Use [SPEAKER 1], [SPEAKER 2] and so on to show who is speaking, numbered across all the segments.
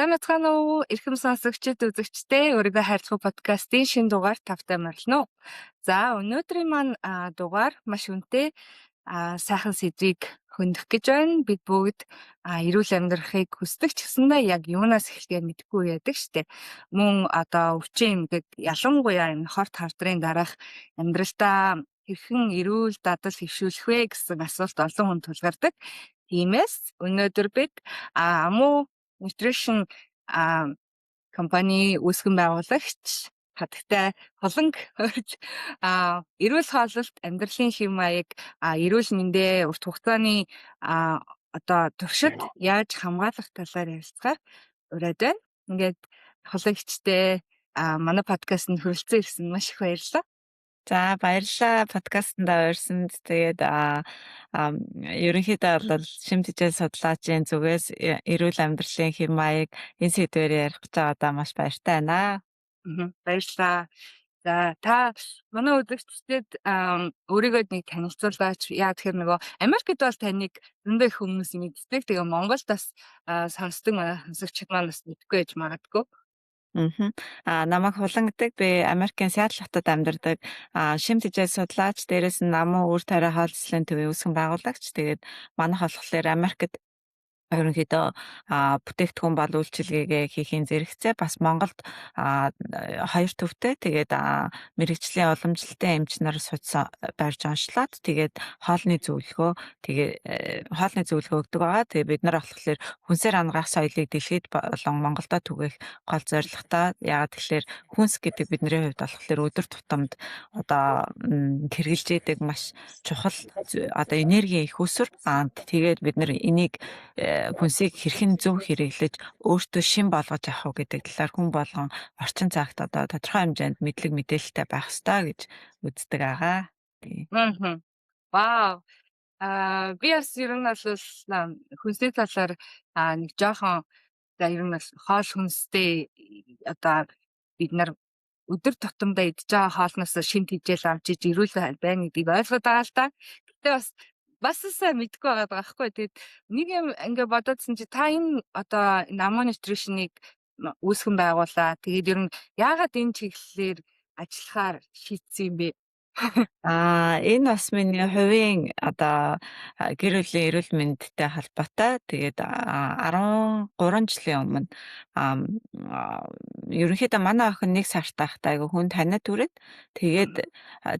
[SPEAKER 1] Сайн бацхан уу? Эрхэм сонсогчид, үзэгчдээ өөрийгөө хайрлах подкастын шинэ дугаар тавтай морилно. За, өнөөдрийн маань дугаар маш үнэтэй сайхан сэдвийг хөндөг гэж байна. Бид бүгд эрүүл амьдрахыг хүсдэг ч гэсэндээ яг юунаас эхлэхээ мэдэхгүй байдаг штеп. Мөн одоо өвчин эмгэг ялангуяа энэ хорт хардрын дараах амьдралдаа хэрхэн эрүүл дадал хөвшүүлэх вэ гэсэн асуулт олон хүн тулгардаг. Тиймээс өнөөдөр бид амуу nutrition компани үүсгэн байгуулагч хатагтай холонг эрүүл хооллолт, амьдралын хэв маяг, эрүүл мэндэ урт хугацааны одоо туршид яаж хамгаалах талаар ярилцахаар ураад байна. Ингээд хологчтой манай подкастт хүрэлцэн ирсэн маш их баярлалаа.
[SPEAKER 2] За баярлалаа подкастнда урьсанд. Тэгээд ерөнхийдөө бол шимтгийж судлаачийн зүгээс эрүүл амьдралын хэв маяг энэ сэдвээр ярих гэж байгаадаа маш баяртай байна.
[SPEAKER 1] Баярлалаа. За та манай үзэгчдэд өөрийгөө нэг танилцуулаач. Яа тэгэхээр нөгөө Америкт бол таныг зөндөө их хүмүүс мэддэг. Тэгээ Монголд бас сонсдог сонсогчид маань бас мэдгүй байж магадгүй.
[SPEAKER 2] Намайг Хулан гэдэг. Би Америкийн Сиэтл хотод амьдардаг. Шимтгийж судлаач, дээрээс нь намуу үр тариа хоолцлын төвийн үүсгэн байгуулагч. Тэгээд манайх болохоор Америкт ерөнхийдөө бүтээгдэхүүн бол үйлчилгээгээ хийхийн зэрэгцээ бас Монголд хоёр төвтэй. Тэгээд мэрэгжлийн уламжлалтай эмч нар барьж онцлоод тэгээд хоолны зөвлөгөө өгдөг байгаа. Тэгээд бид нар болохоор хүнсээр хангах соёлыг дэлхийд болон Монголдо түгээх гол зорилготой. Яагаад тэгэхээр хүнс гэдэг бидний хувьд болохоор өдөр тутамд одоо хэрэгжилж идэг маш чухал одоо энергийн их өсвөр. Тэгээд бид нар энийг хүнсийг хэрхэн зөв хэрэглэж өөртөө шин болгож авах гэдэг талаар хүн болгон орчин цагт одоо тодорхой хэмжээнд мэдлэг мэдээлэлтэй байх ёстой гэж үздэг байгаа.
[SPEAKER 1] Вау. Би бас ер нь бол хүнсний талаар нэг жоохон ер нь хоол хүнстэй одоо бид нар өдөр тутамдаа идж байгаа хоолноос шимт хижээл авч иж эрүүл байна гэдгийг ойлгоод байгаа л та. Гэтэ бас сайн мэдгүй байгаа байхгүй. Тэгээд нэг юм ингээ бодоодсэн чи та энэ одоо намуу nutrition-ыг үүсгэн байгуулаа. Тэгээд ер нь яагаад энэ чиглэлээр ажиллахаар шийдсэн юм бэ?
[SPEAKER 2] Энэ бас миний хувийн одоо гэр бүлийн эрүүл мэндтэй холбоотой. Тэгээд 13 жилийн өмнө ерөнхийдөө манай охин 1 сарт байхдаа айгу хүн таниад түрээд тэгээд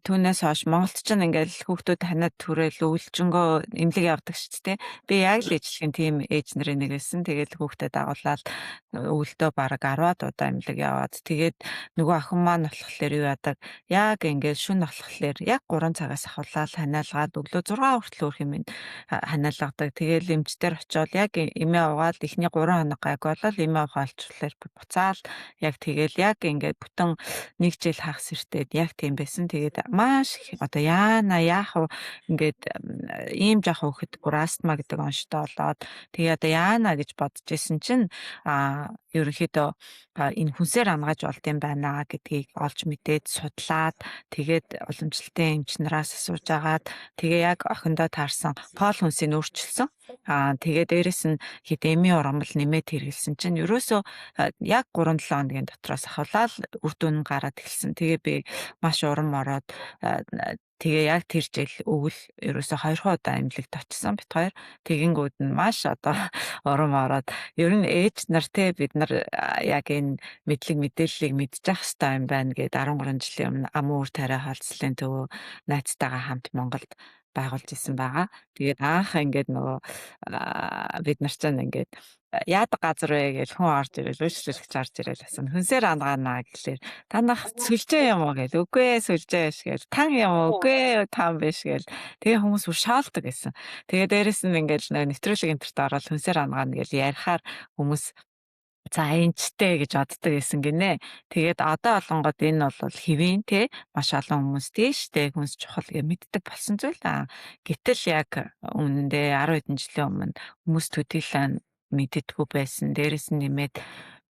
[SPEAKER 2] түүнээс хойш Монголд ч ингээл хүүхдүүд таниад түрээл өвлжөнгөө эмнэлэг явдаг шүү дээ. Би яг л ижлэхэн тийм ээж нарын нэг байсан. Тэгээд хүүхдэд дагуулаад өвөлдөө бараг 10-аад удаа эмнэлэг яваад тэгээд нөгөө охин маань болохоор юу яадаг яг ингээд шүн болохоор яг 3 цагаас ахуулаад ханиалгаад өглөө 6 хүртэл өөр хэмээн ханиалгадаг. Тэгээл эмчтэр очиод яг эмээ угаал эхний 3 хоног гайг болол эмээ угаалчлаар буцаал яг тэгээл яг ингээд бүтэн 1 жил хагас иртээд яг тийм байсан. Тэгээд маш их одоо яах вэ ингээд ийм жоох хөхөд бүр астма гэдэг онштой болоод тэгээ одоо яана гэж бодож исэн чинь ерөнхийдөө энэ хүнсээр хангаж болд юм байна гэдгийг олж мэдээд судлаад тэгээд уламжлалтын эмч нараас асууж агаад тэгээ яг охиндоо таарсан пол хүнсийг өөрчилсөн. Тэгээ дээрэс нь хэд эмийн ургамал нэмээд хэрэгэлсэн чинь ерөөсөө яг 3-7 хоногийн дотроос ахуулаад үр дүн гараад эхэлсэн. Тэгээ би маш урам ороод тэгээ яг тэр жил өвөл ерөөсөө 2 удаа эмнэлэгт очсон бит хоёр. Тэгэнгүүт нь маш одоо урам ороод ер нь ээж нар те бид нар яг энэ мэдлэг мэдээллийг мэдчих хэвээр юм байна гэд 13 жилийн өмнө амуу үр тариа хаалцлын төв найзтайгаа хамт Монголд байгуулж исэн байгаа. Тэгээд анх ингээд нөгөө бид нар ч ингээд яадаг газар вэ гэж хүн орж ирэл үйлчлэгч орж ирэл асан хүнсээр хангаана гэхлээр танах сүлжээ юм уу гэл үгүй сүлжээ биш гэл тан юм уу үгүй тан биш гэл тэгээ хүмүүс шаалдаг гэсэн. Тэгээ дээрэс нь ингээд нэвтрүүлэг интернет ороод хүнсээр хангаана гэл ярихаар хүмүүс за энэчтэй гэж боддог гэсэн гинэ. Тэгээд одоо олонгод энэ бол хэвэн те маш олон хүмүүс тийштэй хүнс чухал гэж мэддэг болсон зүйл. Гэтэл яг үнэндээ 10 хэдэн жилийн өмнө хүмүүс төдийлөн мэддэггүй байсан. Дээрэс нь нэмээд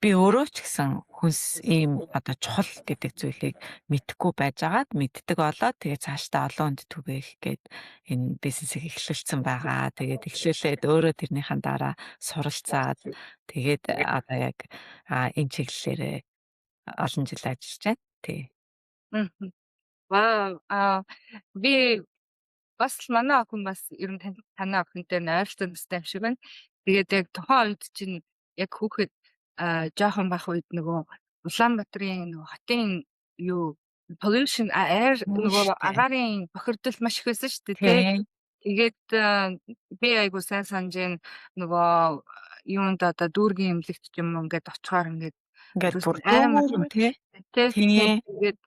[SPEAKER 2] би өөрөө ч гэсэн хүнс ийм одоо чухал гэдэг зүйлийг мэдэхгүй байжгаад мэддэг болоод тэгээд цаашдаа олон хүнд түгээх гээд энэ бизнесийг эхлүүлсэн байгаа. Тэгээд эхлүүлээд өөрөө тэрнийхэн дараа суралцаад тэгээд одоо яг энэ чиглэлээр олон жил ажиллаж байна. Тий.
[SPEAKER 1] Мгм. Вау. Би бас манай охин бас ер нь танай охинтой ойролцоо настай юм шиг байна. Тэгээд яг тухайн үед чинь яг хүүхэд жоохон бах үед нөгөө Улаанбаатарын нөгөө хотын юу pollution air нөгөө агаарын бохирдол маш их байсан шүү дээ тий.
[SPEAKER 2] Тий.
[SPEAKER 1] Тэгээд би айгу сайн санаж байна нөгөө юунд одоо дүүргийн эмнэлэгт ч юм уу ингээд очихоор ингээд
[SPEAKER 2] Ингээд бүр
[SPEAKER 1] амар
[SPEAKER 2] дүүрэн тий.
[SPEAKER 1] тий.
[SPEAKER 2] Тий.
[SPEAKER 1] Тэгээд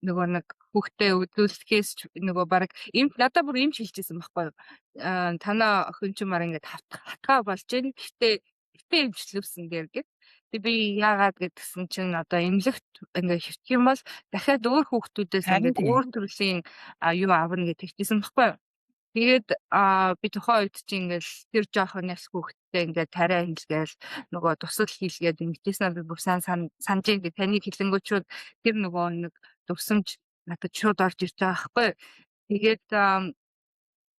[SPEAKER 1] нөгөө нэг хүүхдээ өдөлсөхээс нөгөө баг им надад бүр имч хэлчихсэн байхгүй юу. Танаа охин ч юмар ингээд хатгаа болж гин. Гэтээ имчлүүлсэн гээд. Тэг би яагаад гэдгсэн чинь одоо эмнэлэгт ингээд хөвчих юм бол дахиад өөр хүүхдүүдээс ингээд өөр төрлийн юу авна гэж тэгчихсэн байхгүй юу. Тэгээд би тухайн үед чинь ингээд тэр жоохон яс хүүхдтэй ингээд тариа хэлгээл нөгөө тусал хийлгээд ингэжсэн би бүр сайн санаж ингээд таныг хэлэнгүүчүүд тэр нөгөө нэг төвсөмж надад шууд орж ирж байгаа байхгүй. Тэгээд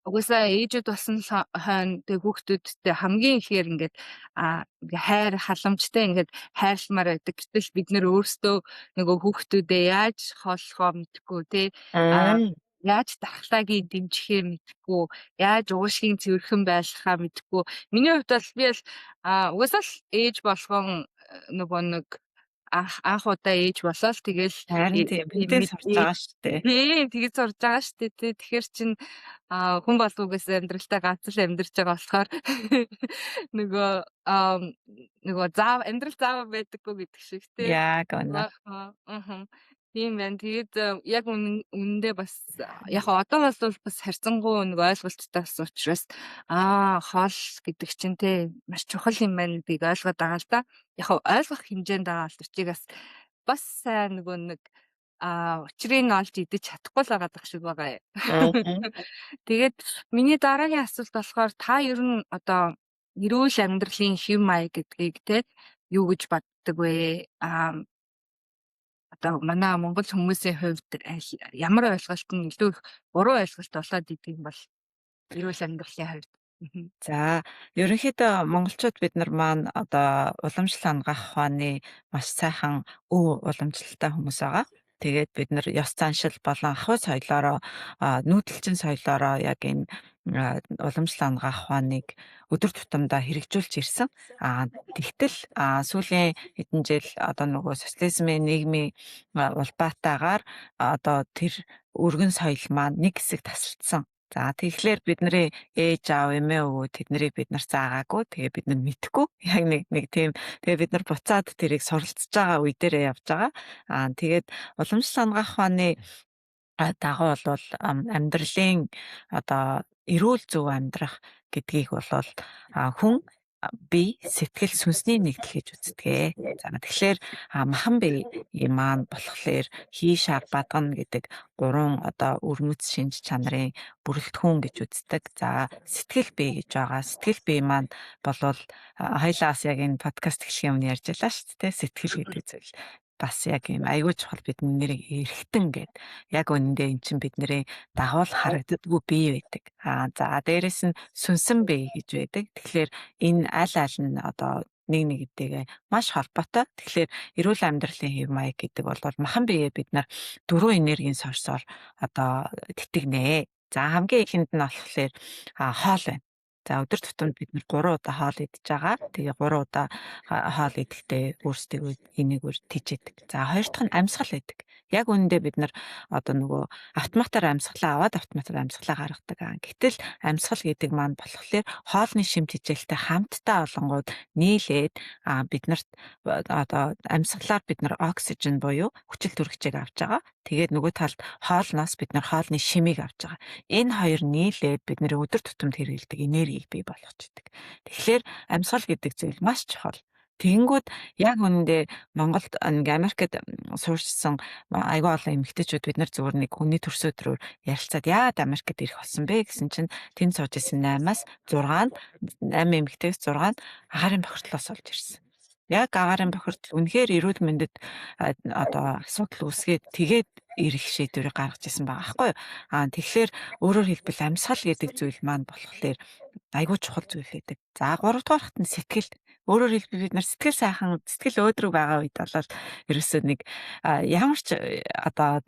[SPEAKER 1] угсаа ээжүүд болсон хойно тэг хүүхдүүдтэй хамгийн ихээр ингээд ингээ хайр халамжтай ингээд хайрламар байдаг. Гэтэл бид нөр өөрсдөө нөгөө хүүхдүүдээ яаж хооллохоо мэдэхгүй тий. Яаж дархлаагийн дэмжихээ мэдэхгүй, яаж уушгийн цэвэрхэн байлгахаа мэдэхгүй. Миний хувьд бол би л угсаа л ээж болгон нөгөө нэг анх удаа ээж болоод тэгэл
[SPEAKER 2] бидээ сурч байгаа шүү дээ.
[SPEAKER 1] Тийм тэгээд сурж байгаа шүү дээ. Тэгэхээр чин хүн болгоогоос амьдралтай ганц л амьдарч байгаа болохоор нөгөө заав амьдрал заав байдаггүй гэдэг шиг тий.
[SPEAKER 2] Яг үнэ.
[SPEAKER 1] Тийм байна. Тэгээд яг үнэндээ бас яг одоо бол бас харьцангуй нэг ойлголттой бас учраас хоол гэдэг чинь тий маш чухал юм байна гэдгийг ойлгоод байгаа л да. Яг ойлгох хэмжээнд байгаа л учраас бас сайн нөгөө нэг учрыг нь олж идэж чадахгүй л байгаа шиг байгаа. Тэгээд миний дараагийн асуулт болохоор та ер нь одоо эрүүл амьдралын хэв маяг гэдгийг те юу гэж боддог вэ? Одоо манай Монгол хүмүүсийн хувьд ямар ойлголт нь илүү их буруу ойлголт болоод идэг юм бол эрүүл амьдралын хувьд.
[SPEAKER 2] За ерөнхийдөө монголчууд бид нар маань одоо уламжлал ангаах ухааны маш сайхан уламжлалтай хүмүүс байгаа. Тэгээд бид нар ёс заншил болон ахуй соёлоороо нүүдэлчин соёлоороо яг энэ уламжлал ангаах ухааныг өдөр тутамдаа хэрэгжүүлж ирсэн. Тэгтэл сүүлийн хэдэн жил одоо нөгөө социализмын нийгмийн улбаатаагаар одоо тэр өргөн соёл маань нэг хэсэг тасардсан. За тэгэхээр бидний ээж аав эмээ өвөө тэднийг бид нар заагаагүй. Тэгээ бид нар мэдхгүй. Яг нэг тийм. Тэгээ бид нар буцаад тэрийг суралцж байгаа үе дээрээ явж байгаа. Тэгээд уламжлал ангаах ухааны дагуу бол амьдралын одоо эрүүл зөв амьдрах гэдгийг бол хүн бие сэтгэл сүнсний нэгдэл гэж үздэг. За тэгэхээр махан бие маань болохоор хий шар бадгана гэдэг 3 одоо өрмөц шинж чанарын бүрэлдэхүүн гэж үздэг. За сэтгэл бие гэж байгаа. Сэтгэл бие маань болвол хоёлаас яг энэ подкаст эхлэх өмнө ярьж байлаа шүү дээ. Сэтгэл гэдэг зүйл бас яг юм аягүй чухал бидний нэрийг эргэтэн гэд яг үнэндээ эн чинь бидний дагуул харагддаггүй бие байдаг. За дээрэс нь сүнсэн бие гэж байдаг. Тэгэхээр энэ аль нь одоо нэг нэгтэйгээ маш холбоотой. Тэгэхээр эрүүл амьдралын хэв маяг гэдэг бол махан биеэ бид нар 4 энергийн сорсоор одоо тэтгэнэ. За хамгийн ихэнд нь болохоор хоол байна. За өдөр тутамд бид нар 3 удаа хоол идж байгаа. Тэгээ 3 удаа хоол идэхдээ өөрсдөө энийг тийжээдэг. За хоёр дахь нь амьсгал байдаг. Яг үүндээ бид нар одоо нөгөө автоматар амьсгалаа аваад автоматар амьсгалаа гаргадаг. Гэтэл амьсгал гэдэг маань болохоор хоолны шимт хичээлтэй хамтдаа олонгууд нийлээд биднэрт одоо амьсгалаар бид нар оксижен буюу хүчил төрөгчийг авч байгаа. Тэгээд нөгөө талд хоолноос бид нар хоолны шимийг авч байгаа. Энэ хоёр нийлээд бидний өдөр тутамд хэрэглэдэг энергийг бий болгочдөг. Тэгэхээр амьсгал гэдэг зүйл маш чухал. Тэгэнгүүт яг үнэндээ Монголд Америкт суурьшсан айгүй олон эмэгтэйчүүд бид нар зүгээр нэг хүний төрсө өдрөөр ярилцаад яад Америкт ирэх болсон бэ гэсэн чинь тэнд сууж исэн 8-аас 6 8 эмэгтэйгээс 6 агаарын бохирдлоос олж ирсэн. Яг агаарын бохирдол үнэхээр эрүүл мэндэд одоо асуудал үүсгээд тэгээд ирэх шийдвэрийг гаргаж ирсэн байгаа байхгүй юу? Тэгэхээр өөрөөр хэлбэл амьсгал гэдэг зүйл маань болохоор айгүй чухал зүйл байдаг. За 3 дугаарт нь сэтгэл. Өөрөөр хэлбэл бид нар сэтгэл сайхан, сэтгэл өөдрөг байгаа үед болол ерөөсөө нэг ямар ч одоо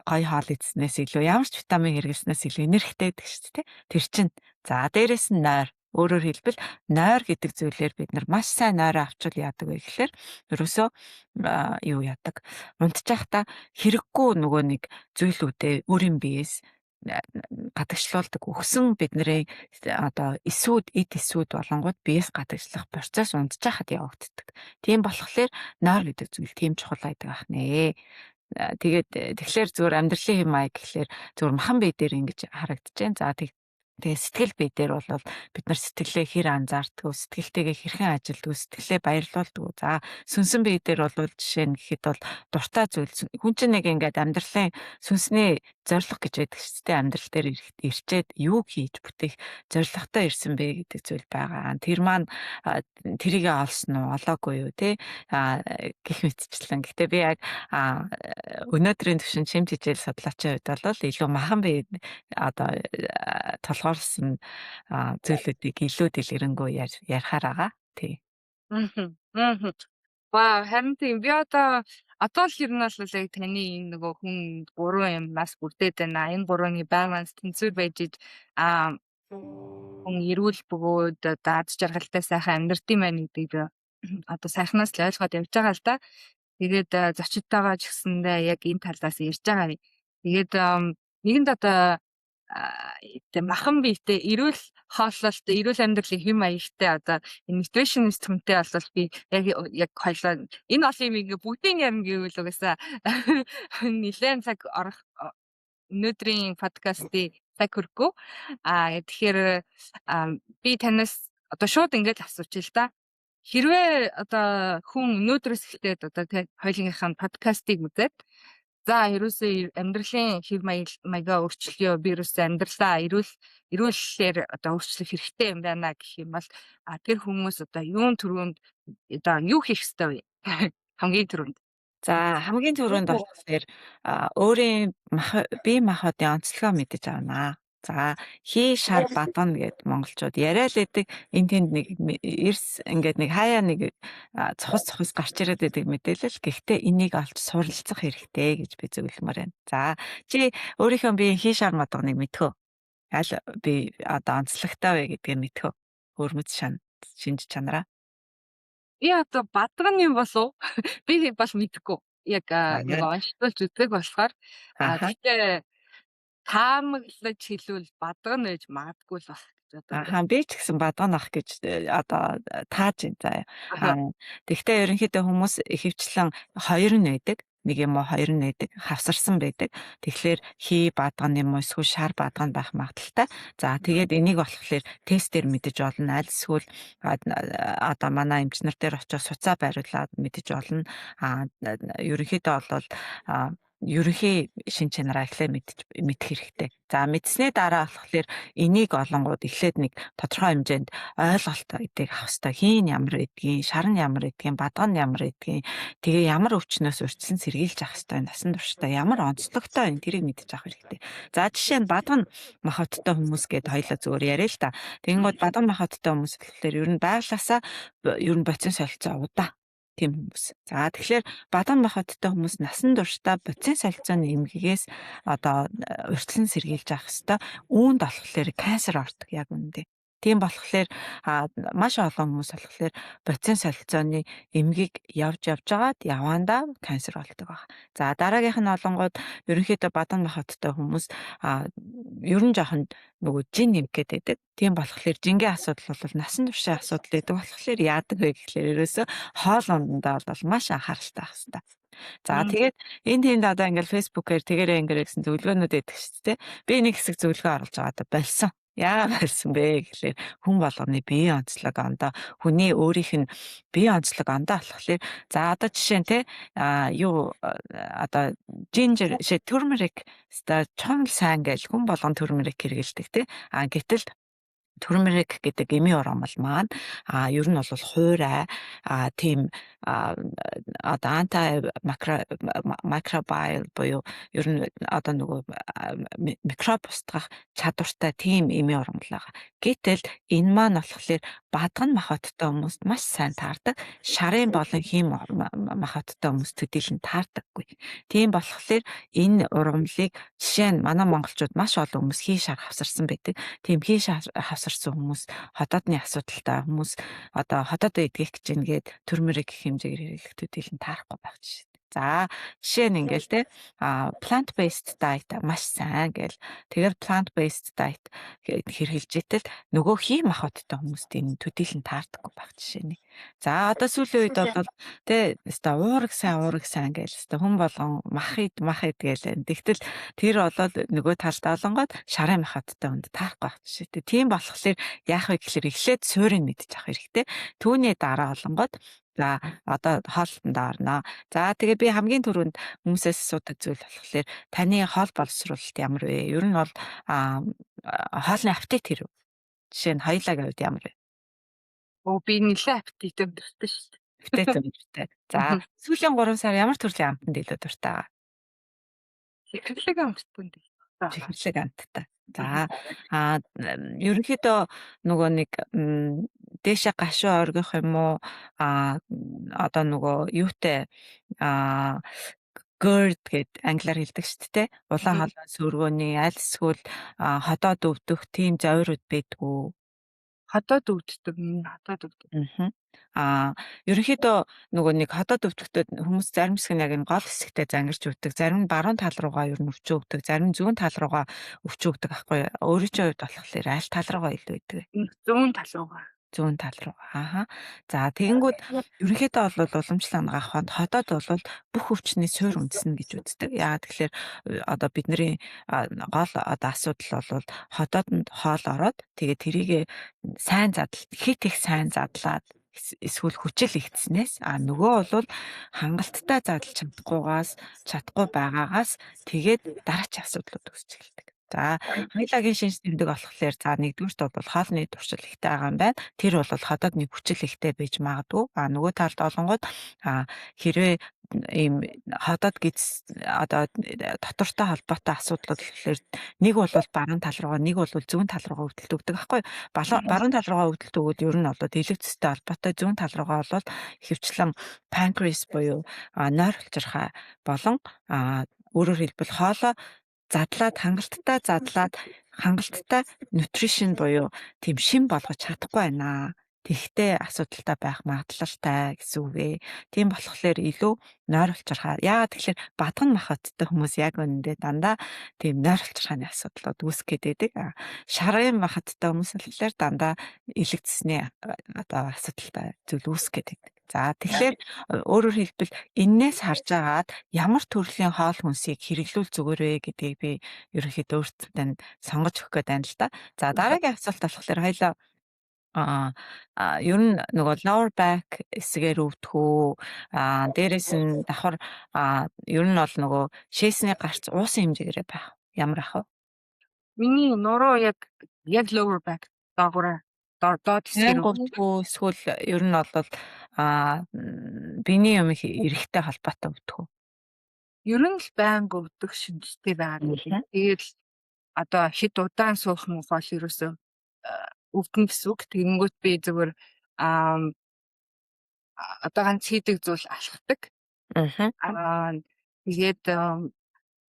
[SPEAKER 2] гоё хоол идснээс илүү, ямар ч витамин хэрэглэснээс илүү энергитэй байдаг шүү дээ. Тэр чинь. За дээрэс нь нойр. Өөрөөр хэлбэл нойр гэдэг зүйлээр бид нар маш сайн нойроо авчвал яадаг вэ гэхээр ерөөсөө юу яадаг. Унтчихта хэрэггүй нөгөө нэг зүйлүүдээ өөрийн биеэс гадагшлуулдаг өгсөн бидний одоо эд эсүүд болонгууд биеэс гадагшлах процесс унтчихад явагддаг. Тийм болохоор нойр гэдэг зүйл тийм чухал байдаг ах нэ. Тэгэхээр зүгээр амьдралын хэм маяг гэхлээр зүгээр махан бие дээр ингэж харагдаж байна. За тэгээ сэтгэл бие дээр бол бид нар сэтгэлээ хэр анзаарддаг, сэтгэлтэйгээ хэрхэн ажилддаг, сэтгэлээ баярлуулдаг. За сүнсэн бие дээр бол жишээ нь гэхэд бол дуртай зүйл хүн чинь нэг ингээд амьдралын сүнсний зориг гэж байдаг шүү дээ. Амьдрал дээр ирчээд юу хийж бүтээх зоригтой ирсэн бэ гэдэг зүйл байгаа. Тэр маань тэрийгэ олсон уу, олоогүй юу те гэх мэтчлэн. Гэтэ би яг өнөөдрийн төвшин шимт хичээл судлаачийн хувьд бол илүү махан бие одоо толгоорсон зүйлүүдийг илүү дэлгэрэнгүй ярихаар байгаа. Тий.
[SPEAKER 1] Ба харин тийм би одоо л ер нь бол яг таны энэ нөгөө хүн 3 юмнаас бүрдээд байна. Энэ 3-ны баланс тэнцвэр байж хүн эрүүл бөгөөд аз жаргалтай сайхан амьдртын байна гэдгийг би одоо сайхнаас л ойлгоод явж байгаа л да. Тэгээд зочдтойгоо ч гэсэндээ яг энэ талаас ярьж байгаа. Тэгээд нэгэнд одоо махан биетэй эрүүл хооллолт, эрүүл амьдралын хэм маягтай одоо nutritionist хүнтэй бол би яг хоёлоо энэ олон юм ингээ бүгдийг ярина гэвэл угаасаа нэлээд цаг орох өнөөдрийн подкастыг цаг хүрхгүй. Тэгэхээр би танаас одоо шууд ингээд асуучих л да. Хэрвээ одоо хүн өнөөдрөөс эхлээд одоо хоёулынхаа подкастыг үзээд за ерөөсөө амьдралын хэв маягаа өөрчлөё, би ерөөсөө амьдралаа эрүүлэлээр одоо өөрчлөх хэрэгтэй юм байна гэх юм бол тэр хүмүүс одоо юун түрүүнд одоо юу хийх ёстой вэ? Хамгийн түрүүнд.
[SPEAKER 2] За хамгийн түрүүнд болохоор өөрийн бие махбодын онцлогоо мэдэж авнаа. За хий шар бадгана гэд монголчууд яриа л байдаг. Энд тэнд нэг эрс ингээд нэг хаяа нэг цохос гарч ирээд байдаг мэдээлэл. Гэхдээ энийг олж суралцах хэрэгтэй гэж би зөвлөмөр байна. За чи өөрийнхөө биеийн хий шар бадганыг мэдхөө. Аль би одоо онцлогтой вэ гэдгийг мэдхөө. Өөрмөц шинж чанараа.
[SPEAKER 1] Би одоо бадган юм болов би бас мэдэхгүй. Яг нэг онцлуулж үздэг болохоор гэхдээ таамаглаж хэлвэл бадган байж магадгүй л баг гэж одоо.
[SPEAKER 2] Би ч гэсэн бадган ах гэж одоо тааж байна заа. Тэгвэл ерөнхийдөө хүмүүс ихэвчлэн 2 нь байдаг. Нэг юм уу 2 нь байдаг, хавсарсан байдаг. Тэгэхээр хий бадган юм уу эсвэл шар бадган байх магадaltaй. За тэгээд энийг болохоор тестээр мэдэж олно. Аль эсвэл одоо манай эмчнэр дээр очиж суцаа байруулад мэдэж олно. Ерөнхийдөө бол ерөнхий шин чанараа эхлээ мэдэх хэрэгтэй. За мэдснээ дараа болохоор энийг олонгууд эхлээд нэг тодорхой хэмжээнд ойлголт гэдгийг авах хэрэгтэй. Хийн ямар гэдгийг, шар нь ямар гэдгийг, бадган нь ямар гэдгийг, тэгээ ямар өвчнөөс урьдчилан сэргийлж авах хэрэгтэй. Насан туршдаа ямар онцлогтой энэ тэрийг мэдэж авах хэрэгтэй. За жишээ нь бадган махбодтой хүмүүс гээд хоёлаа зүгээр яриа л та. Тэгэнгүүт бадган махбодтой хүмүүс болохоор ер нь байглаасаа ер нь боцин солилцоо удаа. Тийм хүмүүс. За тэгэхээр бадган махбодтой хүмүүс насан туршдаа боцин солилцооны эмгэгээс одоо урьдчилан сэргийлж авах хэрэгтэй. Үүнд болохоор канцер ордог яг үнэндээ. Тийм болохоор маш олон хүмүүс болохоор боцин солилцооны эмгэг явж байгаад явандаа канцер болдог баг. За дараагийнх нь олонгууд ерөнхийдөө бадган махбодтой хүмүүс ер нь жоохон нөгөө жин нэмгээд байдаг. Тийм болохоор жингийн асуудал бол насан туршийн асуудал гэдэг болохоор яадаг вэ гэхлээр ерөөсөө хоол ундаа бол маш анхааралтай байх хэрэгтэй. За тэгээд энэ тэнд одоо ингээл фэйсбүүкээр тэгэрээ ингээд гэсэн зөвлөгөөнүүд өгдөг шүү дээ. Би нэг хэсэг зөвлөгөө оруулж байгаа да болсон. Яа болсон бэ гэхлээр хүн болгоны бие онцлог ондоо хүний өөрийнх нь бие онцлог ондоо болохоор за одоо жишээ нь те юу одоо ginger turmeric чон сайн гэж хүн болгон turmeric хэрэгэлдэг те гэтэл Turmeric гэдэг эмийн ургамал маань ер нь бол хуурай тийм одоо microbial буюу ер нь одоо нөгөө микроб устгах чадвартай тийм эмийн ургамал байгаа. Гэтэл энэ маань болохоор бадган махбодтой хүмүүст маш сайн таардаг. Шарын болон хим махбодтой хүмүүс төдийлөн таардаггүй. Тийм болохоор энэ ургамлыг жишээ нь манай монголчууд маш олон хүмүүс хий шар хавсарсан байдаг. Тийм хий шар хавсарсан хүмүүс хотоодны асуудалтай хүмүүс одоо хотод идэх гэж ингээд turmeric хэмжээгээр хэрэглэх төдийлөн таарахгүй байх жишээ. За жишээ нь ингээл те plant based diet маш сайн гэл тэгээд plant based diet хэрэгжилж итэл нөгөө хий махбодтой хүмүүст энэ төдийлөн таардаггүй байх жишээ нь. За одоо сүүлийн үед бол те уураг сайн гээл хүн болгон мах ид гээл. Тэгтэл тэр болоод нөгөө талд олонгод шарын махбодтой хүнд таарахгүй байх жишээ. Тийм болохоор яах вэ гэхээр эхлээд суурийг мэдчих хэрэгтэй. Түүний дараа олонгод за одоо хоолтонд орно. За тэгээ би хамгийн түрүүнд хүмүүсээс асуудаг зүйл болохоор таны хоол боловсруулалт ямар вэ? Ер нь бол хоолны аппетит хэрэг. Жишээ нь хоёулагийн хувьд ямар вэ?
[SPEAKER 1] Би нэлээд аппетит өндөртэй шүү дээ.
[SPEAKER 2] Аппетит өндөртэй. За сүүлийн 3 сар ямар төрлийн амтанд илүү дуртай байгаа?
[SPEAKER 1] Чихэрлэг амтанд
[SPEAKER 2] чихэрлэг амттай. За ерөнхийдөө нөгөө нэг дээшээ гашуу оргих юм уу одоо нөгөө юутай GERD гэд англиар хэлдэг шүү дээ. Улаан халуун сөргөөний аль эсвэл ходоод өвдөх тийм зовирууд байдгүй.
[SPEAKER 1] Хотод өвддөг.
[SPEAKER 2] Ерөнхийдөө нөгөө нэг ходоод өвдөхтэй хүмүүс зарим хэсэг нь яг энэ гол хэсэгтээ зангирч өвддөг, зарим нь баруун тал руугаа ер нь өвчөө өвддөг, зарим зүүн тал руугаа өвчөө өвддөг аахгүй. Өөрийн чинь хувьд болохоор аль тал руугаа илүү өгдөг?
[SPEAKER 1] Зүүн тал руугаа.
[SPEAKER 2] Зүүн тал руу. За тэгэнгүүт ерөнхийдөө бол уламжлал хангахад ходоод бол бүх өвчний суурь үндэснэ гэж үздэг. Яагаад тэгэхээр одоо бидний гол одоо асуудал бол ходоодонд хоол ороод тэгээ тэрийг сайн хит их сайн задлаад эсвэл хүчил ихтснээс нөгөө бол хангалттай задлж чадахгүй байгаагаас тэгээд дараач асуудлууд үүсч эхэлдэг. За хоёулагийн шинж тэмдэг болохоор за нэгдүгüрт бол хоолны туршил ихтэй байгаа юм байна. Тэр бол ходоодны хүчил ихтэй байж магадгүй. Нөгөө талд олонгод хэрвээ ийм ходоод гиз одоо дотортой холбоотой асуудал болохоор нэг бол баруун тал руугаа нэг бол зүүн тал руугаа өвдөлт өгдөг байхгүй. Баруун тал руугаа өвдөлт өгвөл ер нь бол элэг цэстэй холбоотой, зүүн тал руугаа бол хөвчлэн панкреас буюу нойр hulчирхай болон өөрөөр хэлбэл хоолоо хангалттай нутришн буюу тийм шим болгож чадахгүй байна. Тэгтээ асуудалтай байх магадлалтай гэсэн үг ээ. Тийм болохоор илүү нойр hulчирхай. Яагаад тэгэхээр бадган махбодтой хүмүүс яг үнэндээ дандаа тийм нойр hulчирхайны асуудлууд үүсгэж байдаг. Шарын махбодтой хүмүүс болохоор дандаа элэг цэсний одоо асуудалтай зүйл үүсгэж байдаг. За тэгэхээр өөрөөр хэлбэл энээс харж агаад ямар төрлийн хоол хүнсийг хэрэглүүл зүгээр вэ гэдгийг би ерөнхийдөө өөртөө сонгож өгөх гээд байна л да. За дараагийн асуулт болохоор хоёлаа ер нь нөгөө lower back эсгээр өвдөх үү дээрээс нь давхар ер нь бол нөгөө шээсний гарц уусан хэмжээгээр байх ямар ах вэ?
[SPEAKER 1] Миний нуруу яг lower back доогуур доод хэсгээр
[SPEAKER 2] өвдөх эсвэл ер нь бол биений юм их эрэхтэй холбоотой өвдөх үү?
[SPEAKER 1] Ер нь л байнга өвдөх шинжтэй байгаа. Тэгээд одоо хэд удаан суух юм бол ерөөсөө өвдөн гэсэн үг. Тэгэнгүүт би зөвхөн одоо ганц хийдэг зүйл алхдаг. Тэгээд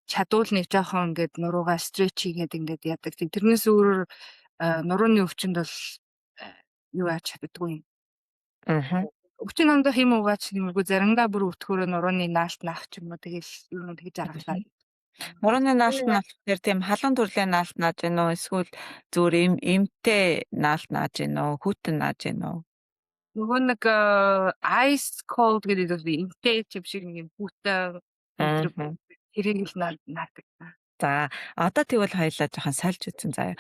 [SPEAKER 1] чадвал нэг жоохон ингээд нуруугаа стретч хийгээд ингээд яадаг. Тэрнээс өөрөөр нурууны өвчнөд бол юу яаж чаддаггүй. Өвчин намдах юм уугаач нэмэргүй заримдаа бүр өвтгөрөө нурууны наалт наах ч юм уу тэгэл ер нь тэгж аргалаа.
[SPEAKER 2] Нурууны наалт наах гэхээр тийм халуун төрлийн наалт нааж гэнэ үү эсвэл зүгээр эмтэй наалт нааж гэнэ үү хүүтэн нааж гэнэ үү?
[SPEAKER 1] Нөгөө нэг ice cold гэдэг нь эмтэй чим шиг нэг хүүтэн тэрийг л наадаг.
[SPEAKER 2] За одоо тэгвэл хоёлаа жоохон сольж үзэн заяа.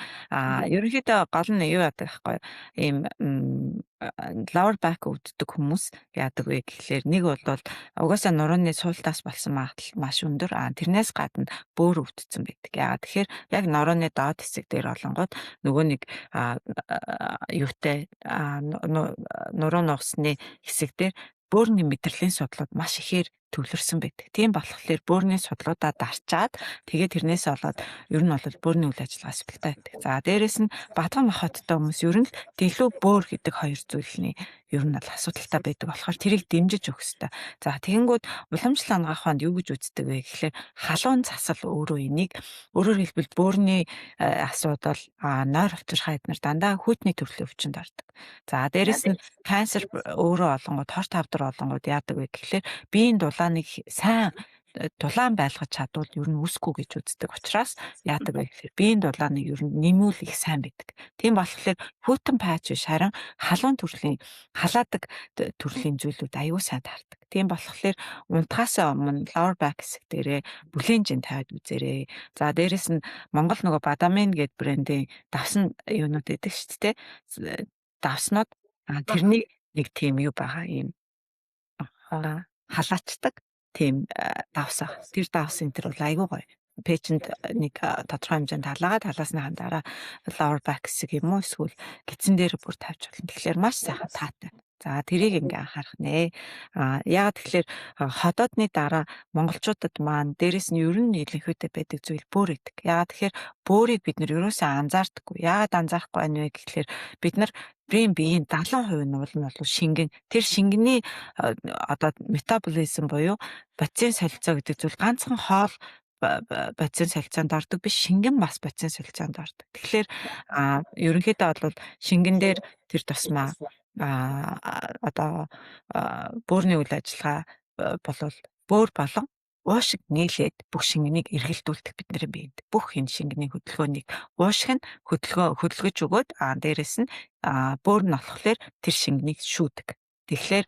[SPEAKER 2] Ерөнхийдөө гол нь юу яадаг байхгүй юу? Ийм lower back өвддөг хүмүүс яадаг вэ гэхлээр нэг бол угаасаа нурууны суултаас болсон магадлал маш өндөр. Тэрнээс гадна бөөр өвдсөн байдаг. Яагаад тэгэхээр яг нурууны доод хэсэг дээр олонгууд нөгөө нэг юутай нуруу нугасны хэсэг дээр бөөрийн мэдрэлийн судлууд маш ихээр төвлөрсөн байдаг. Тийм болохоор бөөрийн судлуудаа дарчаад тэгээд тэрнээс болоод ер нь бол бөөрийн үйл ажиллагаа асуултаа байдаг. За дээрэс нь бадхан махбодтой хүмүүс ер нь л дэлгүү бөөр гэдэг хоёр зүйлний ер нь бол асуудалтай байдаг болохоор тэрийг дэмжиж өгөх хэрэгтэй. За тэгэнгүүт уламжлал ангаах ухаанд юу гэж үздэг вэ гэхлээр халуун засал өөрөө энийг өөрөөр хэлбэл бөөрийн асуудал нойр авчирхай эднэр дандаа хүйтний төрлийн өвчнөд ордог. За дээрэс нь канцер өөрөө олонгууд хорт хавдар олонгууд яадаг вэ гэхлээр биеийн дулааныг сайн дулаан байлгаж чадвал ер нь үсэхгүй гэж үздэг учраас яадаг вэ гэхээр биеийн дулааныг ер нь нэмүүлэх сайн байдаг. Тийм болохоор хүйтэн патч биш харин халуун төрлийн халаадаг төрлийн зүйлүүд аюул сайн таардаг. Тийм болохоор унтахаасаа өмнө lower back хэсэг дээрээ бүлээн жин тавиад үзээрэй. За дээрэс нь Монгол нөгөө Бадамин гэд брендийн давсан юунууд байдаг шүү дээ. Давснууд тэрний нэг тийм юу байгаа юм халаачдаг тийм давс ах. Тэр давс энэ төр бол айгүй гоё. Пэйжэнд нэг тодорхой хэмжээнд талаагаа талаасныхаа дараа lower back хэсэг юм уу эсвэл гидсэн дээр бүр тавьж болно. Тэгэхээр маш сайхан таатай. За тэрийг ингээ анхаарах нэ. Яагаад тэгэхээр ходоодны дараа монголчуудад маань дээрэс нь ер нь илэнхүйтэй байдаг зүйл бөөр идэг. Яагаад тэгэхээр бөөрийг бид нэр ерөөсөө анзаардаггүй. Яагаад анзаарахгүй байна вэ гэхлээр бид нар биеийн 70% нь бол шингэн. Тэр шингэний одоо метаболизм буюу бодисын солилцоо гэдэг зүйл ганцхан хоол бодисын солилцоонд ордог биш, шингэн бас бодисын солилцоонд ордог. Тэгэхээр ерөнхийдөө бол шингэн дээр тэр тусмаа одоо бөөрийн үйл ажиллагаа болвол бөөр болон уушиг нийлээд бүх шингэнийг эргэлдүүлдэг бидний биед. Бүх энэ шингэний хөдөлгөөнийг уушиг нь хөдөлгөж өгөөд дээрэс нь бөөр нь болохоор тэр шингэнийг шүүдэг. Тэгэхээр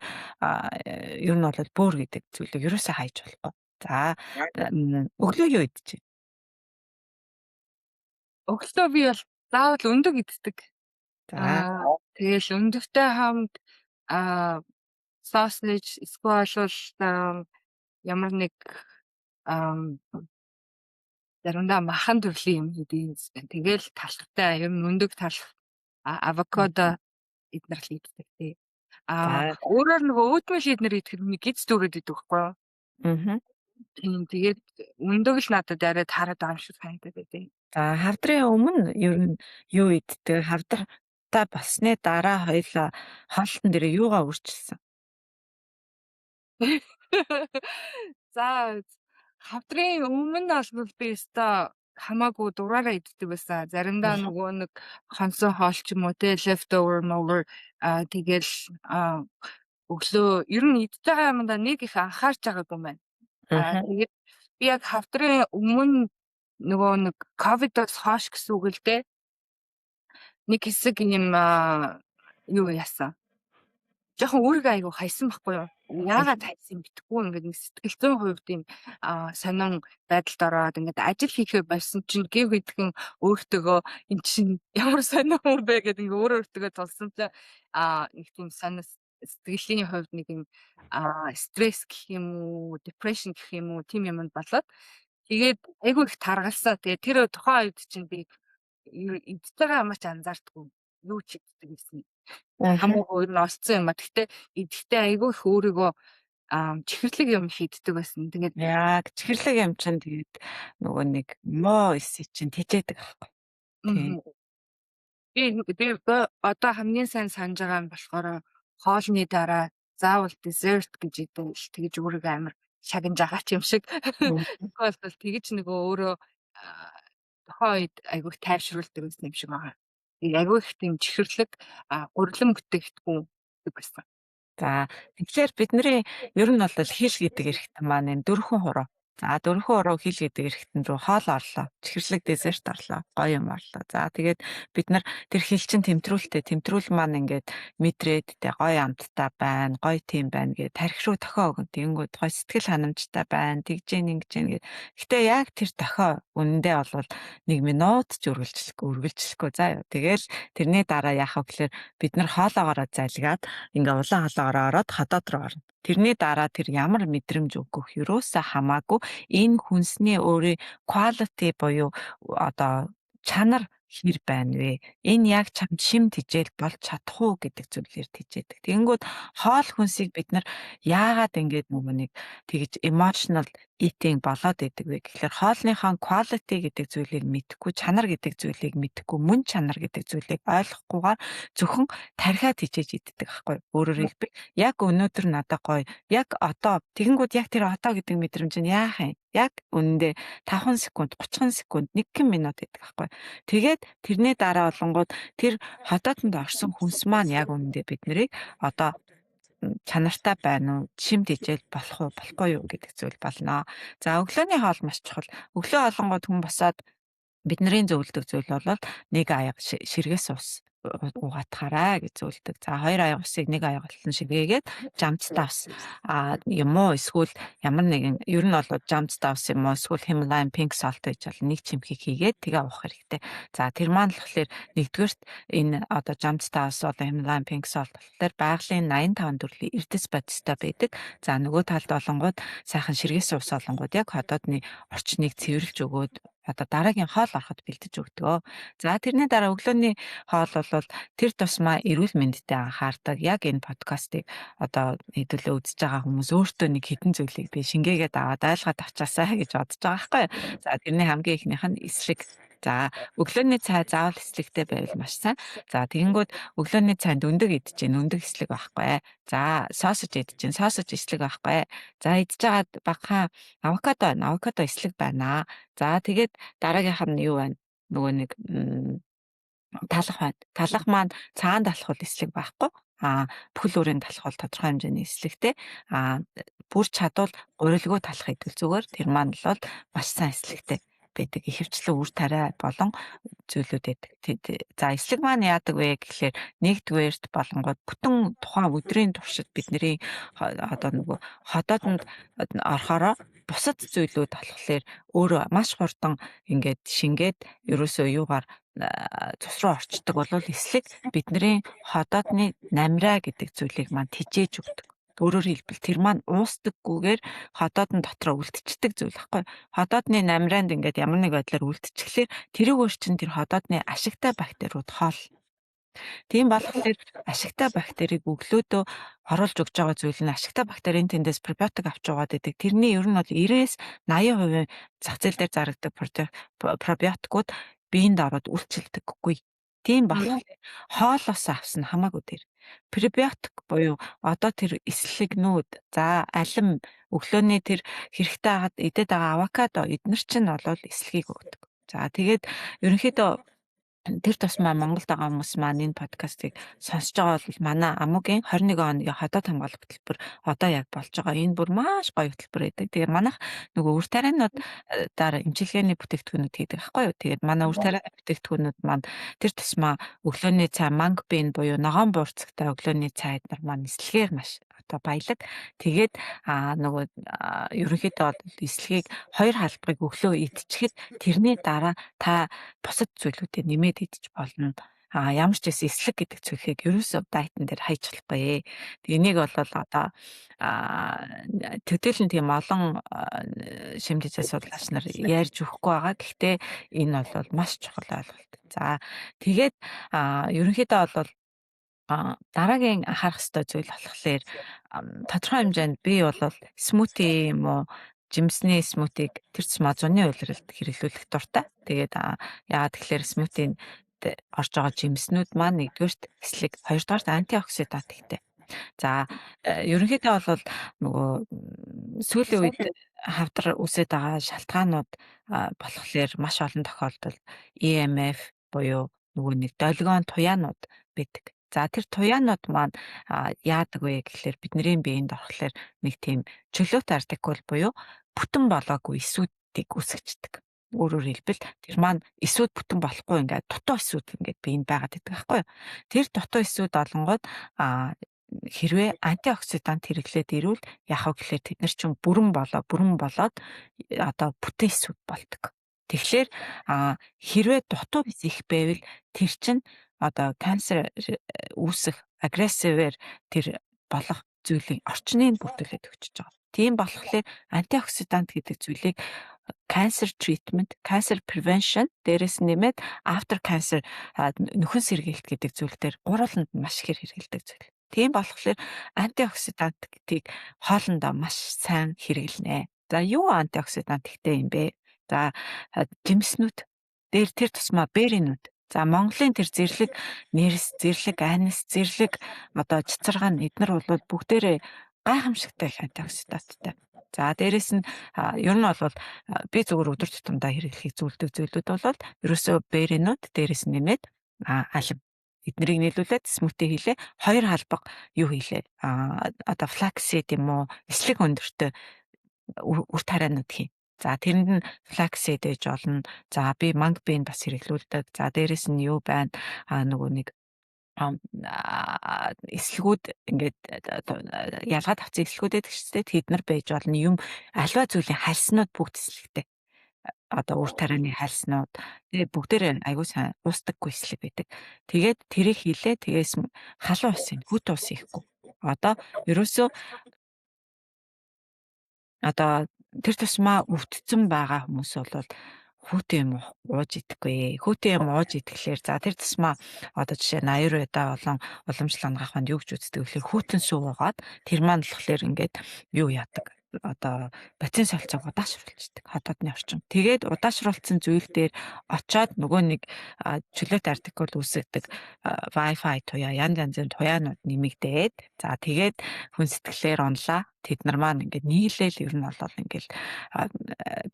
[SPEAKER 2] ер нь бол бөөр гэдэг зүйлийг ерөөсөө хайж болохгүй. За өглөө юу идэж байна?
[SPEAKER 1] Өглөө би бол заавал өндөг иддэг.
[SPEAKER 2] За
[SPEAKER 1] Тэгэл өндөгтэй хамт sausage эсвэл ямар нэг заримдаа махан төрлийн юм хийдэг. Тэгэл талхтай юм өндөг талх авокадо эднэр л иддэг тий. Өөрөөр нөгөө oatmeal эднэр идэх нь гиз дүүрээд идэх байхгүй юу? Тийм тэгээд өндөг л надад арай таарад байгаа юм шиг санагдаад байдаг.
[SPEAKER 2] За хавдрын өмнө ер нь юу иддэг? Хавдартай болсны дараа хоёлаа хоолтон дээр юугаа үрчилсэн?
[SPEAKER 1] За хавдрын өмнө бол би өстой хамаагүй дураараа иддэг байсан. Заримдаа нөгөө нэг хонсон хоол ч юм уу те leftover mover тэгэл өглөө ер нь идэж байгаа юмдаа нэг их анхаарч байгаагүй юм байна. Тэгээд би яг хавдрын өмнө нөгөө нэг ковидоос хойш гэсэн үг л дээ. Нэг хэсэг юм юу яасан. Жохон өөрийгөө айгу хайсан байхгүй юу? Яагаад хайсан битггүй ингээд нэг сэтгэл зүйн хувьд юм сонин байдалд ороод ингээд ажил хийхээ болсон чинь гів гэдгэн өөртөөгөө эн чинь ямар сонин юм бэ гэдэг ингээд өөртөөгөө тулсан чинь нэг тийм сонин сэтгэлийн хувьд нэг юм стресс гэх юм уу, депрешн гэх юм уу тийм юмд болоод тэгээд айгу их таргалсан. Тэгээд тэр тухайн үед чинь би идэж байгаа юм ач анзаардгүй. Юу ч иддэг гэсэн. Хамаагүй ер нь олцсон юм а. Гэхдээ идэхдээ айгүй их өөрийгөө чихэрлэг юм хийддэг байсан. Тэгээд
[SPEAKER 2] яг чихэрлэг юм чинь тэгээд нөгөө нэг моо эсэ чинь тэжээдэг аахгүй. Тийм.
[SPEAKER 1] Би одоо хамгийн сайн санаж байгаа нь болохоор хоолны дараа заавал dessert гэж идэв л тэгж өөрийгөө амар шагнаж байгаа ч юм шиг. Тэгвэл тэгж нөгөө өөрөө тухайн үед айгүй тайвшруулдаг байсан юм шиг байгаа. Айгүй их тийм чихэрлэг гурлан бүтээгдэхүүн гэдэг байсан.
[SPEAKER 2] За тэгэхээр бидний ер нь бол хэл гэдэг эрхтэн маань энэ 4 хуруу. За дөрөвхөн уруу хил гэдэг эргэтэн рүү хоол орлоо. Чихэрлэг десерт орлоо. Гоё юм орлоо. За тэгээд бид нар тэр хил чин тэмдрүүл маань ингээд мэдрээд тэ гоё амттай байна, гоё тийм байна гэд тарих руу тохио өгөн. Тэгэнгүүт гоё сэтгэл ханамжтай байна. Тэгж гин гэд. Гэтэ яг тэр тохио үнэндээ бол 1 минут ч үргэлжлэхгүй заа юу. Тэгэл тэрний дараа яах вэ гэхээр бид нар хоолоогоороо залгаад ингээ улаан хоолоогоороо ороод ходоод руу орно. Тэрний дараа тэр ямар мэдрэмж өгөх юусаа хамаагүй энэ хүнсний өөрийн quality буюу одоо чанар хэр байна вэ? Энэ яг чамд шим тижэл болж чадах уу гэдэг зүйлээр тижээдэг. Тэгэнгүүт хоол хүнсийг бид нар яагаад ингэж нөгөө нэг тэгж emotional eating болоод идэг вэ гэхээр хоолныхаа quality гэдэг зүйлийг мэдэхгүй, чанар гэдэг зүйлийг мэдэхгүй, мөн чанар гэдэг зүйлийг ойлгохгүйгээр зөвхөн тархиад хичээж иддэг байхгүй. Өөрөөр хэлбэл яг өнөөдөр надад гоё, яг одоо тэгэнгүүт яг тэр одоо гэдэг мэдрэмж нь яах юм? Яг үнэндээ 5 секунд, 30 секунд, 1 минут гэдэг байхгүй. Тэгээд тэрний дараа болонгууд тэр хотоодонд орсон хүнс маань яг үнэндээ бид нарыг одоо чанартай байна уу, шим тижэл болох уу, болохгүй юу гэдэг зүйл болно. За өглөөний хоол маш чухал. Өглөө олонгууд хүн босоод бидний зөвлөдөг зүйл бол 1 аяга ширгээс ус угаатахаарай гэж зөвлөдөг. За 2 аяга усыг 1 аяга болон ширгээгээд жамцтай ус юм уу эсвэл ямар нэгэн ер нь бол жамцтай ус юм уу эсвэл Himalayan pink salt гэж бол 1 чимхийг хийгээд тэгээ уух хэрэгтэй. За тэр маань болохоор нэгдүгээрт энэ одоо жамцтай ус бол Himalayan pink salt болохоор байгалийн 85 төрлийн эрдэс бодистой байдаг. За нөгөө талд болонгууд сайхан ширгээс ус олонгууд яг хотоодны орчныг цэвэрлж өгөөд одоо дараагийн хоол ороход бэлдэж өгдөг. За тэрний дараа өглөөний хоол бол тэр тусмаа эрүүл мэндэд анхаардаг. Яг энэ подкастыг одоо хэдүүлээ үзэж байгаа хүмүүс өөртөө нэг хідэн зүйлийг би шингээгээд аваад айлгаад авчаасаа гэж бодож байгаа байхгүй. За тэрний хамгийн ихнийх нь эслэг. За өглөөний цай заавал эслэгтэй байвал маш сайн. За тэгэнгүүт өглөөний цайнд өндөг идэж гин өндөг эслэг байхгүй. За сосож идэж гин сосож эслэг байхгүй. За идэж байгаад багахан авокадо эслэг байна. За тэгээд дараагийнх нь юу байна? Нөгөө нэг талах байна. Талах маань цаанд алхвал эслэг байхгүй. Бүхэл бүрийн талах бол тодорхой хэмжээний эслэгтэй. Бүр чадвал гурилгүй талах идвэл зүгээр. Тэр маань бол маш сайн эслэгтэй байдаг. Ихэвчлэн үр тариа болон зүйлүүд байдаг. За эслэг маань яадаг вэ гэхээр нэгдүгээрт болонгод бүтэн тухайн өдрийн туршид бидний одоо нөгөө хотоодонд орохороо бусад зүйлүүд болохоор өөрөө маш хурдан ингээд шингээд ерөөсөө юугаар цус руу орчдөг бол эслэг бидний хотоодны намраа гэдэг зүйлийг маань тижээж өгдөг. Өөрөөр хэлбэл тэр маань уустдаггүйгээр хотоодн дотроо үлдчихдэг зүйл байхгүй. Хотоодны намраанд ингээд ямар нэг байдлаар үлдчихлээр тэрийг өөрчин тэр хотоодны ашигтай бактериуд хоол. Тийм болохоор ашигтай бактерийг өглөөдөө оруулж өгж байгаа зүйл нь ашигтай бактерийн тэндээс пробиотик авч угаад байдаг. Тэрний ер нь бол 90-80% зах зээл дээр зарагддаг пробиотикууд биеинд ороод үйлчлдэггүй. Тийм болохоор хоолоос авсан хамаагүй дээр. Пребиотик буюу одоо тэр эслэгнүүд за алим өглөөний тэр хэрэгтэй хагаад идээд байгаа авокадо эднэр чинь бол эслэгийг өгдөг. За тэгээд ерөнхийдөө тэр тусмаа Монголд байгаа хүмүүс маань энэ подкастыг сонсож байгаа бол манай Амугийн 21 оногийн хотод хамгаалах хөтөлбөр одоо яг болж байгаа. Энэ бүр маш гоё хөтөлбөр байдаг. Тэгээд манайх нөгөө үр тарианууд дараа имчилгээний бүтээгдэхүүнүүд хийдэг байхгүй юу. Тэгээд манай үр тарианы бүтээгдэхүүнүүд маань тэр тусмаа өглөөний цай манго бин буюу ногоон буурцагтай өглөөний цайд нар маань эслэгээр маш одоо баялаг. Тэгээд нөгөө ерөнхийдөө бол эслэгийг 2 халбарыг өглөө идчихэхэд тэрний дараа та бусад зүйлүүдэд нэмээд идэж болно. Ямар ч гэсэн эслэг гэдэг зүйлийг ерөөсөө дайтан дээр хайж болохгүй. Энийг бол одоо төдийлөн тийм олон шимтгийцээ судлаач нар ярьж өгөхгүй байгаа. Гэхдээ энэ бол маш чухал ойлголт. За тэгээд ерөнхийдөө бол дараагийн анхаарах ёстой зүйл болохоор тодорхой хэмжээнд би бол смути юм уу жимсний смутиг тэр цэцмаа зуны улиралд хэрэглүүлэх дуртай. Тэгээд яагаад тэгэхээр смутинд орж байгаа жимснүүд маань нэгдүгээрт эслэг, хоёрдугаарт антиоксидант ихтэй. За ерөнхийдөө бол нөгөө сүүлийн үед хавдар үсээд байгаа шалтгаанууд болохоор маш олон тохиолдолд EMF буюу нөгөө нэг долгион туяанууд байдаг. За тэр туяанууд маань яадаг вэ гэхлээр бидний биеинд орохлоор нэг тийм чөлөөт артикул буюу бүтэн болоогүй эсүүдийг үүсгэждэг. Өөрөөр хэлбэл тэр маань эсүүд бүтэн болохгүй ингээд дутуу эсүүд ингээд биеинд байгаад байдаг байхгүй юу? Тэр дутуу эсүүд олонгууд хэрвээ антиоксидант хэрэглээд ирвэл яах вэ гэхлээр тэд нар чинь бүрэн болоод одоо бүтэн эсүүд болдог. Тэгэхээр хэрвээ дутуу эс их байвал тэр чинь одоо канцер үүсэх агрессивээр тэр болох зүйлийг орчныг бүрдүүлээд өгчөж байгаа. Тийм болохоор антиоксидант гэдэг зүйлийг cancer treatment, cancer prevention дээрээс нэмээд after cancer нөхөн сэргийлт гэдэг зүйл дээр гурваланд маш ихээр хэрэгэлдэг зүйл. Тийм болохоор антиоксидант гэдгийг хоолндоо маш сайн хэрэглэнэ. За юу антиоксидант гэхдээ юм бэ? За жимснүүд дээр тэр тусмаа беринүүд. За Монголын тэр зэрлэг нэрс, зэрлэг анис, зэрлэг одоо цэцэргаан эднэр бол бүгдээрээ гайхамшигтай их антиоксиданттай. За дээрэс нь ер нь бол би зөвхөн өдөр тутамдаа хэрэглэхийг зөвлөдөг зүйлүүд бол ерөөсөө беринүүд дээрэс нь нэмээд алим эднэрийг нийлүүлээд смути хийлээ. 2 халбаг юу хийлээ? Одоо флаксид юм уу? Эслэг өндөртэй үр тарианууд хий. За тэрэнд нь флаксид ээж болно. За би манг бийн бас хэрэглүүлдэг. За дээрэс нь юу байна? Нөгөө нэг эслэгүүд ингээд ялгаад авсан эслэгүүдэд гэжтэй тэд нар байж болно. Юм альва зүйлийн хальснууд бүгд эслэгтэй. Одоо үр тарианы хальснууд тэгээ бүгдээр аягүй сайн уустдаггүй эслэг байдаг. Тэгээд тэрийг хийлээ. Тэгээс халуун ус юм. Хүт ус ихгүй. Одоо ерөөсөө одоо тэр тусмаа өвдсөн байгаа хүмүүс бол хүүтэн юм ууж идэггүй. Хүүтэн юм ууж идэхлээр за тэр тусмаа одоо жишээ нь аюурведа болон уламжлал хангаханд юу гэж үздэг вэ? Хүүтэн суугаад тэр маань болохоор ингээд юу яадаг? Одоо бацин солилцоог удаашруулчихдаг хотоодны орчин. Тэгээд удаашруулсан зүйл дээр очоод нөгөө нэг чөлөөт артикул үүсгдэг Wi-Fi туяа янз янзын туяанууд нэмэгдээд за тэгээд хүн сэтгэлээр онлаа. Тэд нар маань ингээд нийлээл ер нь бол ингээд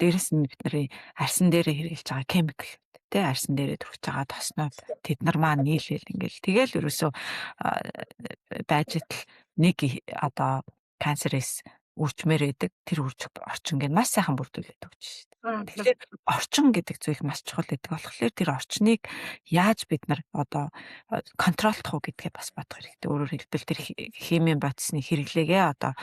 [SPEAKER 2] дээрэс нь бидний арсан дээрээ хэрэгжилж байгаа химикал тэ арсан дээрээ төрж байгаа тоснууд тэд нар маань нийлээл ингээд тэгэл ерөөсөө байж итл нэг одоо канцерээс үржмээр байдаг тэр үрж орчин гэж маш сайхан бүрдүүлээд өгч шүү дээ. Тэгэхээр орчин гэдэг зүйл маш чухал гэдэг болохоор тэр орчныг яаж бид нар одоо контролдох уу гэдгээ бас бодох хэрэгтэй. Өөрөөр хэлбэл тэр химийн бодисны хэрэглээгээ одоо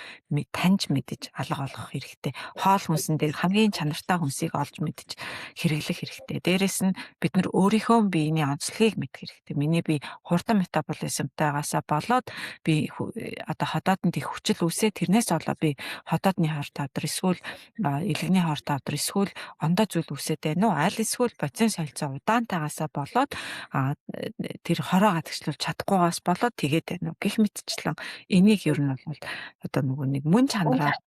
[SPEAKER 2] таньж мэдэж алга болгох хэрэгтэй. Хоол хүнсэн дээр хамгийн чанартай хүнсийг олж мэдэж хэрэглэх хэрэгтэй. Дээрээс нь бид нар өөрийнхөө биений онцлогийг мэдэх хэрэгтэй. Миний бие хурдан метаболизмтайгаасаа болоод би одоо ходоодонд их хүчил үүсээ тэрнээс болоо би хотоодны хор тавдар эсвэл илэгний хор тавдар эсвэл ондоо зүйл үсээд байна уу? Аль эсвэл бацин солилцоо удаантайгаасаа болоод тэр хороо гадагшлуулж чадахгүйгаас болоод тэгээд байна уу? Гэх мэтчлэн энийг ер нь бол одоо нөгөө нэг мөн чанараар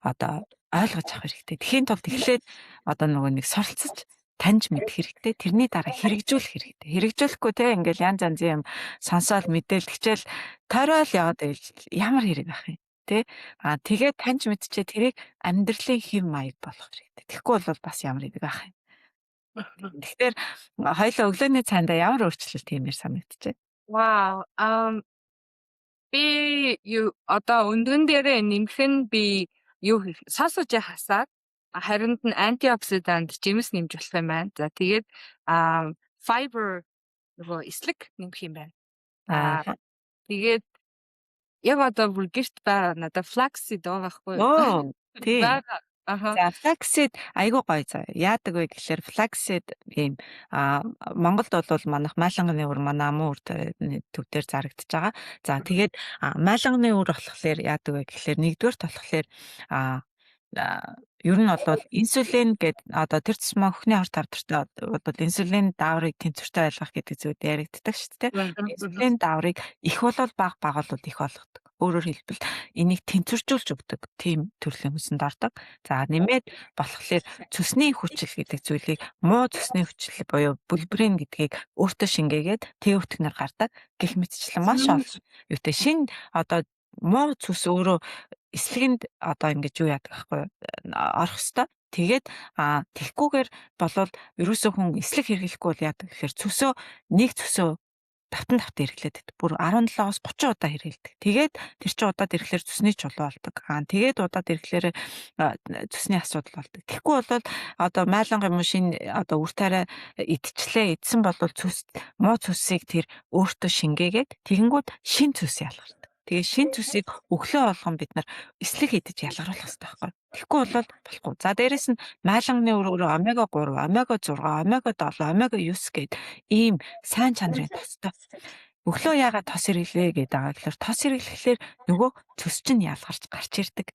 [SPEAKER 2] одоо ойлгож авах хэрэгтэй. Тэхийн тулд эхлээд одоо нөгөө нэг суралцж таньж мэдэх хэрэгтэй. Тэрний дараа хэрэгжүүлэх хэрэгтэй. Хэрэгжүүлэхгүй те ингээл янз янзын юм сонсоод мэдээлэл хичээл тойрол яваад байл ямар хэрэг ах юм те тэгээд таньж мэдчихээ тэрийг амьдралын хэм маяг болгох хэрэгтэй. Тэгэхгүй бол бас ямар хэрэг ах юм. Тэгэхээр хоёулаа өглөөний цаанда ямар өөрчлөлт тиймэр санагдчихэ.
[SPEAKER 1] Вау. Би юу одоо өндгөн дээрээ нэмэх нь би юу сасууж хасаад хариунд нь антиоксидант жимс нэмж болох юм байна. За тэгээд fiber нөгөө эслэг нэмэх юм байна. Тэгээд яг одоо бүр гэрт байгаа надад flaxseed байгаа байхгүй юу?
[SPEAKER 2] Оо тийм.
[SPEAKER 1] Аха.
[SPEAKER 2] За флаксид айгуу гоё заа. Яадаг вэ гэхэлэр флаксид ийм Монголд бол манайх майланганы өр манай амын үр төв дээр зарагдаж байгаа. За тэгээд майланганы өр болохоор яадаг вэ гэхэлэр нэгдүгээрт болохоор ер нь бол инсулин гэдэг одоо тэр тусмаа хөхний хор тавдартай бол инсулин дааврыг тэнцвэртэй байлгах гэдэг зүйл яригддаг шүү дээ. Инсулин дааврыг их болол баг бол их болгодог. Өөрөөр хэлбэл энийг тэнцвэржүүлж өгдөг тийм төрлийн хүнсэнд ордог. За нэмээд болохоор цөсний хүчил гэдэг зүйлийг муу цөсний хүчил буюу бүлбэрийн гэдгийг өөртөө шингээгээд Т-өвтгнэр гардаг. Гэх мэтчлэн маш олон юутай шин одоо муу цөс өөрөө эслэгэнд одоо ингэж юу яадаг байхгүй орох хэвээр. Тэгээд тэгхгүйгээр болвол ерөөсөө хүн эслэг хэрэглэхгүй бол яадаг гэхээр нэг цөсөө давтан эргэлээд байдаг. Бүр 17-оос 30 удаа хэрэглэдэг. Тэгээд тэр чинь удаад ирэхлээр цусны чулуу болдог. Тэгээд удаад ирэхлээр цусны асуудал болдог. Тэгэхгүй бол одоо майлангийн машин одоо үр тариа идсэн бол муу цусыг тэр өөртөө шингээгээд тэгэнгүүт шин цус ялгардаг. Тэгээ шин цусыг өглөө болгон бид нар эслэг идэж ялгаруулах хэрэгтэй байхгүй. Тэгэхгүй бол болохгүй. За дээрэс нь майланганы өрөөр омега 3, омега 6, омега 7, омега 9 гээд ийм сайн чанарын тостой. Өглөө яагаад тос хэрэглэе гэдэг байгаа гэхээр тос хэрэглэхлээр нөгөө цус чинь ялгарч гарч ирдэг.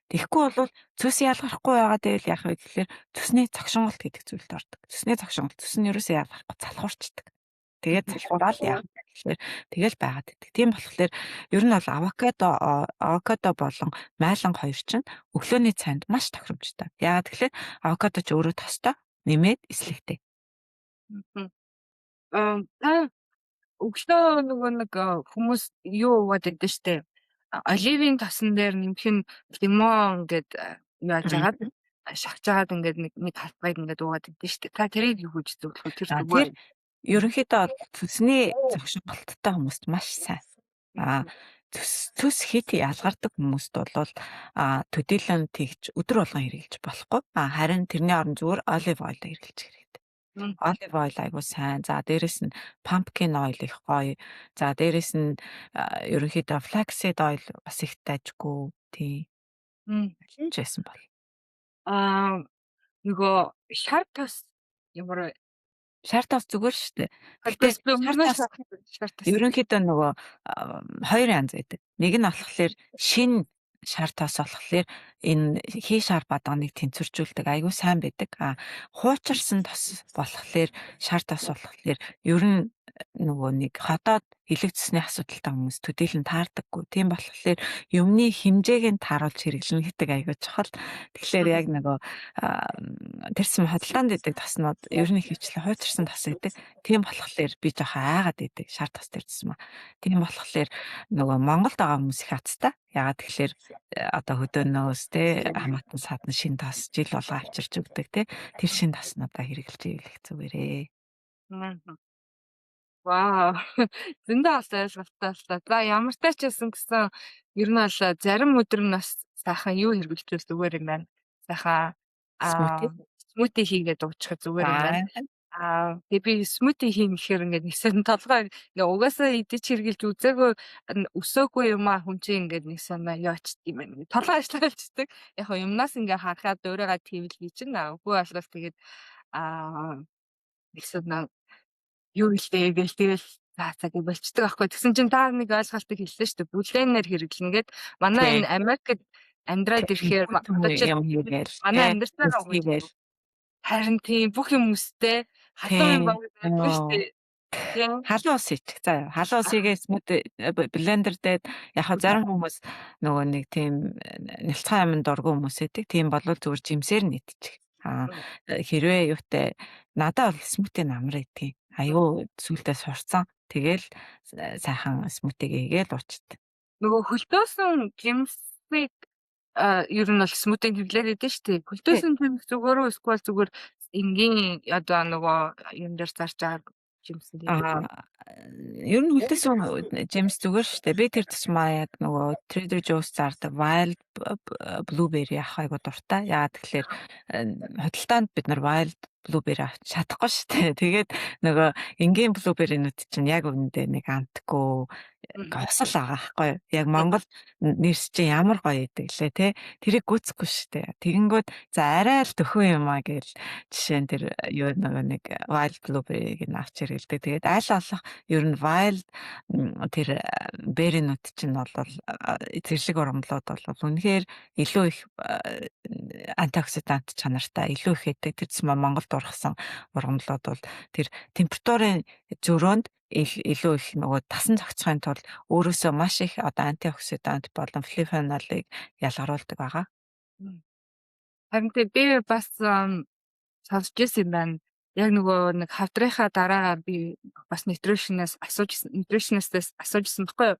[SPEAKER 2] Тэгэхгүй бол цус ялгарахгүй байгаад байвал яах вэ гэхээр цусны цогшонголт гэдэг зүйлд ордог. Цусны цогшонголт цус нь ерөөсөө ялгарахгүй залхуурчдаг. Тэгээд залхуураад яах вэ гэхээр тэгэл байгаад байдаг. Тийм болохоор ер нь бол авокадо болон майланг хоёр чинь өглөөний цайнд маш тохиромжтой. Яагаад гэхээр авокадо ч өөрөө тостой нэмээд эслэгтэй.
[SPEAKER 1] Та өглөө нөгөө нэг хүмүүс юу уугаад байдаг штэ. Оливын тосон дээр нэмэх нь лимон ингээд яаж агаад шахаж агаад ингээд нэг халтгайг ингээд уугаад байдаг штэ. Та тэрийг юу гэж зөвлөх вэ? Тэр зүгээр
[SPEAKER 2] Ерөнхийдөө цусны зогшонголттой хүмүүст маш сайн. Цус хит ялгардаг хүмүүст бол төдийлөн тэгж өдөр болгон хэрэглэж болохгүй. Харин тэрний оронд зүгээр olive oil хэрэглэж хэрэгтэй. Olive oil айгуу сайн. За дээрэс нь pumpkin oil их гоё. За дээрэс нь ерөнхийдөө flaxseed oil бас их дайжгүй. Тий. Хинж байсан бол.
[SPEAKER 1] нөгөө шар тос ямар
[SPEAKER 2] шар тос зүгээр шүү дээ. Гэхдээ ерөнхийдөө нөгөө хоёр янз байдаг. Нэг нь болохоор шин шар тос болохоор энэ хий шар бадганыг тэнцвэржүүлдэг айгүй сайн байдаг. Хуучирсан тос болохоор шар тос болохоор ер нь нөгөө нэг ходоод элэг цэсний асуудалтай хүмүүс төдийлөн таардаггүй. Тийм болохоор юмны хэмжээг нь тааруулж хэрэглэнэ гэдэг айгүй чухал. Тэгэхээр яг нөгөө тэрсэн хөдөлтөнд идэг тоснууд ер нь хөвчлээ хуучирсан тос идэг. Тийм болохоор би жоохон айгаад идэг шар тос тэрсэн маа. Тийм болохоор нөгөө Монголд байгаа хүмүүс их хацтай. Ягаад тэгэхээр одоо хөдөөнөөс те хамаатан садан шин тос жил болго авчирч өгдөг те. Тэр шин тоснуудаа хэрэглэж ийлэх зүгээрээ.
[SPEAKER 1] Вау. Зөндөө бас ойлголттой боллоо. За ямар ч тач гэсэн ер нь бол зарим өдөр нь бас сайхан юу хэрэглэжүүл зүгээр юм байна. Сайхан смути хийгээд уучих зүгээр юм байна. Тэгээ би смути хийн гэхээр ингээд нэгсэн толгой ингээ угаасаа идэж хэрглэж үзээгүй өсөөгүй юм хүн чинь ингээд нэгсэн яач тийм байна. Толгой ажиллагалцдаг. Яг юмнаас ингээ харахад өөрийгөө твэлгий чинь үгүй болол тэгээд нэгсэн юу хэлээ гээл тэгэл за гэж болцдог байхгүй. Тэгсэн чинь та нэг ойлголтыг хэллээ шүү дээ. Бүлээнээр хэрэглэнэ гэд манай энэ Америкт амьдраад ирэхээр манай амьдарсаар байгаа. Харин тийм бүх юм өстэй халуун юм байгаа шүү дээ.
[SPEAKER 2] Халуун ус ич. За халуун усыгээ смути блендер дээр яг зарим хүмүүс нөгөө нэг тийм нэлцхан аминд дургүй хүмүүс байдаг. Тийм болвол зүгээр жимсээр нь идчих. Хэрвээ юутай надад бол смути амар идэх. Аюу сүултээ сурцсан. Тэгэл сайхан смутиг хийгээл уучдаг.
[SPEAKER 1] Нөгөө хөлдөөсөн жимсийг ер нь бол смутиг хэвлээд идэв шүү дээ. Хөлдөөсөн жимс зүгээрөө эсвэл зүгээр энгийн одоо нөгөө юм дээр зарж байгаа жимс нь.
[SPEAKER 2] Ер нь хөлдөөсөн жимс зүгээр шүү дээ. Би тэр тусмаа яг нөгөө Trader Joe's зардаг wild blueberry авах айгуу дуртай. Яагаад тэгэхээр хөдөлтөөнд бид нар wild blueberry авч чадахгүй шүү дээ. Тэгээд нөгөө энгийн blueberry-нүүд чинь яг үүндээ нэг амтгүй госол байгаа байхгүй юу? Яг Монгол нэрс чинь ямар гоё идэг лээ те. Тэрийг гүцэхгүй шүү дээ. Тэгэнгүүт за арай л төхөө юм аа гээл жишээ нь тэр юу нэг wild blueberry-г нь авч ирэлдэг. Тэгээд аль болох ер нь wild тэр berry-нүүд чинь бол зэрлэг ургамлууд бол үнэхээр илүү их антиоксидант чанартай илүү их хэдэг. Тэр Монголд ургасан ургамлууд бол тэр температурын зөрөөнд илүү их нөгөө тасан зохицохын тулд өөрөөсөө маш их одоо антиоксидант болон флавонолыг ялгаруулдаг байгаа.
[SPEAKER 1] Харин би бас сонсч ирсэн юм байна. Яг нөгөө нэг хавдрынхаа дараагаар би бас nutritionist асуужсэн баггүй юу?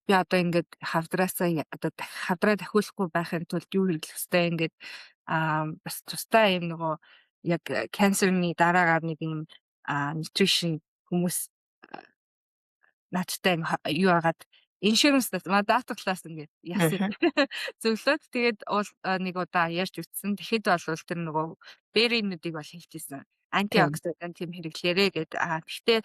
[SPEAKER 1] Би одоо ингээд хавдраасаа одоо хавдраа дахиулахгүй байхын тулд юу хэрэглэх ёстой ингээд бас тустай юм нөгөө яг cancer-ны дараагаар нэг юм nutrition хүмүүс наадтай юу агаад иншуранс дата талаас ингээд яасан зөвлөд тэгээд нэг удаа ярьж үтсэн. Тэгэхэд бол тэр нөгөө беринүүдийг бол хэлчихсэн. Антиоксидант юм хэрэглээрээ гэд. Гэхдээ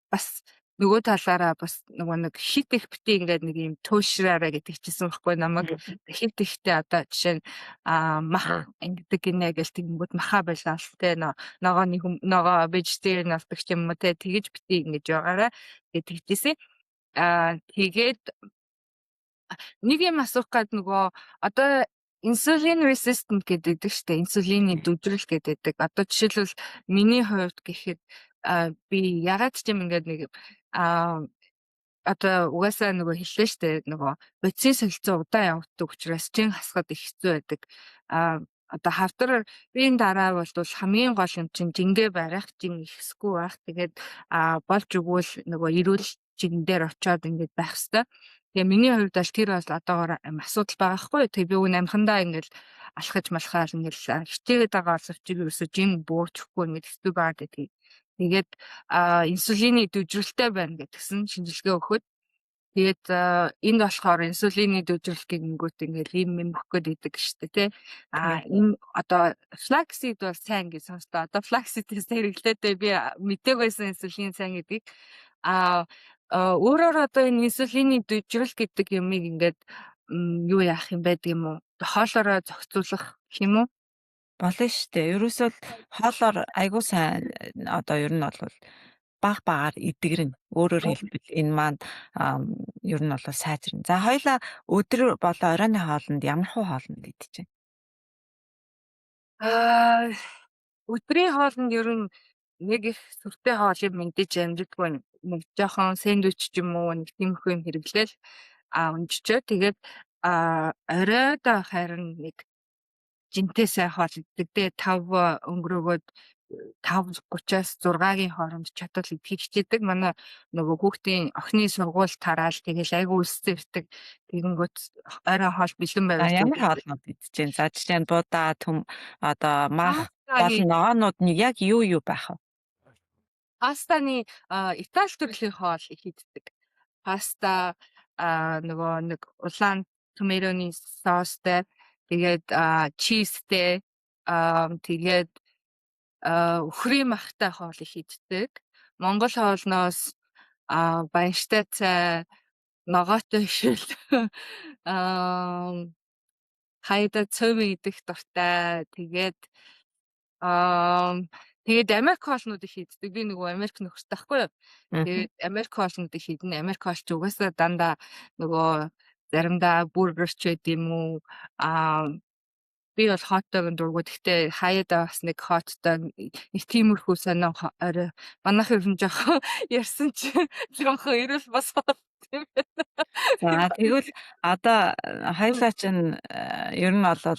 [SPEAKER 1] бас нөгөө талаараа бас нөгөө нэг хит их бити ингээд нэг юм туушраараа гэдэг чийсэн байхгүй намайг хит ихтэй одоо жишээ нь мах ингэдэг гинэ гэж тэгэнгүүт маха байлаа л те ногоо vegetarian авдаг ч юм уу те тэгэж бити ингэж байгаараа гэдэг чийсэн. Тэгээд нэг юм асуух гээд нөгөө одоо insulin resistant гэдэг штэ инсулины дүржрэл гэдэг. Одоо жишээлбэл миний хувьд гэхэд би ягаад ч юм ингээд нэг одоо угаасаа нөгөө хэллээ штэ нөгөө бодисын солилцоо удаан явагддаг учраас чин хасахад их хэцүү байдаг. Одоо хавдар биеийн дараа бол хамгийн гол юм чинь жингээ барих, жин ихсгүй байх. Тэгээд болж өгвөл нөгөө эрүүл жин дээр очиод ингээд байх хэвээр. Тэгээ миний хувьд бол тэр бол одоогоор асуудал байгаа хгүй. Тэгээ би өгн амхандаа ингээд алхаж малхаар ингээд хичээгээд байгаа боловч ерөөсө жин буурчихгүй ингээд хэцүү байгаа гэдэг. Тэгээд инсулины дэвжрэлтэй байна гэдгсэн шинжилгээ өгөхөд тэгээд энд болохоор инсулины дэвжрэл гингүүт ингээд ийм юм өгөх гэдэг штэ тий. Энэ одоо флаксид бол сайн гэж сонслоо. Одоо флаксидээс хэрэглээдээ би мэдээг байсан инсулин сайн гэдгийг өөрөөр одоо энэ инсулины дэвжрэл гэдэг юмыг ингээд юу яах юм байдаг юм уу? Хоолоороо зохицуулах гэх юм уу?
[SPEAKER 2] Болно шүү дээ. Ерөөсөө хоолоор айгуу сайн одоо ер нь бол багаар идэгрэн. Өөрөөр хэлбэл энэ маань ер нь бол сайжирна. За хоёлаа өдөр болоо оройн хоолнд ямар хуу хоолнд идэж
[SPEAKER 1] байна? Өдрийн хоолнд ер нь нэг их сүртэй хоол юм мэдээж амжигдгүй нэг жоохон сэндвич ч юм уу нэг тиймэрхүү юм хэрэглээл унжичээ. Тэгээд оройдоо харин нэг жинтэй сайн хоол иддэг. Тэгээ 5 өнгөрөөгөөд 5:30-аас 6-гийн хооронд чадвал идэхийг хичээдэг. Манай нөгөө хүүхдийн охины сургууль тараал тэгэл айгу өссөн ирдэг. Тэгэнгүүт оройн хоол бэлэн байвал
[SPEAKER 2] ямар хоолнууд идэж байна? За жишээ нь будаа, төм одоо мах болон ногоонууд нь яг юу байх вэ?
[SPEAKER 1] Пастаны Итали төрлийн хоол их иддэг. Паста нөгөө нэг улаан томатоны соостой тэгээд чизтэй тэгээд үхрийн махтай хоол их иддэг. Монгол хоолноос баяртай цай, ногоотой шил хайда цөмийн идэх дуртай. Тэгээд Америк хоолнууд их иддэг. Би нөгөө Америк нөхөртэй байхгүй юу? Тэгээд Америк хоолнууд их идэнэ. Америк хоол ч угаасаа дандаа нөгөө заримдаа бургер ч байд юм уу? Би бол хоттойг дургу. Гэхдээ хаяада бас нэг хоттой нэг тиймэрхүү сонио орой. Манайх ер нь жоохон ярьсан чи жоохон ирэл бас тийм байна.
[SPEAKER 2] За тэгвэл одоо хоёлаа чинь ер нь бол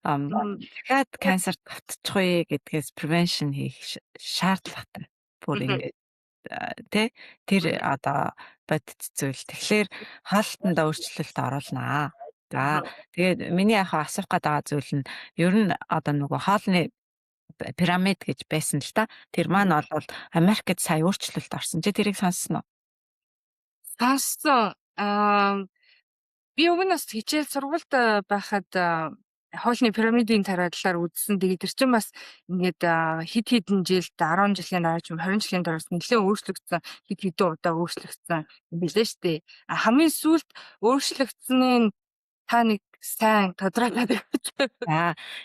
[SPEAKER 2] дахиад канцерт автчихгүй гэдгээс prevention хийх шаардлагатай. Бүр ингээд тэ тэр одоо бодит зүйл. Тэгэхээр хаалтанда өөрчлөлт оруулнаа. За тэгээд миний асуух гээд байгаа зүйл нь ер нь одоо нөгөө хоолны пирамид гэж байсан л та. Тэр маань бол Америкт сая өөрчлөлт орсон. Чи тэрийг сонссон уу?
[SPEAKER 1] Сонссон. Би өмнөөс хичээл сургуульд байхад хоолны пирамидын талаар үзсэн. Тэгээд тэр чинь бас ингээд хэд хэдэн жилд 10 жилийн дараа ч 20 жилийн дараа нэлээд өөрчлөгдсөн. Хэд хэдэн удаа өөрчлөгдсөн юм билээ шүү дээ. Хамгийн сүүлд өөрчлөгдсөний та нэг сайн тодруулаад өгч.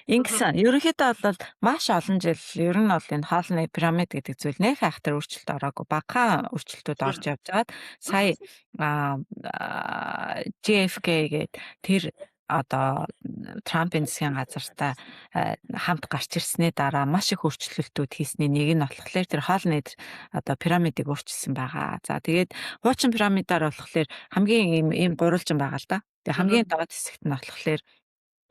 [SPEAKER 2] Ингэсэн. Ерөнхийдөө бол маш олон жил ер нь бол энэ хоолны пирамид гэдэг зүйл нэх айхтар өөрчлөлт ороогүй. Багахан өөрчлөлтүүд орж явж байгаад сая JFK гээд тэр одоо Трампын засгийн газартай хамт гарч ирснээр дараа маш их өөрчлөлтүүд хийсний нэг нь болохоор тэр хоолны одоо пирамидыг өөрчилсөн байгаа. За тэгээд хуучин пирамидаар болохоор хамгийн ийм гурвалжин байгаа л да. Тэгээд хамгийн доод хэсэгт нь болохоор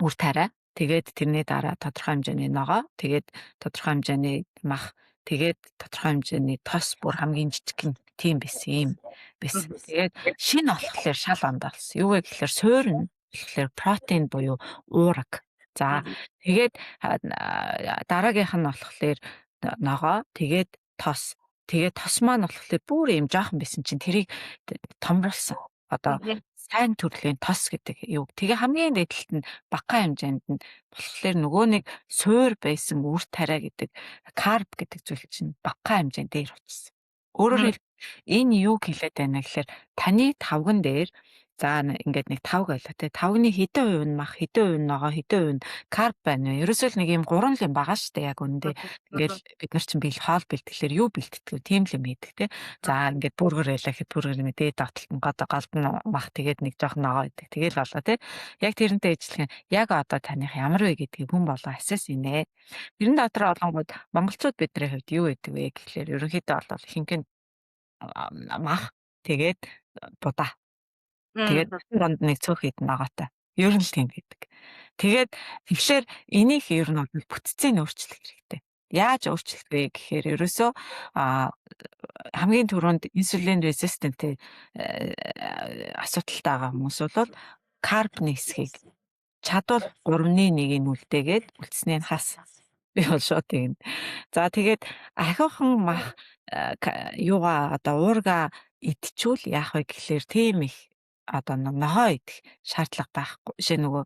[SPEAKER 2] үр тариа. Тэгээд тэрний дараа тодорхой хэмжээний ногоо, тэгээд тодорхой хэмжээний мах, тэгээд тодорхой хэмжээний тос бүр хамгийн жижиг тийм байсан юм байсан. Тэгээд шинэ болохоор шал ондоо болсон. Юу вэ гэхээр суурь нь тэгэхээр протеин буюу уураг. За тэгээд дараагийнх нь болохоор ногоо, тэгээд тос. Тэгээд тос маань болохоор бүр юм жоохон байсан чинь тэрийг томруулсан. Одоо сайн төрлийн тос гэдэг юу. Тэгээ хамгийн дээдлэлт нь багахан хэмжээнд нь болохоор нөгөө нэг суур байсан үр тариа гэдэг карб гэдэг зүйл чинь багахан хэмжээнд дээр очсон. Өөрөөр хэлбэл энэ юу хэлээд байна гэхээр таны тавган дээр за ингээд нэг тавг байлаа те. Тавгны хэдэн хувь нь мах, хэдэн хувь нь ногоо, хэдэн хувь нь карб байна вэ? Ерөөсөө л нэг юм 3 л юм байгаа шүү дээ яг үндэ. Ингээл бид нар чинь хоол бэлтгэхлээр юу бэлтгэдэг вэ? Тийм л юм хийдэг те. За ингээд бүргэр байлаа гэхэд бүргэр нэг дээд дотлон голд нь мах тэгээд нэг жоох ногоо идэг. Тэгэл болоо те. Яг тэрнтэй ижилхэн яг одоо таних ямар вэ гэдгийг хүн болоо асаас инэ. Тэрэн дотор олонгууд монголчууд бидний хувьд юу гэдэг вэ гэхлээр ерөнхийдөө бол ихэнх нь мах тэгээд будаа. Тэгээд донд нэг цөөх хідэн ногоотой. Ер нь л тийм гэдэг. Тэгээд тэгэхээр энийг ер нь бүтцийг өөрчлөх хэрэгтэй. Яаж өөрчлөх вэ гэхээр ерөөсөө хамгийн түрүүнд инсулин резистент асуудалтай байгаа хүмүүс бол карбны хэсгийг чадвал 3-1-ийг үлдээгээд үлдснээ хас. Би бол шууд тийм. За тэгээд ахиухан мах юугаа одоо уурга идчихвэл яах вэ гэхлээр тийм их одоо ногоо идэх шаардлага байхгүй. Жишээ нөгөө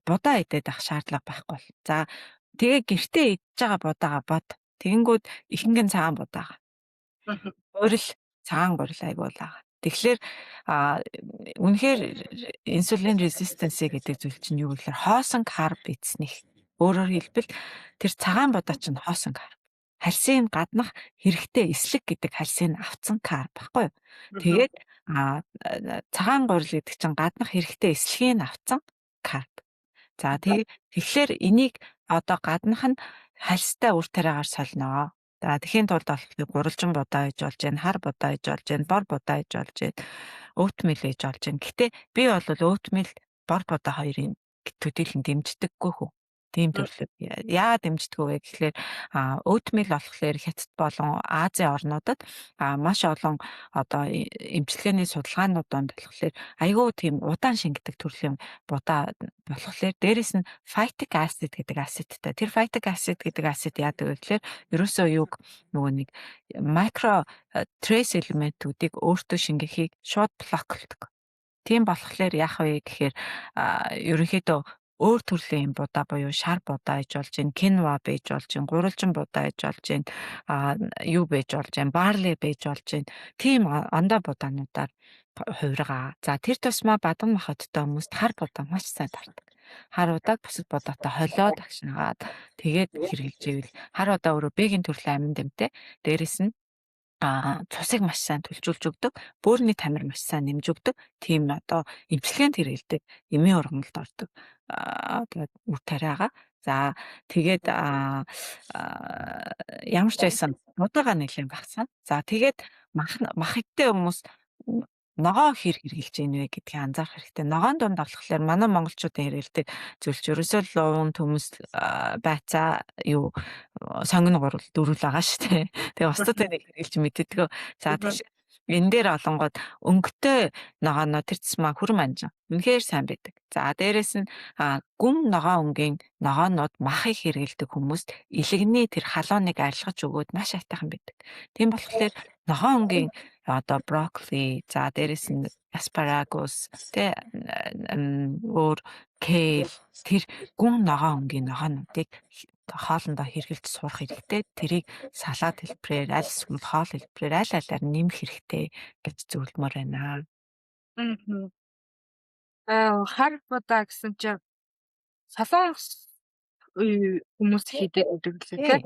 [SPEAKER 2] будаа идээд авах шаардлага байхгүй бол. За тэгээ гэртээ идж байгаа будаага бод. Тэгэнгүүт ихэнх нь цагаан будаагаа. Гурил цагаан гурил айгуулаа. Тэгэхээр үнэхээр инсулин резистенси гэдэг зүйл чинь юу гэхээр хоосон карб эзнэх. Өөрөөр хэлбэл тэр цагаан будаа чинь хоосон карб. Харьцын гаднах хэрэгтэй эслэг гэдэг харьцыг авцсан карб баггүй юу? Тэгээд цагаан гурил гэдэг чинь гаднах хэрэгтэй эслэгийг авцсан карб. За тэгэхээр энийг одоо гаднах нь харьцтай үр тариагаар солино. За тэхийн тулд гурилжин будаа ээж болж байна, хар будаа ээж болж байна, бор будаа ээж болж байна, оатмил ээж болж байна. Гэтэ би бол оатмил, бор будаа хоёрын төдийлөн дэмждэггүй хөө. Тийм төрлөө. Яагаад дэмждэг вэ гэхлээр оатмил болохоор Хятад болон Азийн орнуудад маш олон одоо эмчилгээний судалгаанууд донд болохоор айгүй тийм удаан шингэдэг төрлийн будаа болохоор дээрэс нь phytic acid гэдэг асидтай. Тэр phytic acid гэдэг асид яадаг вэ гэхлээр ерөөсөө юг нөгөө нэг micro trace элементүүдийг өөртөө шингэхийг шууд блоклдог. Тийм болохоор яах вэ гэхээр ерөнхийдөө өөр төрлийн будаа буюу шар будаа ээж болж байна, кинва бэж болж байна, гурилжин будаа ээж болж байна, юу бэж болж байна, барли бэж болж байна. Тийм ондоо будаануудаар хувиргаа. За тэр тусмаа бадам махадтай хүмүүст хар будаа маш сайн тардаг. Хар удааг бусад будаатай холиод агшингаад тэгээд хэрглэж ивэл хар удаа өөрөө бэгийн төрлийн амин дэмтэй. Дээрэс нь цусыг маш сайн төлжүүлж өгдөг, бөөрийн тамир маш сайн нэмж өгдөг. Тийм одоо эмчилгээнд хэрэгэлдэг эмийн ургамалд ордог. Тэгээд үр тариагаа. За тэгээд ямар ч байсан удаага нэлээд багцсан. За тэгээд мах идтэй хүмүүс ногоо хэрэгжилж ийн вэ гэдгийг анзаарах хэрэгтэй. Ногоон дунд болохоор манай монголчуудын хэрэгэлдэг зүйлч ерөөсөө л уун төмөс байцаа юу сонгоно гурвал дөрвөл байгаа шүү дээ. Тэгээ устдаа нэг хэрэгжилж мэддэг. За тийш энэ дээр олонгод өнгөтэй ногооноо тэр тусмаа хүрэн манжин. Үнэхээр сайн байдаг. За дээрэс нь гүн ногоон өнгийн ногоонууд махыг хэрэгэлдэг хүмүүст илэгний тэр халууныг арилгаж өгөөд маш айтайхан байдаг. Тийм болохоор ногоон өнгийн одоо брокколи, за дээрэс нь аспарагус, өөр кейл тэр гүн ногоон өнгийн ногоонуудыг хоолндоо хэрглэж сурах хэрэгтэй. Тэрийг салаад хэлбэрээр аль эсвэл хоол хэлбэрээр аль алиар нэмэх хэрэгтэй гэж зөвлөмөр байна.
[SPEAKER 1] Хар будаа гэсэн чинь солонгос хүмүүс хийдэг гэдэг лээ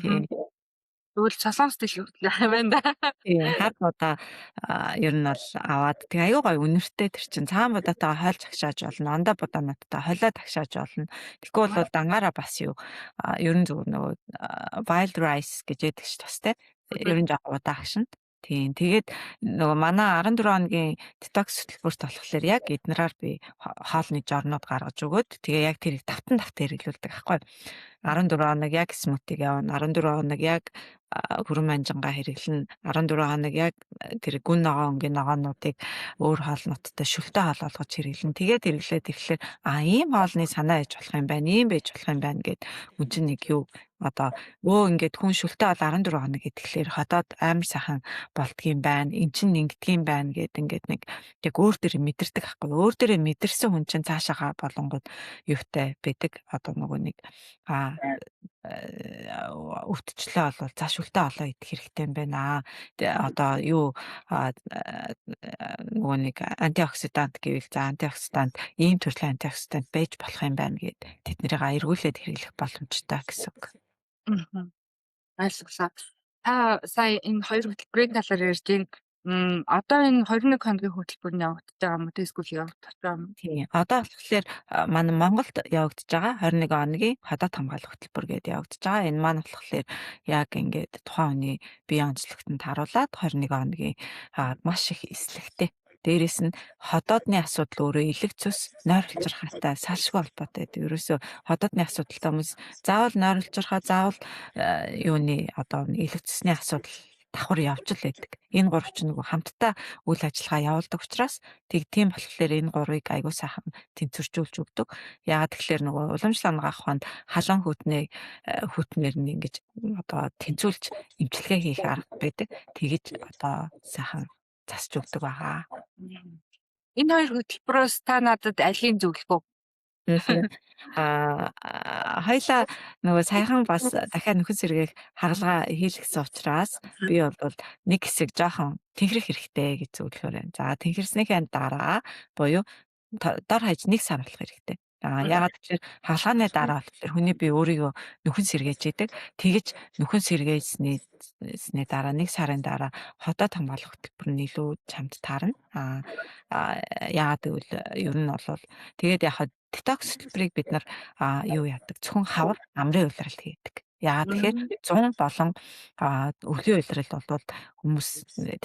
[SPEAKER 1] тийм. Тэгвэл солонгост их хөтлөө байна да.
[SPEAKER 2] Тийм хар будаа ер нь бол аваад тэгээ аюу гай үнэртэй тэр чин цаан будаатайгаа хойлж агшааж болно. Ондоо будаануудтай хойлоод агшааж болно. Тэгэхгүй бол дангаараа бас юу ер нь зөв нөгөө wild rice гэж яддаг ш тастай. Ер нь жоо удаа агшина. Тийм тэгээд нөгөө манай 14 хоногийн детокс хөтөлбөрт болохоор яг эднэраар би хоолны жорнууд гаргаж өгөөд тэгээ яг тэрийг тавтан хэрэглүүлдэг аахгүй. 14 хоног яг смутиг явна. 14 хоног яг хүрэн манжингаа хэрэглэн 14 хоног яг тэр гүн ногоон өнгийн ногоонуудыг өөр хоолноттой шүлтэй хоол болгож хэрэглэн. Тэгээд хэрэглээд ирэхлээр ийм хоолны санаа ээж болох юм байна, ийм байж болох юм байна гэд үн чинь нэг юу одоо ингээд хүн шүлтэй бол 14 хоног идэхлээр хотоод амар сайхан болдгийм байна. Эн чинь ингэдгийм байна гэд ингээд нэг яг өөр дээрээ мэдэрдэг аахгүй. Өөр дээрээ мэдэрсэн хүн чинь цаашаага болонгод юутай байдаг. Одоо нөгөө нэг өвдчлээ бол за шүлтэй олоо идэх хэрэгтэй юм байна. Одоо юу нөгөө нэг антиоксидант гэвэл за антиоксидант ийм төрлийн антиоксидант байж болох юм байна гэд тэднийг эргүүлээд хэрэглэх боломжтой гэсэн үг.
[SPEAKER 1] Ойлголоо. Та сая энэ хоёр хөтөлбөрийн талаар ярьж байна. Одоо энэ 21 хоногийн хөтөлбөр нь явагдаж байгаа юм уу? Эсвэл явагдах байгаа юм уу?
[SPEAKER 2] Тийм. Одоо болохоор манай Монголд явагдаж байгаа 21 хоногийн хадаад хамгаалах хөтөлбөр гэдээ явагдаж байгаа. Энэ маань болохоор яг ингээд тухайн хүний бие онцлогтод харуулад 21 хоногийн маш их эслэгтэй. Дээрээс нь ходоодны асуудал өөрөө элэг цус нойролцорхойтой салшгүй холбоотой байдаг. Ерөөсөө ходоодны асуудалтай хүмүүс заавал нойролцорхой заавал юуны одоо элэг цусны асуудал давхар явж л байдаг. Энэ гурав ч нөгөө хамтдаа үйл ажиллагаа явуулдаг учраас тийм болохоор энэ гурвыг аягүй сайхан тэнцвэржүүлж өгдөг. Яагаад тэгэхээр нөгөө уламжлал авах ухаанд халуун хүүтнэр нь ингэж одоо тэнцвүүлж эмчилгээ хийх арга байдаг. Тэгэж одоо сайхан засч өгдөг байгаа.
[SPEAKER 1] Энэ хоёр хөтөлбөрөөс та надад алийг зөвлөх үү?
[SPEAKER 2] Хоёлаа нөгөө саяхан бас дахиад нөхөн сэргээх хагалгаа хийлгэсэн учраас би бол нэг хэсэг жоохон тэнхрэх хэрэгтэй гэж зөвлөхөр байна. За тэнхэрснийхээ дараа буюу дор хаяж 1 сар болох хэрэгтэй. Яагаад гэвэл хагалгааны дараа болохоор хүний бие өөрийгөө нөхөн сэргээж идэг. Тэгэж нөхөн сэргээсний дараа 1 сарын дараа ходоод хамгаалах хөтөлбөр нь илүү чамд таарна. Яагаад гэвэл ер нь бол тэгээд яг детокс хөтөлбөрийг бид нар юу яадаг? Зөвхөн хавар амрын улиралд хийдэг. Яагаад тэгэхээр 100 болон өвлийн улирал бол хүмүүс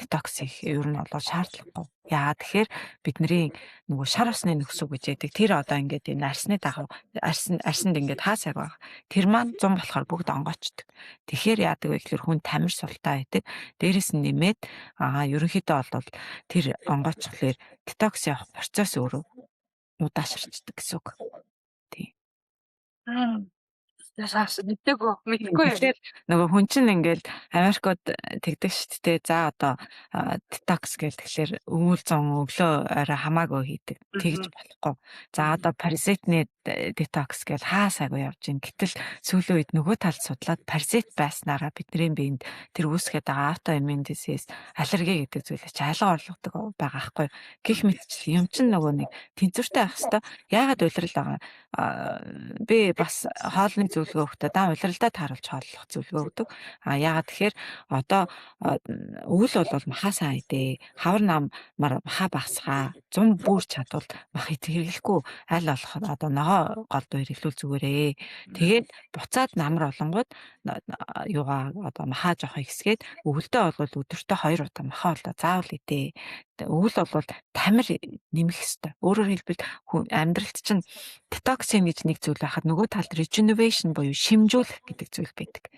[SPEAKER 2] детокс хийх ер нь бол шаардлагагүй. Яагаад тэгэхээр бидний нөгөө шар усны нөхсөв гэж яддаг. Тэр одоо ингээд энэ арсны дагав арсанд ингээд хаасайг байгаа. Тэр маань 100 болохоор бүгд онгоочдөг. Тэгэхээр яадаг вэ гэхээр хүн тамир султаа байдаг. Дээрээс нь нэмээд ерөнхийдөө бол тэр онгоочхлоор детокс явах процесс өөрөө удаашрчдаг гэсэн үг. Тийм.
[SPEAKER 1] Ясаас мэдээгүй.
[SPEAKER 2] Тэгэхээр нөгөө хүн чинь ингээл Америкод тэгдэг шүү дээ. За одоо детокс гэл тэгэхээр өвөл зон өглөө орой хамаагүй хийдэг. Тэгж болохгүй. За одоо паразитны детокс гэл хаасаагүй явж гин. Гэтэл сүүлийн үед нөгөө талд судлаад паразит байснараа бидний биед тэр үүсгээд байгаа аутоиммун дизиз аллерги гэдэг зүйлээ алга орлогддог байгаа байхгүй. Гэх мэтчил юм чинь нөгөө нэг тэнцвэртэй байх хэвээр. Яагаад улирал байгаа? Би бас хоолны зөвлөгөө өгөхдөө улиралдаа тааруулж хооллох зөвлөгөө өгдөг. Яагаад тэгэхээр одоо өвөл бол маха сайн идэ. Хавар намар маха багсгаа 100 бүр чадвал мах хэрэглэхгүй аль болох одоо ногоо голдуу хэрэглүүл зүгээрээ. Тэгээд буцаад намар олонгууд юугаа одоо маха жоох ихсгээд өвөлдөө бол өдөртөө 2 удаа маха олоо заавал идэ. Өвөл бол тамир нэмэх ёстой. Өөрөөр хэлбэл амьдралд чинь детоксин гэж нэг зүйл байхад нөгөө талд regeneration буюу шимжүүлэх гэдэг зүйл байдаг.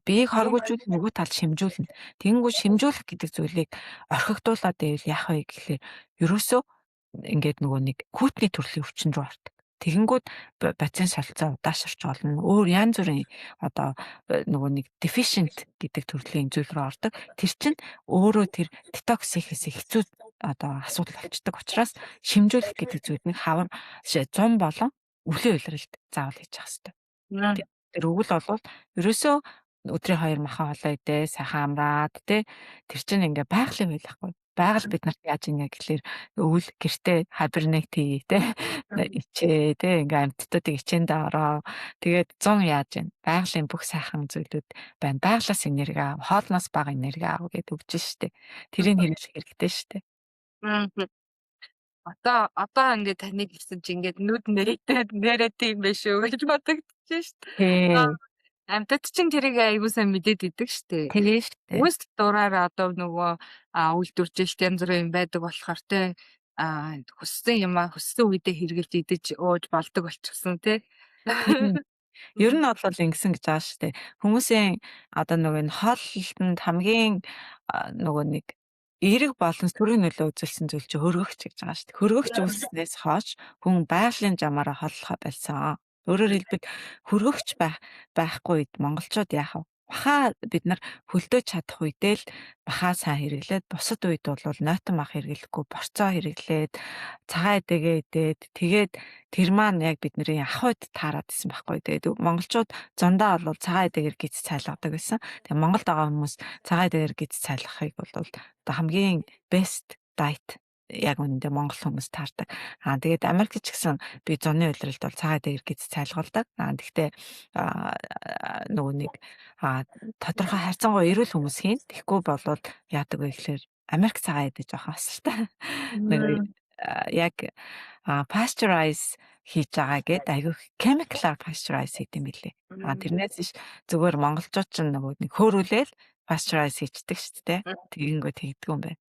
[SPEAKER 2] Биеийг хоргожүүл нөгөө талд шимжүүлнэ. Тэгэнгүүт шимжүүлэх гэдэг зүйлийг орхигдуулаад байвал яах вэ гэхлээр ерөөсөө ингээд нөгөө нэг хүүтний төрлийн өвчин рүү ордог. Тэгэнгүүт пациент солилцоо удаашрч болно. Өөр янз бүрийн одоо нөгөө нэг deficient гэдэг төрлийн зүйл рүү ордог. Тэр чинь өөрөө тэр детокс хийхээс хэцүү одоо асуудал болчдөг учраас шимжүүлэх гэдэг зүйл нэг хавар 100 болон өвлийн улиралд заавал хийж явах хэрэгтэй. Тэр өвөл бол ерөөсөө өдрийн 2 махан хоолой идэ, сайхан амраад тэ тэр чинь ингээ байгалийн үйл байхгүй. Байгаль бид нарт яаж ийнэ гэхэлэр өвөл гэртээ хибернет хий тэ ичээ тэ ингээ амьтдуудыг ичээнд ороо. Тэгээд 100 яаж ийн байгалийн бүх сайхан зүйлүүд байна. Байгалаас энерги аав, хоолноос бага энерги аав гэдэг өгч штэ. Тэрийг хэрэглэх хэрэгтэй штэ.
[SPEAKER 1] Одоо ингээд таныг хэлсэн чи ингээд нүд нэрээ тийм биш үү гэж бодогдчихэж штэ. Амьтад чинь тэрийг аягүй сайн мэдээд идэг штэ.
[SPEAKER 2] Тэгээ штэ.
[SPEAKER 1] Үст дураараа одоо нөгөө үйлдвэржилт янз бүрийн юм байдаг болохоор те хүссэн юмаа хүссэн үедээ хэрэглэж идэж ууж болдог болчихсон те.
[SPEAKER 2] Ер нь бол ингэсэн гэж байгаа шүү дээ. Хүмүүсийн одоо нөгөө энэ хооллолтод хамгийн нөгөө нэг эерэг болон сүрэг нөлөө үзүүлсэн зүйл чи хөргөгч гэж байгаа шүү дээ. Хөргөгч үүснээс хойш хүн байгалийн жамаараа холлохоо болсон. Өөрөөр хэлбэл хөргөгч байхгүй үед монголчууд яах вэ? Бахаа бид нар хөлдөөж чадах үедээ л бахаа сайн хэрэглээд бусад үед бол нойтон мах хэрэглэхгүй борцоо хэрэглээд цагаан эдэгээ идээд тэгээд тэр маань яг бидний ах уйд таарад исэн байхгүй. Тэгээд монголчууд зундаа бол цагаан эдэгээр гиз цайлгадаг байсан. Тэгээд Монголд байгаа хүмүүс цагаан эдэгээр гиз цайлгахыг бол одоо хамгийн best diet яг үүндээ монгол хүмүүс таардаг. Тэгээд Америкч гэсэн би зуны улиралд бол цагаан эдэгээр гиз цайлгалдаг. Гэхдээ нөгөө нэг тодорхой хайрцангуй эрүүл хүмүүс хийн. Тэгэхгүй болвол яадаг вэ гэхээр Америк цагаан эдэж байгаа хасалтай. Нэг яг pasteurize хийж байгаа гэд айгүй chemical-аар pasteurize хийх юм билээ. Тэрнээс иш зүгээр монголчууд ч нөгөө нэг хөөрүүлээл pasteurize хийдэг шүү дээ. Тэгэнгүүт хийдэг юм байна.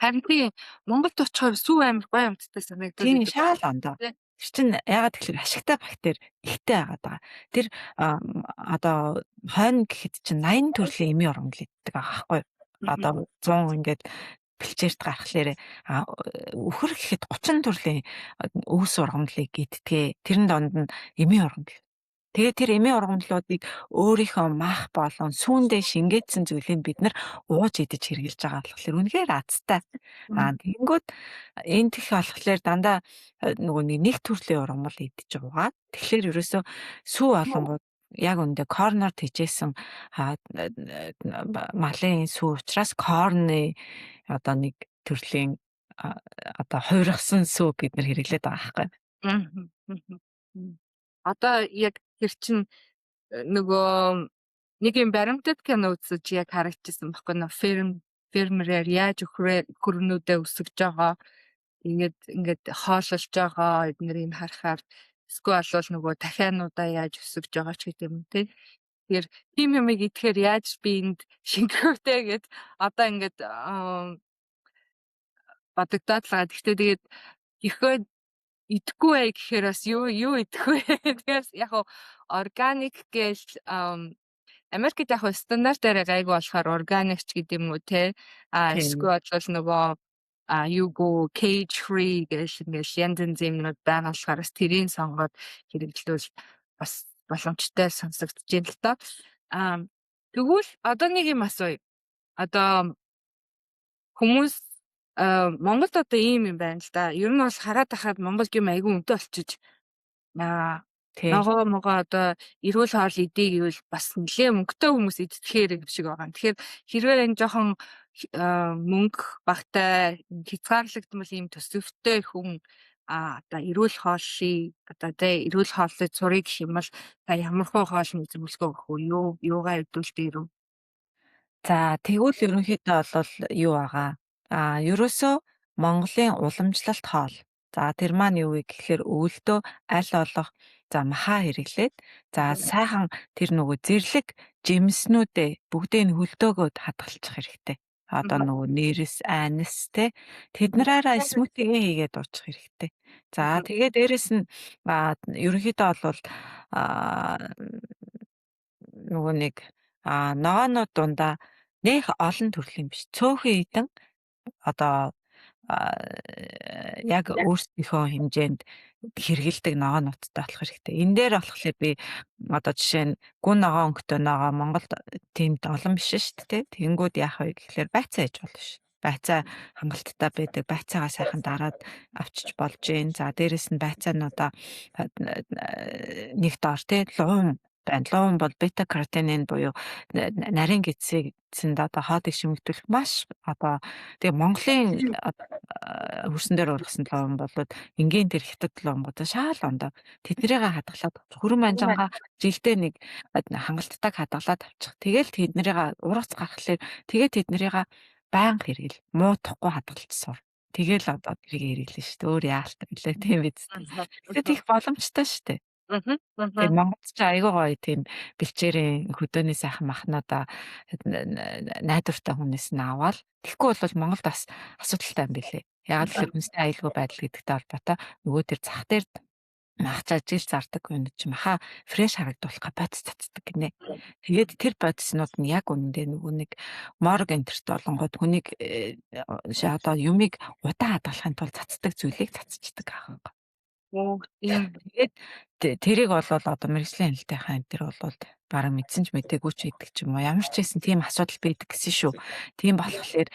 [SPEAKER 1] Харин тийм Монголд очихоор сүү амир гоё амттай санагдаад
[SPEAKER 2] Тийм шаал ондоо. Тэр чинь ягаад гэхээр ашигтай бактери ихтэй байгаад байгаа. Тэр одоо хойно гэхэд чинь 80 төрлийн эмийн ургамал иддэг байгаа байхгүй юу? Одоо 100 ингээд бэлчээрт гарахлаарэ үхэр гэхэд 30 төрлийн өвс ургамлыг идтгээ. Тэрэн донд нь эмийн ургамал. Тэгээд тэр эмийн ургамлуудыг өөрийнхөө мах болон сүүндээ шингээдсэн зүйлийг бид нар ууж идэж хэрглэж байгаа болохоор үнэхээр азтай. Тэгэнгүүт энэ тэх болохоор дандаа нөгөө нэг төрлийн ургамал идэж байгаа. Тэгэхээр ерөөсөө сүү олонгууд яг үндэ корнор тэжээсэн малын сүү учраас корны одоо нэг төрлийн одоо хувиргасан сүү бид нар хэрэглээд байгаа байхгүй.
[SPEAKER 1] Одоо яг тэр чин нөгөө нэг юм баримтат кино үзэж яг харагдчихсан байхгүй нөө фермерээр яаж хөрнүүдээ өсгөж байгаа. Ингээд хооллож байгаа эдгээр юм харахаар эсвэл бол нөгөө дахиануудаа яаж өсгөж байгаа ч гэдэг юм тий. Тэгэхээр тийм юмыг идэхээр яаж би энд шингэхүүтэй гэд одоо ингээд бодогдоод л байгаа. Гэхдээ тэгээд ихөө идэхгүй бай гэхээр бас юу идэх вэ? Тэгээс яг органик гэж Америкт яг стандартаар гайгүй болохоор органикч гэдэг юм уу те эсвэл бол нөгөө юуго cage free гэж ингээд янз янз юмнууд байгаа болохоор тэрийг сонгоод хэрэглэвэл бас боломжтой сонсогдож байна л доо. Тэгвэл одоо нэг юм асууя. Одоо хүмүүс Монголд одоо ийм юм байна л да. Ер нь бол хараад ахад Монгол юм айгүй үнэтэй болчихж могоо одоо эрүүл хоол идэх гэвэл бас нэлээ мөнгөтэй хүмүүс иддэхээр юм шиг байгаа. Тэгэхээр хэрвээ энэ жоохон мөнгө багтай хязгаарлагдмал ийм төсөвтэй хүн одоо эрүүл хоолший одоо тэ эрүүл хооллож сурыг гэх юм бол та ямар хөө хоолны зөвлөгөө өгөх вэ? Юугаар хөдөлж ирв?
[SPEAKER 2] За тэгвэл ерөнхийдөө бол юу байгаа? Ерөөсөө Монголын уламжлалт хоол. За тэр маань юу вэ гэхээр өвөлдөө аль болох махаа хэрэглээд сайхан тэр нөгөө зэрлэг жимснүүдээ бүгдийг нь хөлдөөгөөд хадгалчих хэрэгтэй. Одоо нөгөө нэрс, айнс те тэднэраараа смутигээ хийгээд уучих хэрэгтэй. За тэгээд дээрэс нь ерөнхийдөө бол нөгөө нэг ногоонууд дундаа нэх олон төрлийн биш. Цөөхөн идэн одоо яг өөрсдийнхөө хэмжээнд хэрэгэлдэг ногоонуудтай болох хэрэгтэй. Энэ дээр болохоор би одоо жишээ нь гүн ногоон өнгөтэй ногоо Монголд тийм олон биш шүү дээ. Тэнгүүд яах вэ гэхээр байцаа хийж болно ш. Байцаа хангалттай байдаг. Байцаагаа сайхан дараад авчиж болж гин. За дээрэс нь байцаануудаа нэг доор те луун байна. Луун бол бета каротин буюу нарийн гидсэнд одоо хоодыг шимэгдүүлэх маш одоо тэгээ Монголын хөрсөн дээр ургасан луун болоод энгийн тэр хятад луунгууд шаал ондоо тэднэрийг хадгалаад хөрөн манжангаа жилдээ нэг хангалттай хадгалаад авчих. Тэгэл тэднэрийг ургац гаргахлаар тэгээ тэднэрийг байнга хэрэгэл муутахгүй хадгалж сур. Тэгэл одоо тэрийг хэрэглэн шүү дээ. Өөр яалтаа гэлээ тийм биз. Тэгээд их боломжтой шүү дээ. Тэгээд Монголд ч айгүй гоё тийм бэлчээрийн хөдөөний сайхан махнуудаа найдвартай хүнээс нь аваад тэгэхгүй бол Монголд бас асуудалтай юм билэ. Яагаад гэвэл хүнсний аюулгүй байдал гэдэгтэй холбоотой нөгөө тэр зах дээр Махчаа жил зардаг юм чи маха фреш харагдуулах бодис цацдаг гинэ. Тэгээд тэр бодиснууд нь яг үнэндээ нөгөө нэг морг энтерт болонгод хүнийг одоо юмыг удаан хадгалахын тулд цацдаг зүйлийг цацчихдаг аах.
[SPEAKER 1] Тийм.
[SPEAKER 2] Тэгээд тэрийг одоо мэрэгжлийн хяналтынхаа энэ төр бол бараг мэдсэн ч мэдээгүй ч гэдэг ч юм уу. Ямар ч хэсэн тийм асуудал байдаг гэсэн шүү. Тийм болохоор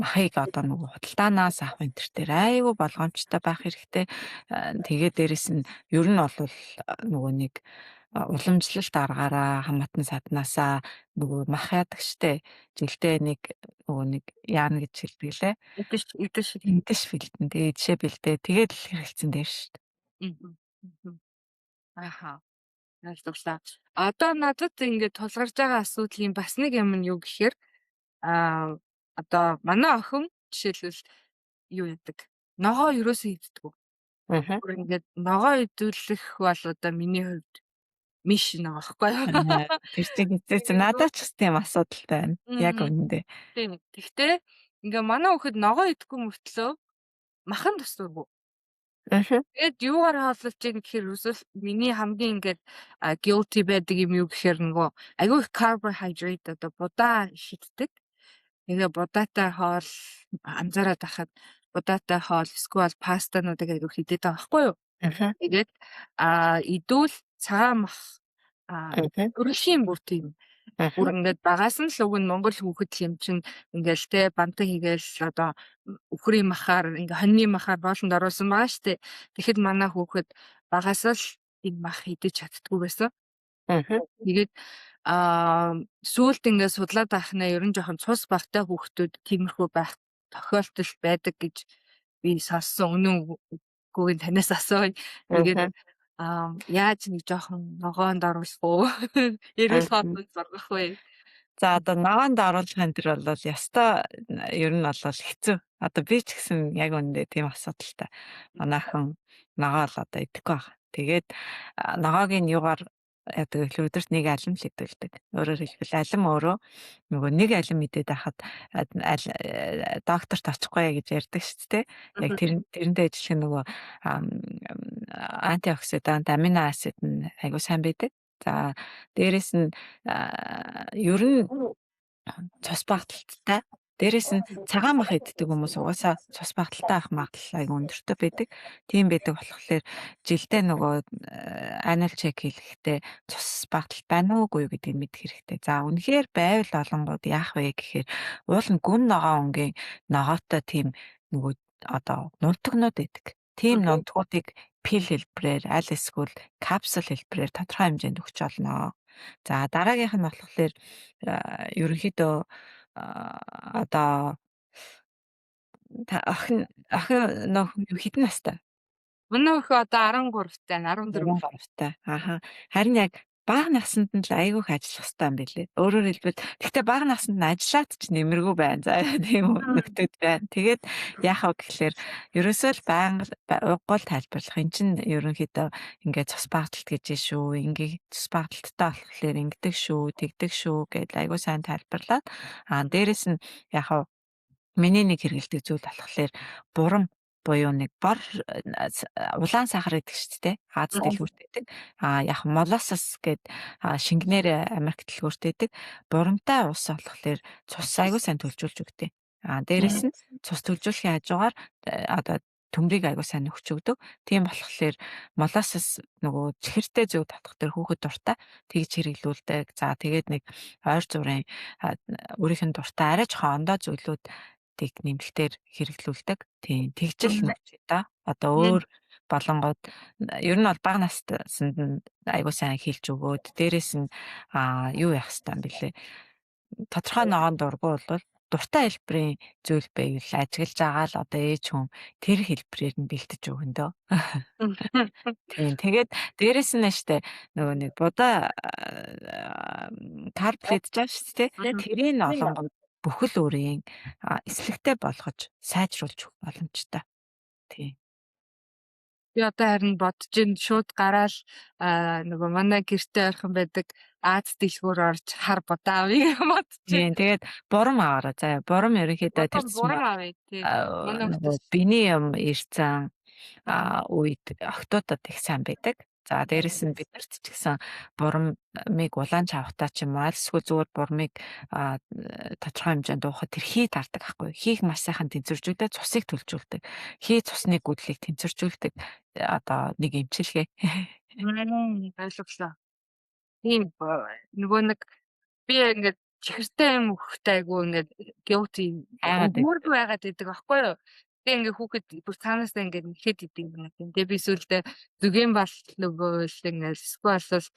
[SPEAKER 2] махыг одоо нөгөө худалдаанаас авах энэ төр дээр айгүй болгоомжтой байх хэрэгтэй. Тэгээд дээрэс нь ер нь бол нөгөө нэг уламжлалт аргаараа хамаатан саднаасаа нөгөө мах яадаг штэ. Жилдээ нэг нөгөө нэг яана гэж хэлдэг лээ. Эдэш бэлдэн. Тэгээд жишээ бэлдээ. Тэгээд л хэрэгэлцэн дээр штэ.
[SPEAKER 1] Аха. Ойлголоо. Одоо надад ингээд тулгарч байгаа асуудлын бас нэг юм нь юу гэхээр одоо манай охин жишээлбэл юу яадаг? Ногоо ерөөсөө иддэг. Бүр ингээд ногоо идүүлэх бол одоо миний хувьд миш нэг аахгүй юу?
[SPEAKER 2] Тэр чинь хэцээч надад ч гэсэн тийм асуудал байна. Яг үнэндээ.
[SPEAKER 1] Тийм. Гэхдээ ингээ манай хүүхэд ногоо идэхгүй мөртлөө махан тусдаггүй. Тэгээд юугаар хаалж ийн гэхээр өсөл миний хамгийн ингээд guilty байдаг юм юу гэхээр нөгөө айгүй их carbohydrate одоо будаа шиддэг. Тэгээ будаатай хоол анзаараад байхад будаатай хоол эсвэл пастануудыг айгүй хийдэг байхгүй юу? Тэгээд идүүл цагаан мах өргөлийн бүр тийм бүр ингээд багаас нь л уг нь Монгол хүүхэд юм чинь ингээл те бантан хийгээл одоо үхрийн махаар ингээ хоньны махаар боолонд оруулсан байгаа штэ. Тэгэхэд манай хүүхэд багаас л энэ мах идэж чаддгүй байсан. Тэгээд сүүлд ингээ судлаад байхнаа ер нь жоохон цус багтай хүүхдүүд тиймэрхүү байх тохиолдол байдаг гэж би сонссон. Үнэн үгүйг танаас асууя. Тэгээд яаж нэг жоохон ногоонд оруулах уу? Эрүүл хоолойд зоргох вэ?
[SPEAKER 2] За одоо ногоонд оруулахын тэр бол ястаа ер нь бол хэцүү. Одоо би ч гэсэн яг үндэ тийм асуудалтай. Манайхан ногоо л одоо идэхгүй байна. Тэгээд ногоогийн юугаар яадаг л өдөрт нэг алим л идүүлдэг. Өөрөөр хэлбэл алим өөрөө нөгөө нэг алим идээд байхад докторт очихгүй гэж ярьдаг шүү дээ. Яг тэрэндээ ажиллах нөгөө антиоксидант, амино асид нь айгуу сайн байдаг. За дээрэс нь ер нь цус багталтай. Дээрэс нь цагаан мах иддэг хүмүүс угаасаа цус багталтай ах магадлал айгүй өндөртэй байдаг. Тийм байдаг болохоор жилдээ нөгөө annual check хийлгэхдээ цус багталт байна уугүй гэдгийг мэдэх хэрэгтэй. За үнэхээр байвал олонгууд яах вэ гэхээр уул нь гүн ногоо өнгийн ногоотой тийм нөгөө одоо нунтагнууд байдаг. Тийм нунтгуудыг пил хэлбэрээр аль эсвэл капсул хэлбэрээр тодорхой хэмжээнд өгч олно. За дараагийнх нь болохоор ерөнхийдөө одоо охин нөхөн хэдэн настай?
[SPEAKER 1] Манай охин одоо 13-тай, 14-тай.
[SPEAKER 2] Ааха. Харин яг бага наснд нь л айгүйх ажиллах хэрэгтэй юм билээ. Өөрөөр хэлбэл гэхдээ бага наснд нь ажиллаад ч нэмэргүй байна. За тийм нөхдөд байна. Тэгээд яах вэ гэхэлэр ерөөсөө л байнга уггуул тайлбарлах. Эн чинь ерөнхийдөө ингээд цус багталт гэж шүү. Ингээд цус багталттай болохоор ингэдэг шүү, тэгдэг шүү гэдээ айгүй сайн тайлбарлаад дээрэс нь яах вэ? Миний нэг хэрэгэлдэг зүйл болохоор бурам буюу нэг бор улаан сахар гэдэг шүү дээ. Аз дэлгүүртэйдэг. Яг молосос гэд шингэнээр Америк дэлгүүртэйдэг. Бурамтай ус болохоор цус айгүй сайн төлжүүлж өгдөө. Дээрэс нь цус төлжүүлэхийн хажуугаар одоо төмрийг айгүй сайн өгч өгдөг. Тийм болохоор молосос нөгөө чихэртэй зөв татах дээр хүүхэд дуртай тэгж хэрэглүүлдэг. За тэгээд нэг ойр зургийн өөрийнх нь дуртай арай жоохон ондоо зүйлүүд тийг нэмэлтээр хэрэглүүлдэг. Тийм тэгжил нүч да. Одоо өөр болонгууд ер нь бол бага наснд нь айгуу сайн хэлж өгөөд дээрэс нь юу яах хэвээр юм бэлээ. Тодорхой ногоон дургу бол дуртай хэлбэрийн зүйл байвал ажиглаж байгаа л одоо ээж хүн тэр хэлбэрээр нь бэлтэж өгөндөө. Тийм тэгээд дээрэс нь штэ нөгөө нэг будаа карплет жааш штэ тэрийг олонгод бүхэл өөрийн эслэгтэй болгож сайжруулж өгөх боломжтой. Тийм.
[SPEAKER 1] Би одоо харин бодож ин шууд гараал нөгөө манай гэрте ойрхон байдаг Аз дэлгүүр орж хар будаа авъя гэж бодож байна.
[SPEAKER 2] Тийм тэгээд бурам аваарай. За бурам ерөнхийдөө тэр чинь
[SPEAKER 1] бурам авъя тий.
[SPEAKER 2] биний юм ирцэн үед охтуудад их сайн байдаг. За дээрэс нь биднэрт ч гэсэн бурамыг улаан чавхтаа ч юм уу аль эсвэл зүгээр бурамыг тодорхой хэмжээнд уухад тэр хий тардаг ахгүй. Хийх маш сайхан тэнцвэржүүлдэг, цусыг төлжүүлдэг. Хий цусны гүйдлийг тэнцвэржүүлдэг одоо нэг эмчилгээ.
[SPEAKER 1] Ойлголоо. Тийм нөгөө нэг би ингээд чихэртэй юм хөхтэй айгу ингээд guilty
[SPEAKER 2] Хайгаад
[SPEAKER 1] өгмөргүй байгаад байдаг аахгүй юу. Тэгээ ингээд хүүхэд бүр цаанаасаа ингээд нэхэд идэв юм байна. Тэгээ би сүүлдээ зүгийн бал нөгөө л ингээд эсвэл бол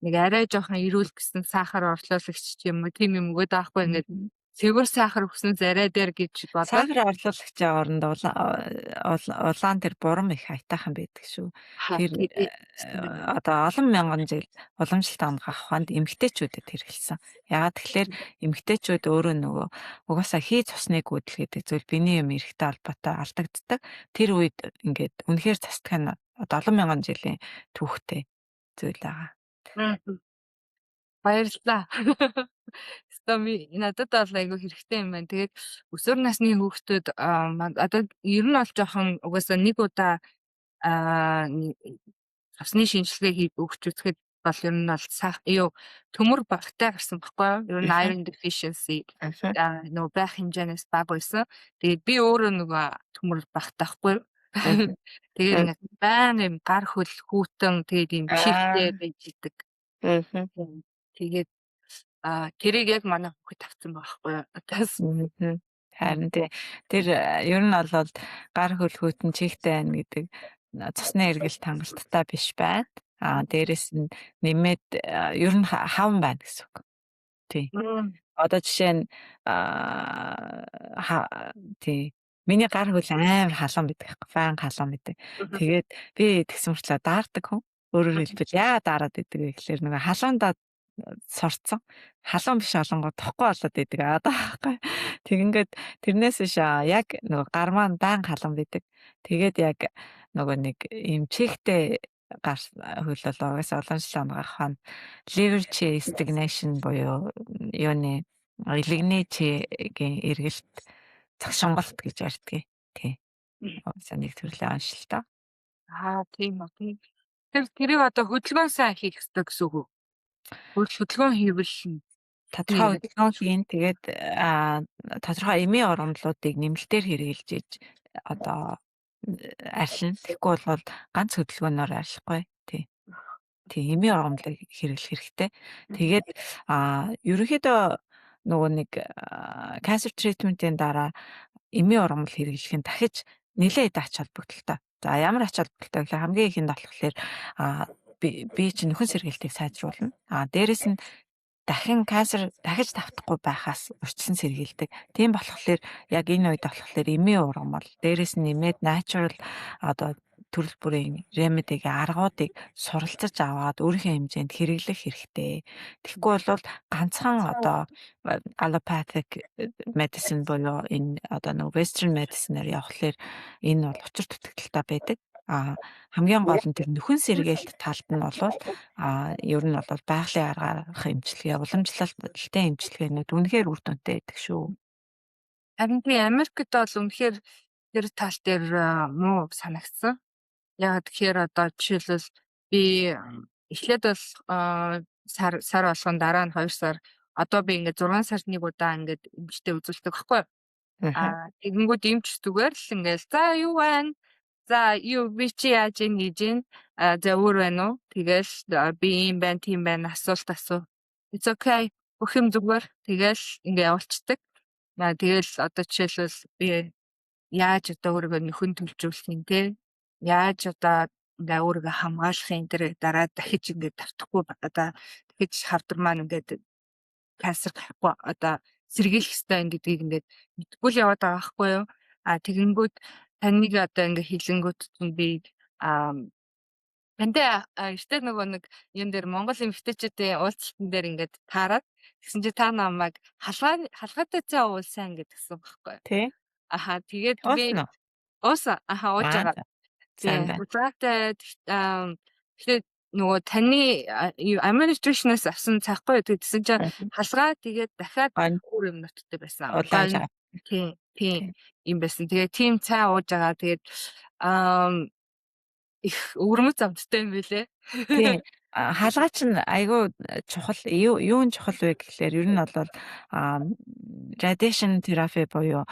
[SPEAKER 1] нэг арай жоохон ирүүл гэсэн сахар орлуулагч ч юм уу тийм юм өгöd аахгүй ингээд цэвэр сахар өгсөн зарай дээр гэж бодоод
[SPEAKER 2] сахар орлуулагчийн оронд улаан тэр бурам их хайтаахан байдаг шүү. Тэр одоо олон мянган жил уламжлалт авах ханд эмгтээчүүдэд хэрэгэлсэн. Ягаад тэгэхээр эмгтээчүүд өөрөө нөгөө угаасаа хий цусны гүйдэл гэдэг зүйл биений юм эрэхтэй холбоотой алдагддаг. Тэр үед ингээд үнэхээр цастдаг нь одоо олон мянган жилийн түүхтэй зүйл байгаа.
[SPEAKER 1] Баярлалаа. Стоми надад бол айгүй хэрэгтэй юм байна. Тэгээд өсвөр насны хүүхдүүд одоо ер нь бол жоохон угаасаа нэг удаа цусны шинжилгээ өгч үзэхэд бол ер нь бол төмөр багтай гарсан баггүй юу? Ер нь iron deficiency нөгөө байх хэмжээнээс бага байсан. Тэгээд би өөрөө нөгөө төмөр багтаахгүй юу? Тэгээд ингээд баян юм гар хөл хүүтэн тэгээд юм шилтэй байж идэг. Тэгээд тэрийг яг манай хүүхэд авсан байхгүй юу? Тас
[SPEAKER 2] харин тэр ер нь бол гар хөл хүүтэн чихтэй байна гэдэг цусны эргэлт хангалттай биш байна. Дээрэс нь нэмээд ер нь хаван байна гэсэн үг. Тий. Одоо жишээ нь тий. Миний гар хөл амар халуун байдаг. Баян халуун байдаг. Тэгээд би тэгсэн мөртлөө даардаг хүн. Өөрөөр хэлбэл яа дараад идэг вэ гэхээр нөгөө халуундаа сорцсон. Халуун биш олонгоо тохгүй болоод идэг байхгүй. Тэгэнгүүт тэрнээс биш яг нөгөө гар маань баян халуун байдаг. Тэгээд яг нөгөө нэг юм чихтэй гар хөл бол угаасаа олон жил онгох хаана liver chi stagnation буюу юуны илэгний чигийн эргэлт цогшонголт гэж ярьдаг. Тий. Угаасаа нэг төрлийн оншилтоо.
[SPEAKER 1] Тийм үү. Тэрийг одоо хөдөлгөөн сайн хийх ёстой гэсэн үг үү? Хөдөлгөөн хийвэл
[SPEAKER 2] тодорхой хөдөлгөөн хийн. Тэгээд тодорхой эмийн оромлуудыг нэмэлтээр хэрэгжилж иж одоо арилна. Тэгэхгүй бол ганц хөдөлгөөнөөр арилахгүй. Тий. Эмийн оромлыг хэрэглэх хэрэгтэй. Тэгээд ерөнхийдөө нөгөө нэг cancer treatment-ийн дараа эмийн оромл хэрэглэх нь дахиж нэлээд ач холбогдолтой. За ямар ач холбогдолтой гэхээр хамгийн ихэнд болохоор би чинь нөхөн сэргээлтийг сайжруулна. Дээрэс нь дахин канцер дахиж давтахгүй байхаас урьдчилан сэргийлдэг. Тийм болохоор яг энэ үед болохоор эмийн ургамал, дээрэс нь нэмээд natural одоо төрөл бүрийн remedy-г аргуудыг суралцаж аваад өөрийнхөө хэмжээнд хэрэглэх хэрэгтэй. Тэгэхгүй бол ганцхан одоо allopathic medicine буюу энэ одоо нэг western medicine-аар явхлаар энэ бол учир дутагдaltaй байдаг. Хамгийн гол нь тэр нөхөн сэргээлт талд нь бол ер нь бол байгалийн аргаарх эмчилгээ, уламжлалттай эмчилгээнүүд үнэхээр үр дүнтэй байдаг шүү.
[SPEAKER 1] Харин би Америкт бол үнэхээр тэр тал дээр муу санагдсан. Яг тэгэхээр одоо жишээлбэл би эхлээд бол сар болгон дараа нь 2 сар одоо би ингээд 6 сард нэг удаа ингээд эмчтэй үзүүлдэг байхгүй юу? Тэгэнгүүт эмч зүгээр л ингээд за юу байна? За би чи яаж ийн гэж ийн за өөр байна уу? Тэгэл би юм байна, тийм байна, асуулт асуу. It's okay. Бүх юм зүгээр. Тэгэл ингээ явуулцдаг. Тэгэл одоо жишээлбэл би яаж одоо өөрийгөө нөхөн төлжүүлэх юм те? Яаж одоо ингээ өөрийгөө хамгаалах юм тэр дараа дахиж ингээ давтахгүй одоо дахиж хавдар маань ингээ канцер гахгүй одоо сэргийлэх хэрэгтэй гэдгийг ингээ мэдгүй л яваад байгаа байхгүй юу? Тэгэнгүүт таныг одоо ингээ хилэнгүүт би Эндээ эртээ нөгөө нэг юм дээр Монгол эмэгтэйчүүдийн уулзалтан дээр ингээд таарад тэгсэн чи та намайг халгаатай цай уулсан гэдгсэн байхгүй.
[SPEAKER 2] Тий.
[SPEAKER 1] Тэгээд би ууж байгаа.
[SPEAKER 2] Сайн байна.
[SPEAKER 1] Халгаатай тэгээд нөгөө таны administration-аас авсан цахгүй гэдгсэн чи халгаа тэгээд дахиад өөр юм нуттай байсан. Тийм юм байсан. Тэгээд тийм цай ууж байгаа. Тэгээд их өвөрмөц амттай юм билэ.
[SPEAKER 2] Тий. Хаалгаа чинь айгүй чухал юун чухал вэ гэхлээр ер нь болвол radiation therapy буюу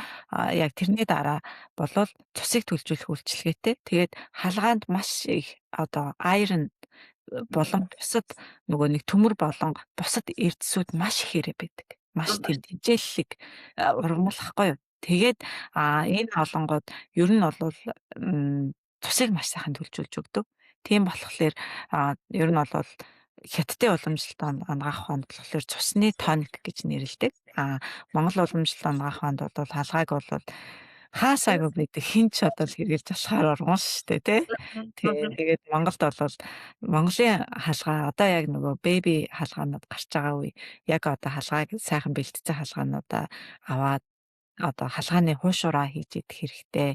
[SPEAKER 2] яг тэрний дараа болвол цусыг түлжүүлэх үйлчилгээтэй. Тэгээд хаалгаанд маш их одоо iron болон бусад нөгөө нэг төмөр болон бусад эрдэсүүд маш ихээр байдаг. Маш тийм тэмцээллэг ургамлахгүй юу. Тэгээд энэ олонгод ер нь болвол цусыг маш сайхан түлжүүлж өгдөг. Тийм болохоор ер нь болвол хятадын уламжлалт анагаах ухаанд болохоор цусны тоник гэж нэрлэдэг. Монгол уламжлалт анагаах ухаанд бол хаалгааг бол хаасаагүй байдаг хинч одоо л хэрэгжилж болохоор оргон шүү дээ тий. Тэгээд Монголд бол Монголын хаалгаа одоо яг нөгөө бэби хаалгаанууд гарч байгаа үе яг одоо хаалгааг сайхан бэлтгэсэн хаалгаануудаа аваад одоо хаалгааны хуушураа хийж идэх хэрэгтэй.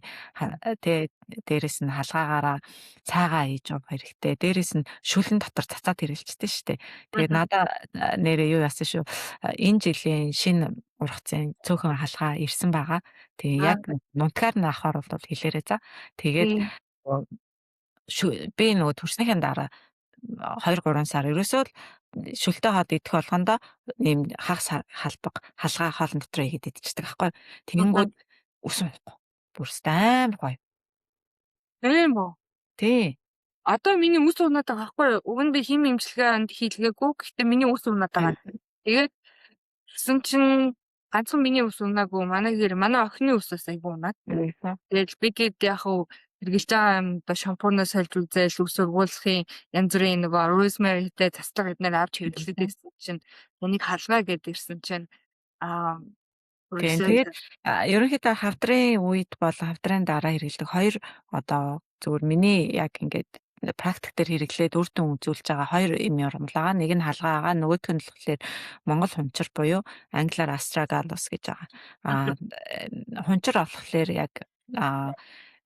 [SPEAKER 2] Дээрэс нь хаалгаагаараа цаагаа хийж явах хэрэгтэй. Дээрэс нь шүлэн дотор цацаад хэрэглэжтэй шүү дээ. Тэгээд надаа нэрээ юу яасан шүү. Энэ жилийн шинэ ургацын цөөхөн хаалгаа ирсэн байгаа. Тэгээ яг нунтгаар нь авахаар бол хэлээрээ за. Тэгээд би нөгөө төрснийхэн дараа 2-3 сар ерөөсөө л шүлтэй хаад идэх болгондоо ийм хагас халбаг халгаа хоолн дотроо игээд идчихдэг аахгүй. Тэгэнгүүт ус унахгүй. Бүрст амар гоё.
[SPEAKER 1] Тийм үү?
[SPEAKER 2] Тий.
[SPEAKER 1] Одоо миний ус унаад байгаа байхгүй юу? Уг нь би хим имчилгээнд хийлгээгүй. Гэхдээ миний ус унаад байгаа. Тэгээд гэсэн чинь ганцхан миний ус унаагүй. Манай охины усаас айгу унаад. Тэгээд би гээд яг хуу хэрэгжилж байгаа юм одоо шампунаас сольж үзээл ус ургуулахын янз бүрийн нөгөө rosemary-тэй цаслага эднэр авч хэрэглэдэг гэсэн чинь энийг халгаа гэдээ ирсэн чинь
[SPEAKER 2] Тэгээд ерөнхийдөө хавдрын үед болон хавдрын дараа хэрэглэдэг хоёр одоо зөвхөн миний яг ингээд практик дээр хэрэглээд үр дүн үзүүлж байгаа хоёр юм ургамлаа. Нэг нь халгаа байгаа, нөгөөх нь болохоор Монгол хунчир буюу англиар astragalus гэж байгаа. Хунчир болохоор яг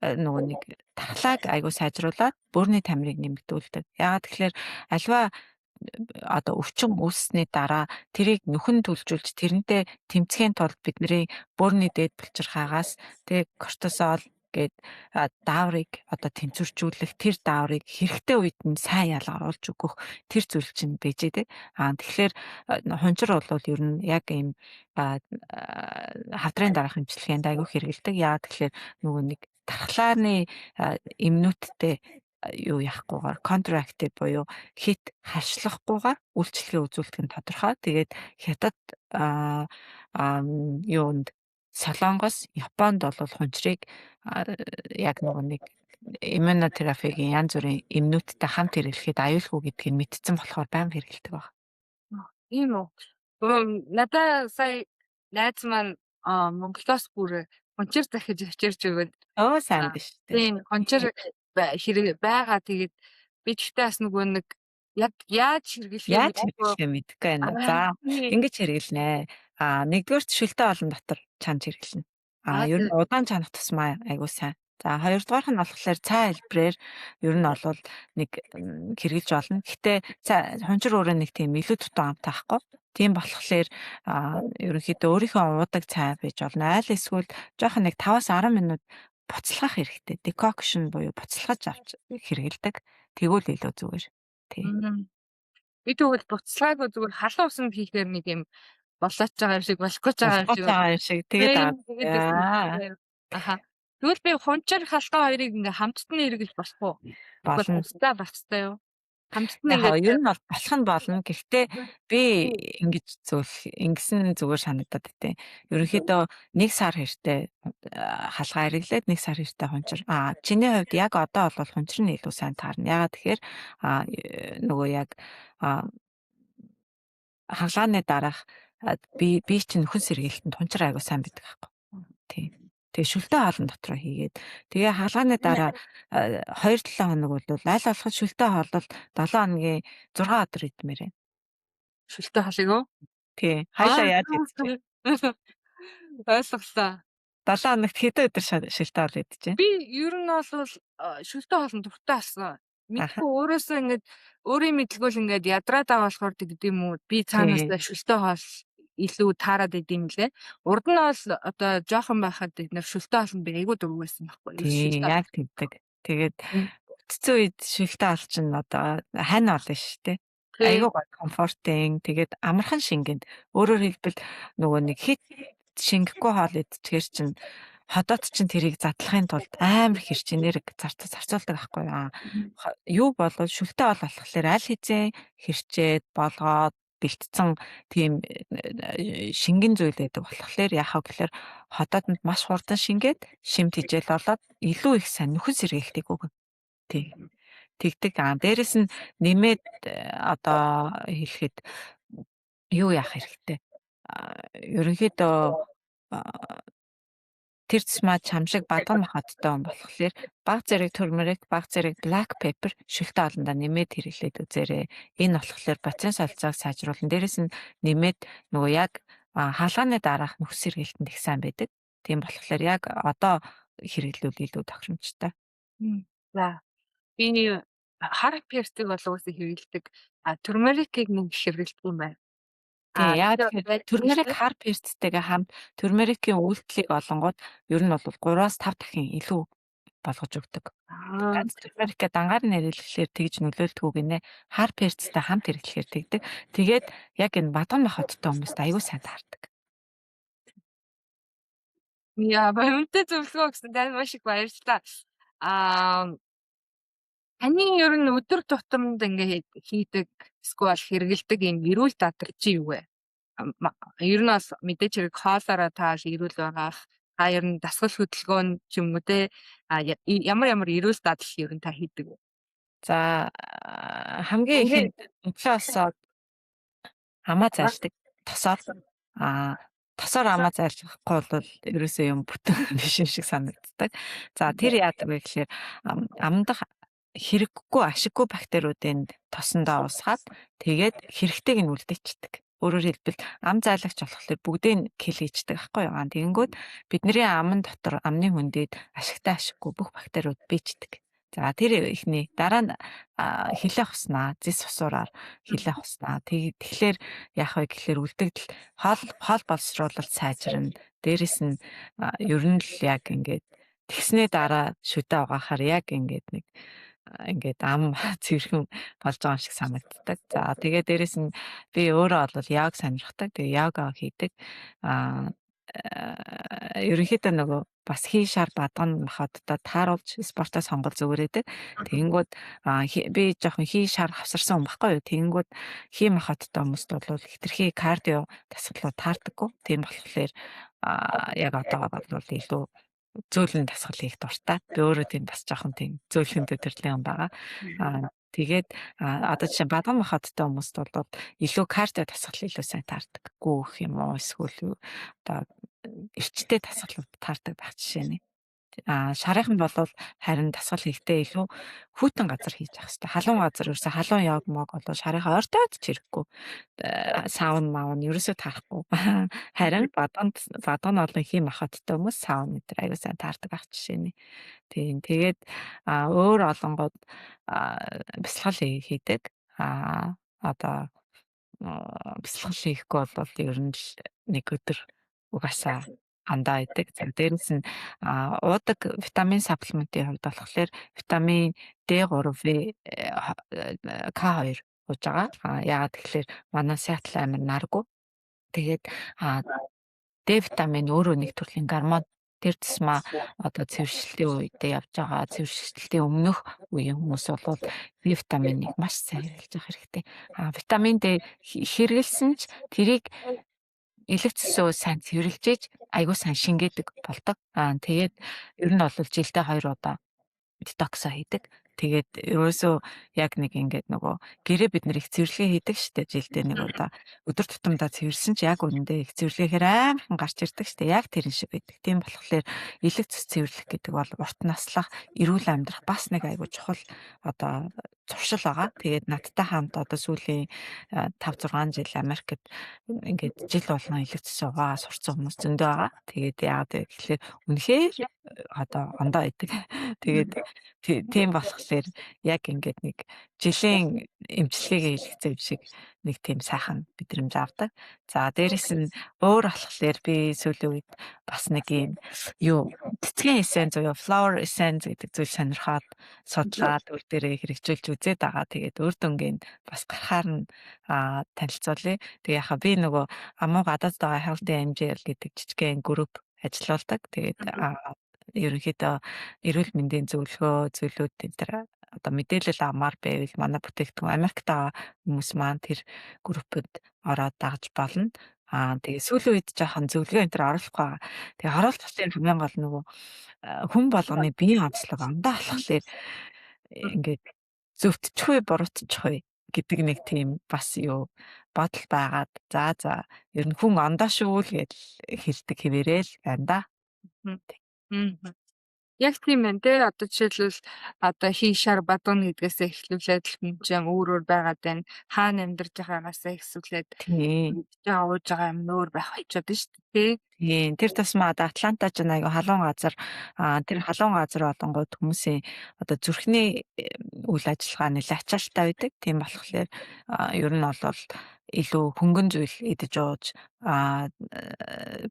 [SPEAKER 2] нөгөө нэг тархлааг айгуу сайжруулад бөөрийн тамирыг нэмэгдүүлдэг. Яагаад тэгэхээр альва одоо өвчин үүссний дараа тэрийг нөхөн төлжүүлж тэрнтэй тэмцэхийн тулд бидний бөөрийн дээд булчирхаагаас тэг кортизол гээд дааврыг одоо тэнцвэржүүлэх тэр дааврыг хэрэгтэй үед нь сайн ялгаруулж өгөх тэр зүйл чинь бэжээ. Тэгэхээр хунчир бол ер нь яг ийм хавдрын дараах эмчилгээнд айгүй хэрэгэлдэг. Яагаад тэгэхээр нөгөө нэг тархлааны эмнүүдтэй юу яахгүйгээр контрактив буюу хит харьцлахгүйгээр үйлчлэгээ үзүүлдэг нь тодорхой. Тэгээд хятад юунд Солонгос, Японд бол хунчрыг яг нөгөө нэг иммунотерапигийн янз бүрийн эмнүүдтэй хамт хэрэглэхэд аюулгүй гэдгийг мэдсэн болохоор байнга хэрэглэдэг баг.
[SPEAKER 1] Тийм үү. Надаа сая найз маань Монголоос бүр хунчир захиж авчирч өгöd.
[SPEAKER 2] Сайн биш үү.
[SPEAKER 1] Тийм хунчир хэрэг байгаа. Тэгээд би тэгтээ бас нөгөө нэг яг яаж хэрэглэхээ
[SPEAKER 2] мэдэхгүй байна. За ингэж хэрэглэнэ. Нэгдүгээр шүлтэй олон дотор чанд хэрэглэнэ. Ер нь удаан чанах тусмаа айгуу сайн. За хоёрдугаарх нь болохоор цаа хэлбрээр ер нь бол нэг хэрэгжилж болно. Гэтэ хунчир өөрөө нэг тийм илүү дутуу амт таахгүй. Тийм болохоор ерөнхийдөө өөрийнхөө уудаг цай байж болно. Айл эсвэл жоохон нэг 5-10 минут буцалгах хэрэгтэй. Decoction буюу буцалгаж авч хэрэгэлдэг. Тэгвэл илүү зүгээр. Тийм.
[SPEAKER 1] Би тэгвэл буцалгаагүй зүгээр халуун усанд хийхээр нэг юм болооч байгаа юм шиг болохгүй байгаа юм шиг. Тэгээд тэгвэл би хунчир халгаа хоёрыг ингээ хамтд нь хэрэглэж болох уу?
[SPEAKER 2] Болно.
[SPEAKER 1] Бусдаа байх хэрэгтэй юу? Хамтд нь
[SPEAKER 2] ингээ ер нь бол болох нь болно. Гэхдээ би ингэсэн зүгээр санагдаад байт. Ерөнхийдөө 1 сар хэртээ халгаа хэрэглээд 1 сар хэртээ хунчир. Чиний хувьд яг одоо бол хунчир нь илүү сайн таарна. Ягаад тэгэхээр нөгөө яг хаалгааны дараах би чинь нөхөн сэргээлтэнд хунчир айгуу сайн байдаг байхгүй. Тийм. Тэгээ шүлтэй хоолн дотроо хийгээд тэгээ хаалгааны дараа 2-7 хоног бол аль болох шүлтэй хоол бол 7 хоногийн 6 өдөр идмээр байна. Шүлтэй хоолыг юу? Тий. Хаашаа яаж идэж?
[SPEAKER 1] Ойлголоо.
[SPEAKER 2] 7 хоногт хэдэн өдөр шүлтэй хоол идэж байна?
[SPEAKER 1] Би ер нь бол шүлтэй хоолн дуртай болсон. Мэдгүй өөрөөсөө ингээд өөрийн мэдлгүүл ингээд ядраад байгаа болохоор гэдэг юм уу? Би цаанаас шүлтэй хоол илүү таарад идэм лээ. Урд нь бол одоо жоохон байхад бид нэр шүлтэй хоолнд би айгүй дургүйсэн байхгүй юу?
[SPEAKER 2] Тийм яг тэгдэг. Тэгээд үлдсэн үед шүлтээ олж нь одоо хань болно шүү дээ. Айгүй гой комфортын тэгээд амархан шингэнд. Өөрөөр хэлбэл нөгөө нэг хит шингэхгүй хоол идчихэр чинь ходоод чинь тэрийг задлахын тулд амар хэрч энерги зарцуулдаг байхгүй юу болвол шүлтээ ол болохоор аль хэзээ хэрчээд болгоод бэлтцэн тийм шингэн зүйл байдаг болохоор яхаа гэхээр ходоодонд маш хурдан шингээд шимт хижээл болоод илүү их сайн нөхөн сэргийгдэг үг. Тий. Тэгдэг. Дээрэс нь нэмээд одоо хэлэхэд юу яах хэрэгтэй. Ерөнхийдөө тэр цэсмаа чамшиг бадган махадтай юм болохоор баг зэрэг turmeric, баг зэрэг black pepper шүлтээ олондоо нэмээд хэрэглээд үзээрэй. Энэ болохоор бацин солилцоог сайжруулан дээрэс нь нэмээд нөгөө яг хаалганы дараах нөхс сэргээлтэнд их сайн байдаг. Тийм болохоор яг одоо хэрэглүүл илүү тохиромжтой.
[SPEAKER 1] За. Би хар перцийг бол уусаа хэрэглэдэг. Turmeric-ийг нэг хэрэглэдэг юм байна.
[SPEAKER 2] Тий, яа тэгэхээр turmeric хар перцтэйгээ хамт turmeric-ийн үйлдэлийг олонгууд ер нь бол 3-5 дахин илүү болгож өгдөг. Ганц turmeric-гээ дангаар нэрлэхээр тэгж нөлөөлдөг гинэ. Хар перцтэй хамт хэрэглэхээр тэгдэг. Тэгээд яг энэ бадган махадтай хүмүүст аюу сайн таардаг.
[SPEAKER 1] Яа, баяртай зөвлөгөө өгсөн. Танд маш их баярлалаа. Таны ер нь өдөр тутамд ингээ хийдэг эсвэл хэрэгэлдэг энэ эрүүл дадрчин юу вэ? Ер нь бас мэдээж хэрэг хоолоороо та эрүүл байгаах, та ер нь дасгал хөдөлгөөн ч юм уу те ямар эрүүл дадлал ер нь та хийдэг вэ?
[SPEAKER 2] За хамгийн ихэнд өглөө амаа зайлдаг. Тосоор тосоор амаа зайлж байхгүй бол ерөөсөө юм бүтэн биш шиг санагддаг. За тэр яадаг вэ гэхээр амдах хэрэггүй ашиггүй бактериудын тосондоо усгаад тэгээд хэрэгтэйг нь үлдээчихдэг. Өөрөөр хэлбэл ам зайлагч болохоор бүгдийг кил хийчихдэг байхгүй юу? Тэгэнгүүт бидний аман дотор амны хүндийд ашиггүй бүх бактериуд бийчдэг. За тэр ихний дараа нь хилэх уснаа зис усураар хилэх уснаа. Тэгэхээр яах вэ гэхээр үлдэгдэл хоол боловсруулалт сайжирна. Дээрэс нь ер нь л яг ингээд тэгснээ дараа шүдэ угаахаар яг ингээд ам цэвэрхэн болж байгаа юм шиг санагддаг. За тэгээ дээрэс нь би өөрөө бол яг сонирхдаг. Тэгээ йога хийдэг. Ерөнхийдөө нөгөө бас хий шар бадган махадтай тааруулж спортоо сонгол зүгээрээдэг. Тэгэнгүүт би жоохон хий шар хавсарсан юм баггүй юу. Тэгэнгүүт хий махадтай хүмүүст бол хитрхи кардио дасгалууд таардаггүй. Тийм болохоор яг одоо бол илүү зөөлөн дасгал хийх дуртай. Би өөрөө тийм бас жоохон тийм зөөлхөн төрлөө юм байгаа. Тэгээд одоо жишээ бадган махадтай хүмүүст бол илүү кардио дасгал илүү сайн таардаг. Гүүх юм уу эсвэл одоо эрчтэй дасгалууд таардаг байх жишээ нэ. Шарийнхан бол харин дасгал хийхдээ илүү хүйтэн газар хийж явах хэрэгтэй. Халуун газар ерөөсө халуун яг мог бол шарийнхаа ойртоод ч хэрэггүй. Саун маун ерөөсө таарахгүй. Харин бадган олон хийм ахадтай хүмүүс саун өдр аягүй сайн таардаг байх жишээ нэ. Тийм тэгээд өөр олонгод бясалгал хийдэг. Одоо бясалгал хийхгүй бол ер нь нэг өдөр угаасаа андаа идэг. За дээрээс нь уудаг витамин саплементийн хувьд болохоор витамин D3, K2 ууж байгаа. Яагаад тэгэхээр манай сайтал амир наргүй. Тэгээд D витамин өөрөө нэг төрлийн гормон. Тэр тусмаа одоо цэвэршилтийн үедээ явж байгаа. Цэвэршилтийн өмнөх үеийн хүмүүс бол D витаминыг маш сайн хэрэглэж явах хэрэгтэй. Витамин D хэрэгэлсэн ч тэрийг элэгцсөө сайн цэвэрлжээж айгуу сайн шингээдэг болдог. Тэгээд ер нь бол жилдээ 2 удаа детоксо хийдэг. Тэгээд ерөөсөө яг нэг ингээд нөгөө гэрээ бид нэр их цэвэрлэгээ хийдэг штэ жилдээ нэг удаа өдөр тутамдаа цэвэрсэн ч яг үнэндээ их цэвэрлэхээр аймхан гарч ирдэг штэ яг тэр шиг байдаг. Тийм болохоор элэг цэс цэвэрлэх гэдэг бол урт наслах, эрүүл амьдрах бас нэг айгуу чухал одоо зуршил байгаа. Тэгээд надтай хамт одоо сүүлийн 5-6 жил Америкт ингээд жил болгон элэг цэс угаа сурцсан хүмүүс зөндөө байгаа. Тэгээд яагаад гэвэл үнэхээр одоо ондоо идэг. Тэгээд тийм болохоор яг ингээд нэг жилийн эмчилгээгээ хийх зэв шиг нэг тийм сайхан мэдрэмж авдаг. За дээрэс нь өөр болохоор би сүүлийн үед бас нэг юм цэцгийн эссенц буюу flower essence гэдэг зүйл сонирхоод судлаад үр дээрээ хэрэгжүүлж үзээд байгаа. Тэгээд үр дүнгийн бас гарахаар нь танилцуулъя. Тэгээ яхаа би нөгөө амуу гадаад байгаа Healthy MGL гэдэг жижигхэн групп ажиллаулдаг. Тэгээд ерөнхийдөө эрүүл мэндийн зүйлүүд энэ төр одоо мэдээлэл авмаар байвал манай бүтээгдэхүүн Америкт байгаа хүмүүс маань тэр группэд ороод дагж болно. Тэгээ сүүлийн үед жоохон зөвлөгөө энэ төр оруулахгүй байгаа. Тэгээ оруулах чинь хамгийн гол нөгөө хүн болгоны биеийн онцлог ондоо болохоор ингээд зөвтчихгүй буруутчихгүй гэдэг нэг тийм бас бодол байгаад за ер нь хүн ондоо шүү л гэж хэлдэг хэвээрэл байна да.
[SPEAKER 1] Яг тийм байна те. Одоо жишээлбэл одоо хийшаар бадуун гэдгээсээ эхлүүлээд хэмжээ өөр байгаад байна. Хаана амьдарч байгаагаасаа эхлүүлээд ууж байгаа юм өөр байх болчиход байна шүү дээ.
[SPEAKER 2] Тийм. Тэр тусмаа одоо Атланта ч айгу халуун газар. Тэр халуун газар болонгууд хүмүүсийн одоо зүрхний үйл ажиллагаа нэлээд ачаалттай байдаг. Тийм болохоор ер нь бол илүү хөнгөн зүйл идэж ууж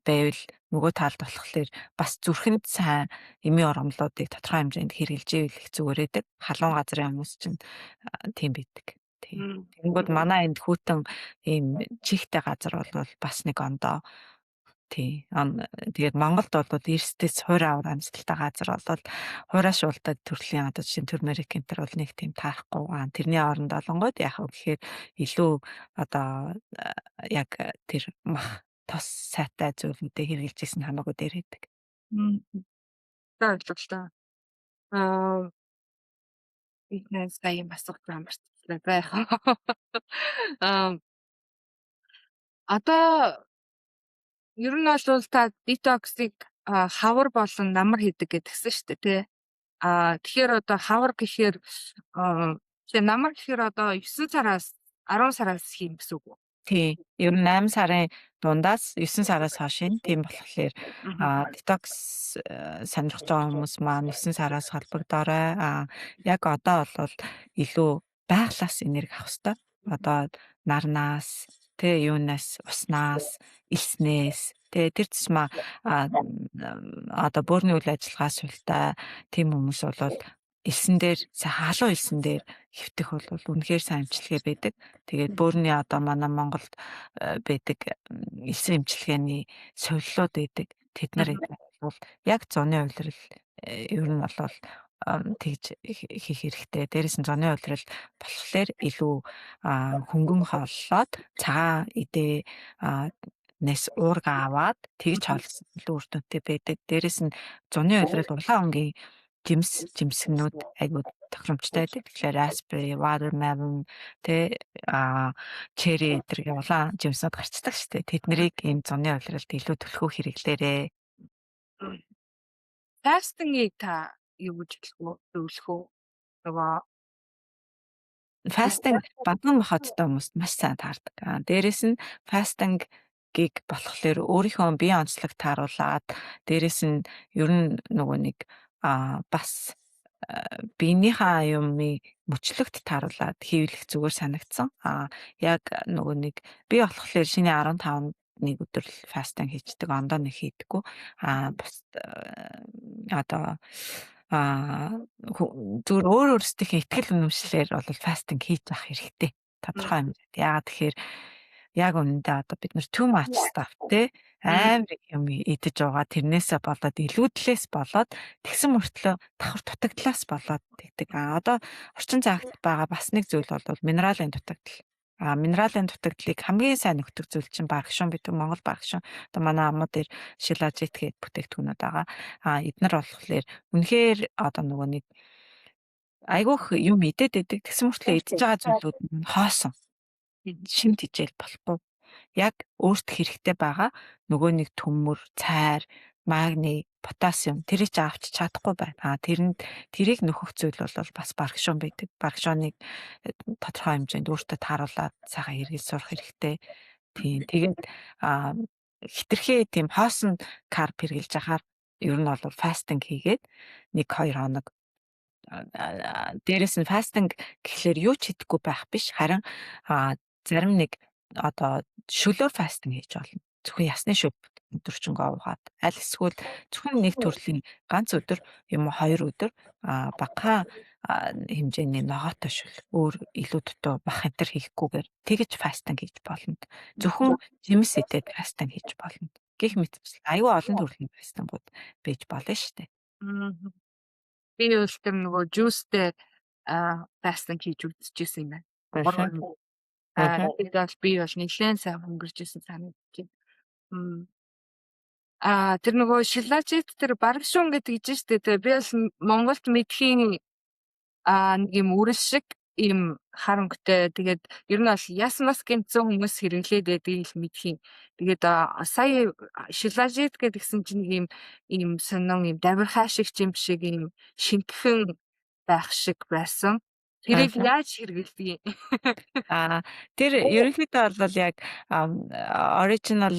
[SPEAKER 2] байвал нөгөө талд болохоор бас зүрхэнд сайн эмийн оромлуудыг тодорхой хэмжээнд хэрэгжилж ивэл их зүгээр байдаг. Халуун газрын хүмүүс чинь тийм байдаг. Тийм. Тэгэнгүүт манай энд хүүтэн ийм чихтэй газар бол бас нэг ондоо. Тийм. Тэгээд Монголд бол эрсдэс хуурай авар амьсгалтай газар бол хуурай шуулдаг төрлийн одоо жишээ нь турмерик энтер бол нэг тийм таарахгүй. Тэрний оронд олонгууд яах вэ гэхээр илүү одоо яг тэр мах тос сайтай зүйлүүдээ хэрэгжилжсэн хамаагүй дээр байдаг.
[SPEAKER 1] Ойлголоо. Биднээс сая юм асуух юмарчлаа байх. Одоо ер нь бол та детоксыг хавар болон намар хийдэг гэдгсэн шүү дээ тий. Тэгэхээр одоо хавар гэхээр намар гэхээр одоо 9 сараас 10 сараас хийм гэсэн үг үү?
[SPEAKER 2] Тий. Ер нь 8 сарын дундаас 9 сараас хойш юм. Тийм болохоор детокс сонирхож байгаа хүмүүс маань 9 сараас холбогдоорой. Яг одоо бол илүү байглаас энерги авах хэрэгтэй. Одоо нарнаас, юунаас, уснаас, элснээс тэр тусмаа одоо бөөрийн үйл ажиллагаа султай тийм хүмүүс бол элсэн дээр халуун элсэн дээр хэвтэх бол үнэхээр сайн эмчилгээ байдаг. Тэгээд бөөрийн одоо манай Монголд байдаг элсэн эмчилгээний сувиллууд байдаг. Тэд нар бол яг зуны улирал ер нь бол тэгж хийх хэрэгтэй. Дээрээс нь зуны улирал болохоор илүү хөнгөн хооллоод цагаан идэ нэс уурга аваад тэгж хоолсон илүү үр дүнтэй байдаг. Дээрээс нь зуны улирал улаан өнгийн жимсгнүүд айгуу тохиромжтой байдаг. Тэгэхээр raspberry, watermelon cherry зэрэг улаан жимсүүд гарчдаг шүү дээ. Тэднийг энэ зуны улиралд илүү төлхөө хэрэглээрээ.
[SPEAKER 1] Fasting-ийг та юу гэж зөвлөх үү? Нөгөө
[SPEAKER 2] Fasting бадуун махадтай хүмүүст маш сайн таардаг. Дээрээс нь fasting-ийг болохоор өөрийнхөө бие онцлог тааруулаад дээрээс нь ер нь нөгөө нэг бас биенийхээ юмыг мөчлөгт тааруулаад хийвлэх зүгээр санагдсан. Яг нөгөө нэг би болохоор шинэ 15 нэг өдөр фастинг хийдэг, ондоо нэг хийдэггүй. Бас одоо зүгээр өөр өөрсдийнхээ ихтгэл үнэмшлэр бол фастинг хийж авах хэрэгтэй. Тодорхой хэмжээнд. Яагаад тэгэхээр яг үнэндээ одоо бид нар too much stuff амар юм идэж байгаа тэрнээсээ болоод илүүдлээс болоод тэгсэн мөртлөө давхар дутагдлаас болоод тэгдэг. Одоо орчин цагт байгаа бас нэг зүйл бол минералын дутагдал. Минералын дутагдлыг хамгийн сайн нөхдөг зүйл чинь баргшуун гэдэг Монгол баргшуун. Одоо манай амууд дээр шилажит гэдэг бүтээгдэхүүнүүд байгаа. Эднэр болохоор үнэхээр одоо нөгөө нэг айгүйх юм идээд байдаг. Тэгсэн мөртлөө идэж байгаа зүйлүүд нь хоосон. Шимт хижээл болохгүй. Яг өөрт хэрэгтэй байгаа нөгөө нэг төмөр, цайр, магний, потасиум тэрийг авч чадахгүй байна. Тэрийг нөхөх зүйл бол бас баргшуун байдаг. Баргшууныг тодорхой хэмжээнд өөртөө тааруулаад сайхан хэрэгж сурах хэрэгтэй. Тийм. Тэгээд хитрхээ тийм хоосон карб хэрэглэж ахаар ер нь бол фастинг хийгээд 1-2 хоног дээрээс нь фастинг гэхлээр юу ч хийдэггүй байх биш. Харин зарим нэг одоо шөлөөр фастинг хийж болно. Зөвхөн ясны шөп өдөржингөө уугаад аль эсвэл зөвхөн нэг төрлийн ганц өдөр юм уу 2 өдөр багахан хэмжээний ногоотой шөл өөр илүү дутуу бах энтер хийхгүйгээр тэгж фастинг хийж болно. Зөвхөн жимс идээд фастинг хийж болно. Гэх мэт аюу олон төрлийн фастингууд байж болно шүү дээ.
[SPEAKER 1] Мгм. Би бол тэр нөгөө juiceтэй фастинг хийж үзчихсэн юм байна.
[SPEAKER 2] Мгм.
[SPEAKER 1] Тэгээд бол би бол нэлээд сайн хөнгөрч исэн санагдаж байна. Тэр нөгөө шилажит тэр барагшуун гэдэг гэж штэ тэ би бас Монголд мэдхийн нэг юм үрэл шиг ийм харанхтай тэгээд ер нь бол яс мас гэмцэн хүмүүс хэрэглээд байдгийг л мэдхийн. Тэгээд сая шилажит гэдгсэн чинь нэг ийм сонин ийм давирхай шиг юм шиг ийм шингэхэн байх шиг байсан. Тэрийг яаж хэрэглэдэг юм?
[SPEAKER 2] Тэр ерөнхийдөө бол яг оригинал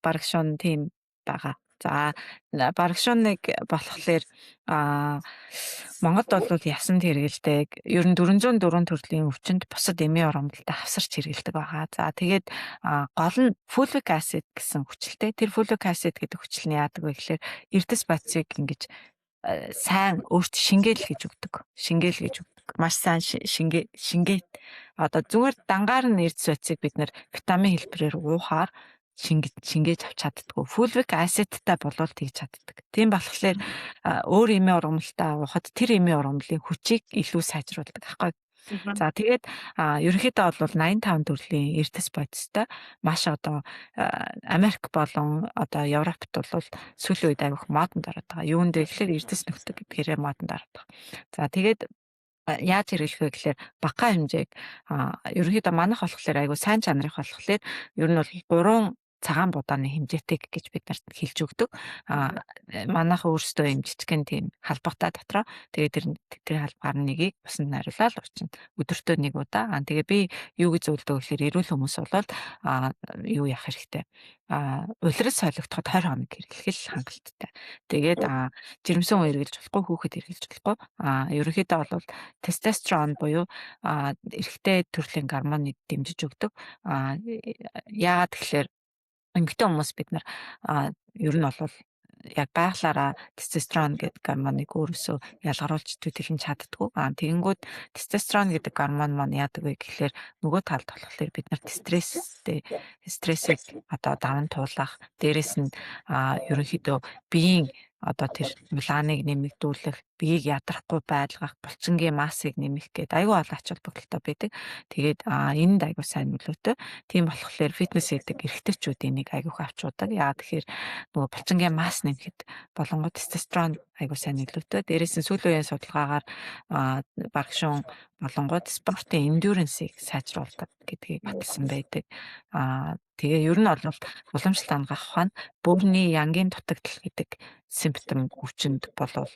[SPEAKER 2] барагшуун тийм байгаа. За барагшууныг болохоор Монголд бол ясанд хэрэгэлдэг. Ер нь 404 төрлийн өвчнөд бусад эмийн оромлолтой хавсарч хэрэгэлдэг байгаа. За тэгээд гол нь фолик acid гэсэн хүчилтэй. Тэр фолик acid гэдэг хүчил нь яадаг вэ гэхээр эрдэс бодисыг ингэж сайн өөрт шингээл гэж өгдөг. Шингээл гэж өгдөг. Маш сайн шингээд одоо зүгээр дангаар нь эрдэс бодисыг бид нэр витамин хэлбэрээр уухаар шингээж авч чаддгүй. Фолик acid-тай болвол тэгж чаддаг. Тийм болохоор өөр эмийн ургамалтай уухад тэр эмийн ургамлын хүчийг илүү сайжруулдаг аахгүй. За тэгээд ерөнхийдөө бол 85 төрлийн эрдэс бодистой маш одоо Америк болон одоо Европт бол сүүлийн үед авих модонд ороод байгаа. Юунд вэ гэхээр эрдэс нөхдөг гэдгээрээ модонд ороод байгаа. За тэгээд яаж хэрэглэх вэ гэхээр бака хэмжээг ерөнхийдөө манайх болохоор айгу сайн чанарыг болохоор ер нь бол 3 цагаан будааны хэмжээтэй гэж бид нарт хэлж өгдөг. Манайх өөрсдөө юм жижигхэн тийм халбатай дотроо тэгээд тэр халбаар нэгийг усанд найруулаад урчин өдөртөө нэг удаа. Тэгээ би юу гэж зөвлөдөг гэхээр эрүүл хүмүүс бол юу яах хэрэгтэй. Улирал солигдоход 20 хоног хэрэглэх л хангалттай. Тэгээд жирэмсэн хүн эргэлж болохгүй, хүүхэд эргэлж болохгүй. Ерөнхийдөө бол тестостерон буюу эрэгтэй төрлийн гормоныг дэмжиж өгдөг. Яагаад тэгэхээр эмэгтэй хүмүүс бид нар ер нь бол яг байглаараа тестостерон гэдэг гормоныг өөрөөсөө ялгаруулж төдийлөн чаддгүй. Тэгэнгүүт тестостерон гэдэг гормон маань яадаг вэ гэхээр нөгөө талд болохоор бид нарт стрессийг одоо даван туулах, дээрэс нь ерөнхийдөө биеийн одоо тэр меланыг нэмэгдүүлэх, биеийг ядрахгүй байлгах, булчингийн массыг нэмэх гэдэг аюу олон ач холбогдолтой байдаг. Тэгээд энд аюу сайн нөлөөтэй. Тийм болохоор фитнес хийдэг эрэгтэйчүүдийн нэг аюух авчуудаг. Яагаад тэгэхээр нөгөө булчингийн масс нэмэхэд болонгод тестостерон аюу сайн нөлөөтэй. Дээрээс нь сүүлийн үеийн судалгаагаар багшуун болонгод спортын эндюренсийг сайжруулдаг гэдгийг баталсан байдаг. Тэгээ ер нь бол уламжлалт хангах ухаан бөөрийн янгийн дутагдал гэдэг симптом өвчнөд болвол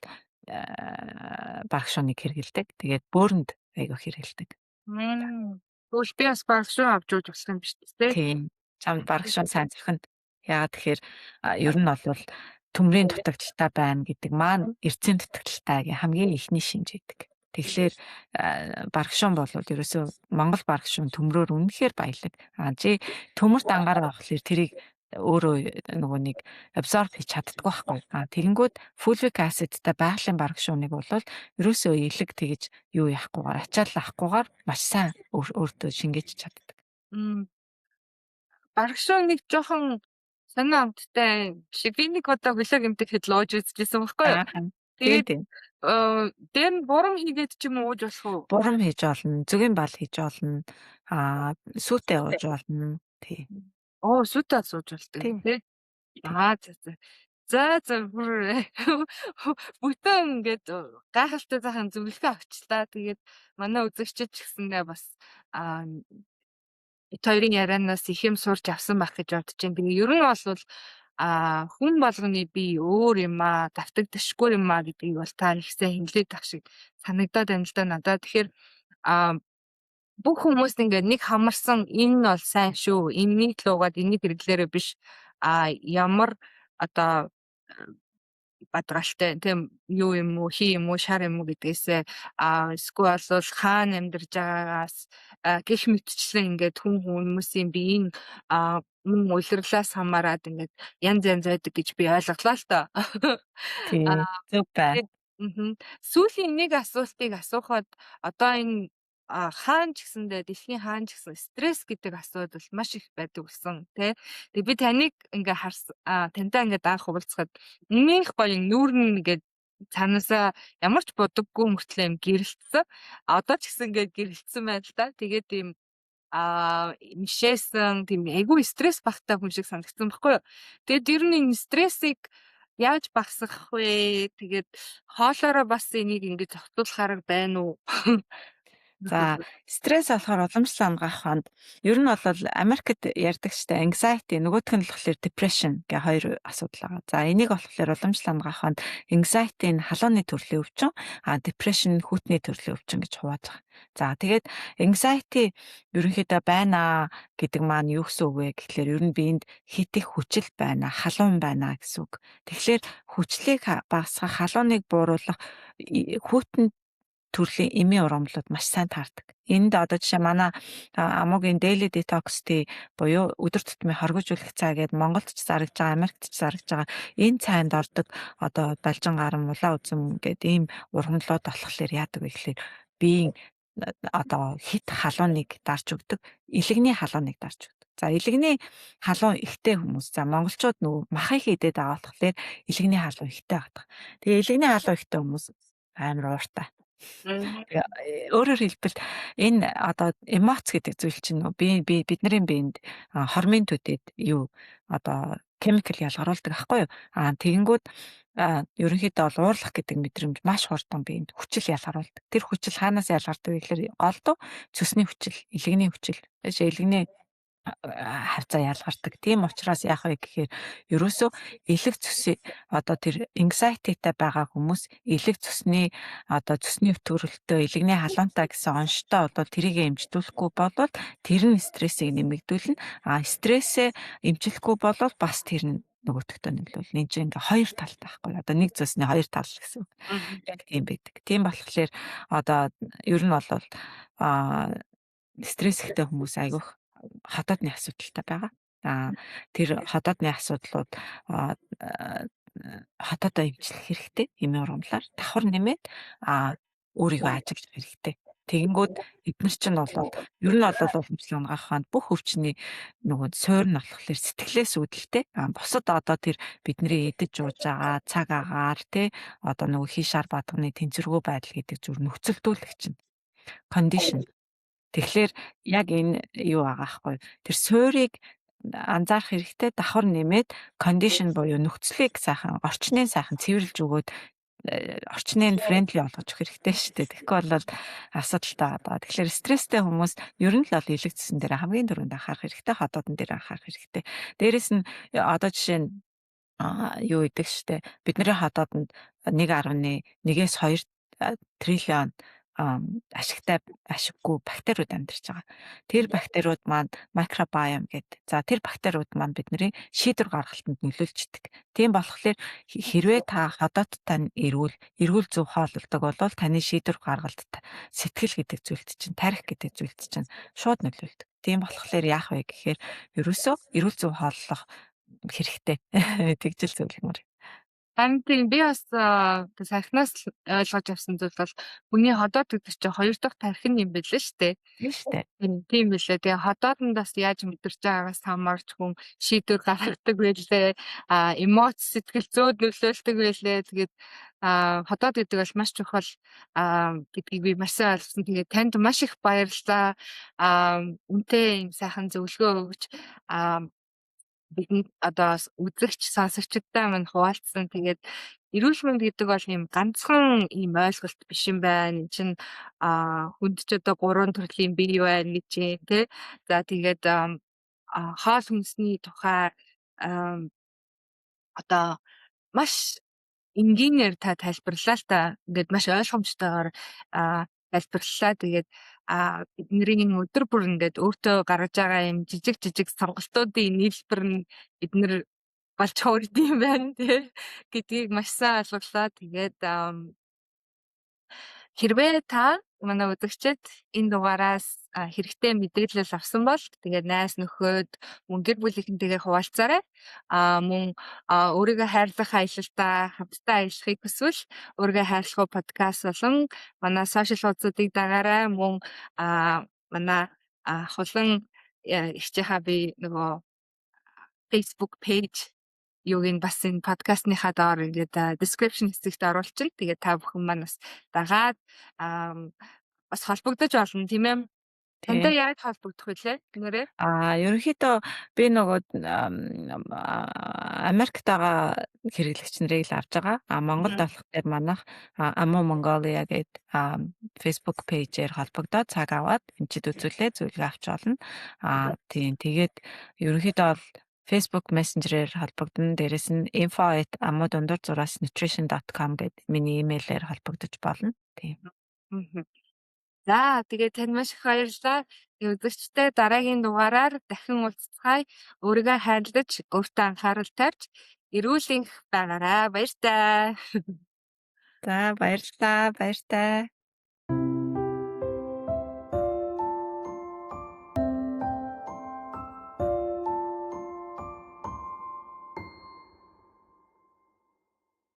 [SPEAKER 2] багшууныг хэрэгэлдэг. Тэгээд бөөрөнд аяга хэрэгэлдэг.
[SPEAKER 1] Тэгвэл би бас багшуун авч uuж болох юм биш үү?
[SPEAKER 2] Тийм. Чамд багшуун сайн зохино. Яагаад тэгэхээр ер нь бол төмрийн дутагдaltaй байна гэдэг маань эрдцийн дутагдaltaй хамгийн ихний шинж гэдэг. Тэгэхээр барагшуун бол ерөөсөө Монгол барагшуун төмрөөр үнэхээр баялаг. Чи төмөрт анхаараа авахлаар тэрийг өөрөө нөгөө нэг абсорб хийж чаддгүй байхгүй. Тэгэнгүүт фолик acid-тай байгалийн барагшууныг бол ерөөсөө илэг тэгж юу яахгүйгээр ачаал авахгүйгээр маш сайн өөртөө шингээж чаддаг.
[SPEAKER 1] Барагшуун нэг жоохон санаа амттай шиг би нэг удаа хөлөө гэмтэх хэд лууж үзчихсэн байхгүй юу? Тэгээд дээр нь бурам хийгээд ч юм уу ууж болох уу?
[SPEAKER 2] Бурам хийж олно, зөгийн бал хийж олно, сүйтэй ууж олно. Тий.
[SPEAKER 1] Сүйтэй сууж болдог тий. За бүтэн ингээд гайхалтай сайхан зөвлөгөө авчлаа. Тэгээд манай үзэгчид ч гэсэндээ бас бид хоёрын ярианаас их юм сурч авсан байх гэж бодож байна. Тэгээ ер нь бол хүн болгоны бие өөр юм давтагдашгүй юм гэдгийг бол та ихсэн хэмлээд байх шиг санагдаад байна л да надад. Тэгэхээр бүх хүмүүст ингээд нэг хамарсан энэ нь бол сайн шүү. Энийг л уугаад энийг хэрэглээрээ биш. Ямар одоо бадгалтай тийм юу юм уу, хий юм уу, шар юм уу гэдгээсээ эсвэл бол хаана амьдарч байгаагаас гэх мэтчлэн ингээд хүмүүсийн биеийн мөн улирлаас хамаарат ингээд янз байдаг гэж би ойлголоо л доо.
[SPEAKER 2] тий. Зөв байна.
[SPEAKER 1] Тэгээд сүүлийн нэг асуултыг асуухад одоо энэ хаана ч гэсэндээ дэлхийн хаана ч гэсэн стресс гэдэг асуудал маш их байдаг гэсэн тий. Тэгээ би таныг ингээ тантай ингээ анх уулзахад нэмэх гоё нүүрнэ гэдэг цаанаасаа ямар ч бодоггүй мөртлөө юм гэрэлтсэн. Одоо ч гэсэн ингээ гэрэлтсэн байна л да. Тэгээд ийм мишээсэн тийм айгүй стресс багтаа хүн шиг санагдсан баггүй юу. Тэгээд ер нь энэ стрессийг яаж багасгах вэ? Тэгээд хоолоороо бас энийг ингэж зохицуулах арга байна уу?
[SPEAKER 2] За, стресс болохоор уламжлал ангах хонд ер нь бол Америкт ярьдаг штэ anxiety нөгөөх нь болохоор depression гэх хоёр асуудал байгаа. За, энийг болохоор уламжлал ангах хонд anxiety нь халууны төрлийн өвчин, depression нь хүйтний төрлийн өвчин гэж хувааж байгаа. За, тэгээд anxiety ерөнхийдөө байна гэдэг маань юу гэсэн үг вэ гэхлээр ер нь биед хит их хүчил байна, халуун байна гэсэн үг. Тэгэхээр хүчлийг багасгах, халууныг бууруулах хүйтэн төрлийн эмийн урамлууд маш сайн таардаг. Энд одоо жишээ манай Амогийн Daily Detox Tea буюу өдөр тутмын хоригжуулах цай гэдэг Монголд ч зарагдж байгаа, Америкт ч зарагдж байгаа энэ цайнд ордог одоо балжин гарам, улаан үзэм гэдэг ийм ургамлууд болохоор яадаг вэ гэхээр биеийн одоо хит халууныг дарж өгдөг, илэгний халууныг дарж өгдөг. За, илэгний халуун ихтэй хүмүүс. За, монголчууд нөгөө махыг идээд байгаа болохоор илэгний халуун ихтэй байдаг. Тэгээ илэгний халуун ихтэй хүмүүс амар ууртай. Өөрөөр хэлбэл энэ одоо эмоц гэдэг зүйл чинь бидний биед хормон төдөд юу одоо chemical ялгаруулдаг аахгүй юу? Тэгэнгүүт ерөнхийдөө бол уурлах гэдэг мэдрэмж маш хурдан биед хүчил ялгаруулдаг. Тэр хүчил хаанаас ялгардаг вэ гэхээр голдуу цөсний хүчил, илэгний хүчил, илэгний хавцаа ялгардаг. Тийм учраас яах вэ гэхээр ерөөсөө элэг цөсөө одоо тэр anxiety-тай байгаа хүмүүс элэг цөсний одоо цөсний өтгөрөлтөө илэгний халуунтай гэсэн онштой бол тэрийг эмчдүүлэхгүй бол тэр нь стрессийг нэмэгдүүлнэ. Стрессээ эмчлэхгүй бол бас тэр нь нөгөөтгтөө нөлөөлнө. Энд чинь ингээ хоёр талтай байхгүй. Одоо нэг цөсний хоёр тал гэсэн үг. Яг тийм байдаг. Тийм болохоор одоо ер нь бол стресс ихтэй хүмүүс айгүйх хотоодны асуудалтай байгаа. Тэр хотоодны асуудлууд хотоодоо эмчлэх хэрэгтэй эмийн урамлаар давхар нэмээд өөрийгөө ажиглах хэрэгтэй. Тэгэнгүүт эдгээр чинь бол ер нь бол уламжлал ангах хаанд бүх өвчний нөгөө суур нь болохоор сэтгэлээс үүдэлтэй. Бусад одоо тэр бидний идэж ууж байгаа цаг агаар те одоо нөгөө хийшаар бадганы тэнцвэргүй байдал гэдэг зүр нөхцөлдүүлэх чинь condition. Тэгэхээр яг энэ юу байгаа хгүй. Тэр суурийг анзаарах хэрэгтэй, давхар нэмээд condition буюу нөхцөлийг сайхан, орчныг сайхан цэвэрлж өгөөд орчныг friendly болгож өгөх хэрэгтэй шүү дээ. Тэгэхгүй бол асуудалтай байгаа. Тэгэхээр стресстэй хүмүүс ер нь л илэгдсэн дээр хамгийн түрүүнд анхаарах хэрэгтэй, хотоодн дээр анхаарах хэрэгтэй. Дээрэс нь одоо жишээ нь юу идэг шүү дээ. Бидний хотооднд 1.1-ээс 2 триллион ашигтай ашиггүй бактериуд амьдарч байгаа. Тэр бактериуд маань микробиом гэдэг. За, тэр бактериуд маань бидний шийдвэр гаргалтанд нөлөөлждөг. Тийм болохоор хэрвээ та хотоодтой эрүүл зөв хооллолдог бол таны шийдвэр гаргалтад сэтгэл гэдэг зүйлд чинь, тарих гэдэг зүйлд чинь шууд нөлөөлдөг. Тийм болохоор яах вэ гэхээр ерөөсөө эрүүл зөв хооллох хэрэгтэй. Тэгжил зөвлөмөр.
[SPEAKER 1] Харин тийм би бас сахнаас ойлгож авсан зүйл бол хүний ходоод гэдэг чинь хоёр дахь тархи юм байлээ шүү дээ.
[SPEAKER 2] Тийм шүү дээ.
[SPEAKER 1] Тийм билээ. Тэгээ ходоодонд бас яаж мэдэрч байгаагаас хамаарч хүн шийдвэр гаргадаг байлээ. Эмоц сэтгэл зүйд нөлөөлдөг байлээ. Тэгээд ходоод гэдэг бол маш чухал гэдгийг би маш сайн ойлгосон. Тэгээд танд маш их баярлалаа. Үнтэй юм сайхан зөвлөгөө өгч бидэнд одоо үзэгч сонсогчдтай минь хуваалцсан. Тэгээд эрүүл мэнд гэдэг бол юм ганцхан ийм ойлголт биш юм байна. Энд чинь хүнд ч одоо 3 төрлийн бие байна гэж тий. За тэгээд хоол хүнсний тухай одоо маш энгийнээр та тайлбарлаа л та. Ингээд маш ойлгомжтойгоор тайлбарлалаа. Тэгээд бидний өдөр бүр ингээд өөртөө гаргаж байгаа юм жижиг сонголтуудын нийлбэр нь биднэр болж хуурд юм байна тий гэдгийг маш сайн ойлголоо. Тэгээд хэрвээ та манай үзэгчид энэ дугаараас хэрэгтэй мэдээлэл авсан бол тэгээд найз нөхөд мөн гэр бүлийнхэнтэйгээ хуваалцаарай. Мөн өөрийгөө хайрлах аялалдаа хамтдаа аялахыг хүсвэл өөрийгөө хайрлах подкаст болон манай сошиал хуудасуудыг дагаарай. Мөн манай хулан ихчийнхаа би нөгөө Facebook page юуг нь бас энэ подкастныхаа доор ингээд description хэсэгт оруулчихна. Тэгээд та бүхэн маань бас дагаад бас холбогдож олно тийм ээ. Тантай яаж холбогдох вүлээ? Гэнээрээ.
[SPEAKER 2] Ерөнхийдөө би нөгөө Америкт байгаа хэрэглэгч нарыг л авч байгаа. Монголд болохоор манайх Amo Mongolia гэдэг Facebook page-ээр холбогдоод цаг аваад эмчид үзүүлээ зөвлөгөө авч олно. Тийм тэгээд ерөнхийдөө бол Facebook Messenger-ээр холбогдно. Дээрээс нь info@amo.nutrition.com гэдэг миний имэйлээр холбогдож болно. Тийм.
[SPEAKER 1] За тэгээд тань маш их баярлалаа. Үзэгчтэй дараагийн дугаараар дахин уулзцгаая. Өөрийгөө хайрлаж, өөртөө анхаарал тавьж, эрүүл энх байгаарай. Баяртай.
[SPEAKER 2] За баярлалаа. Баяртай.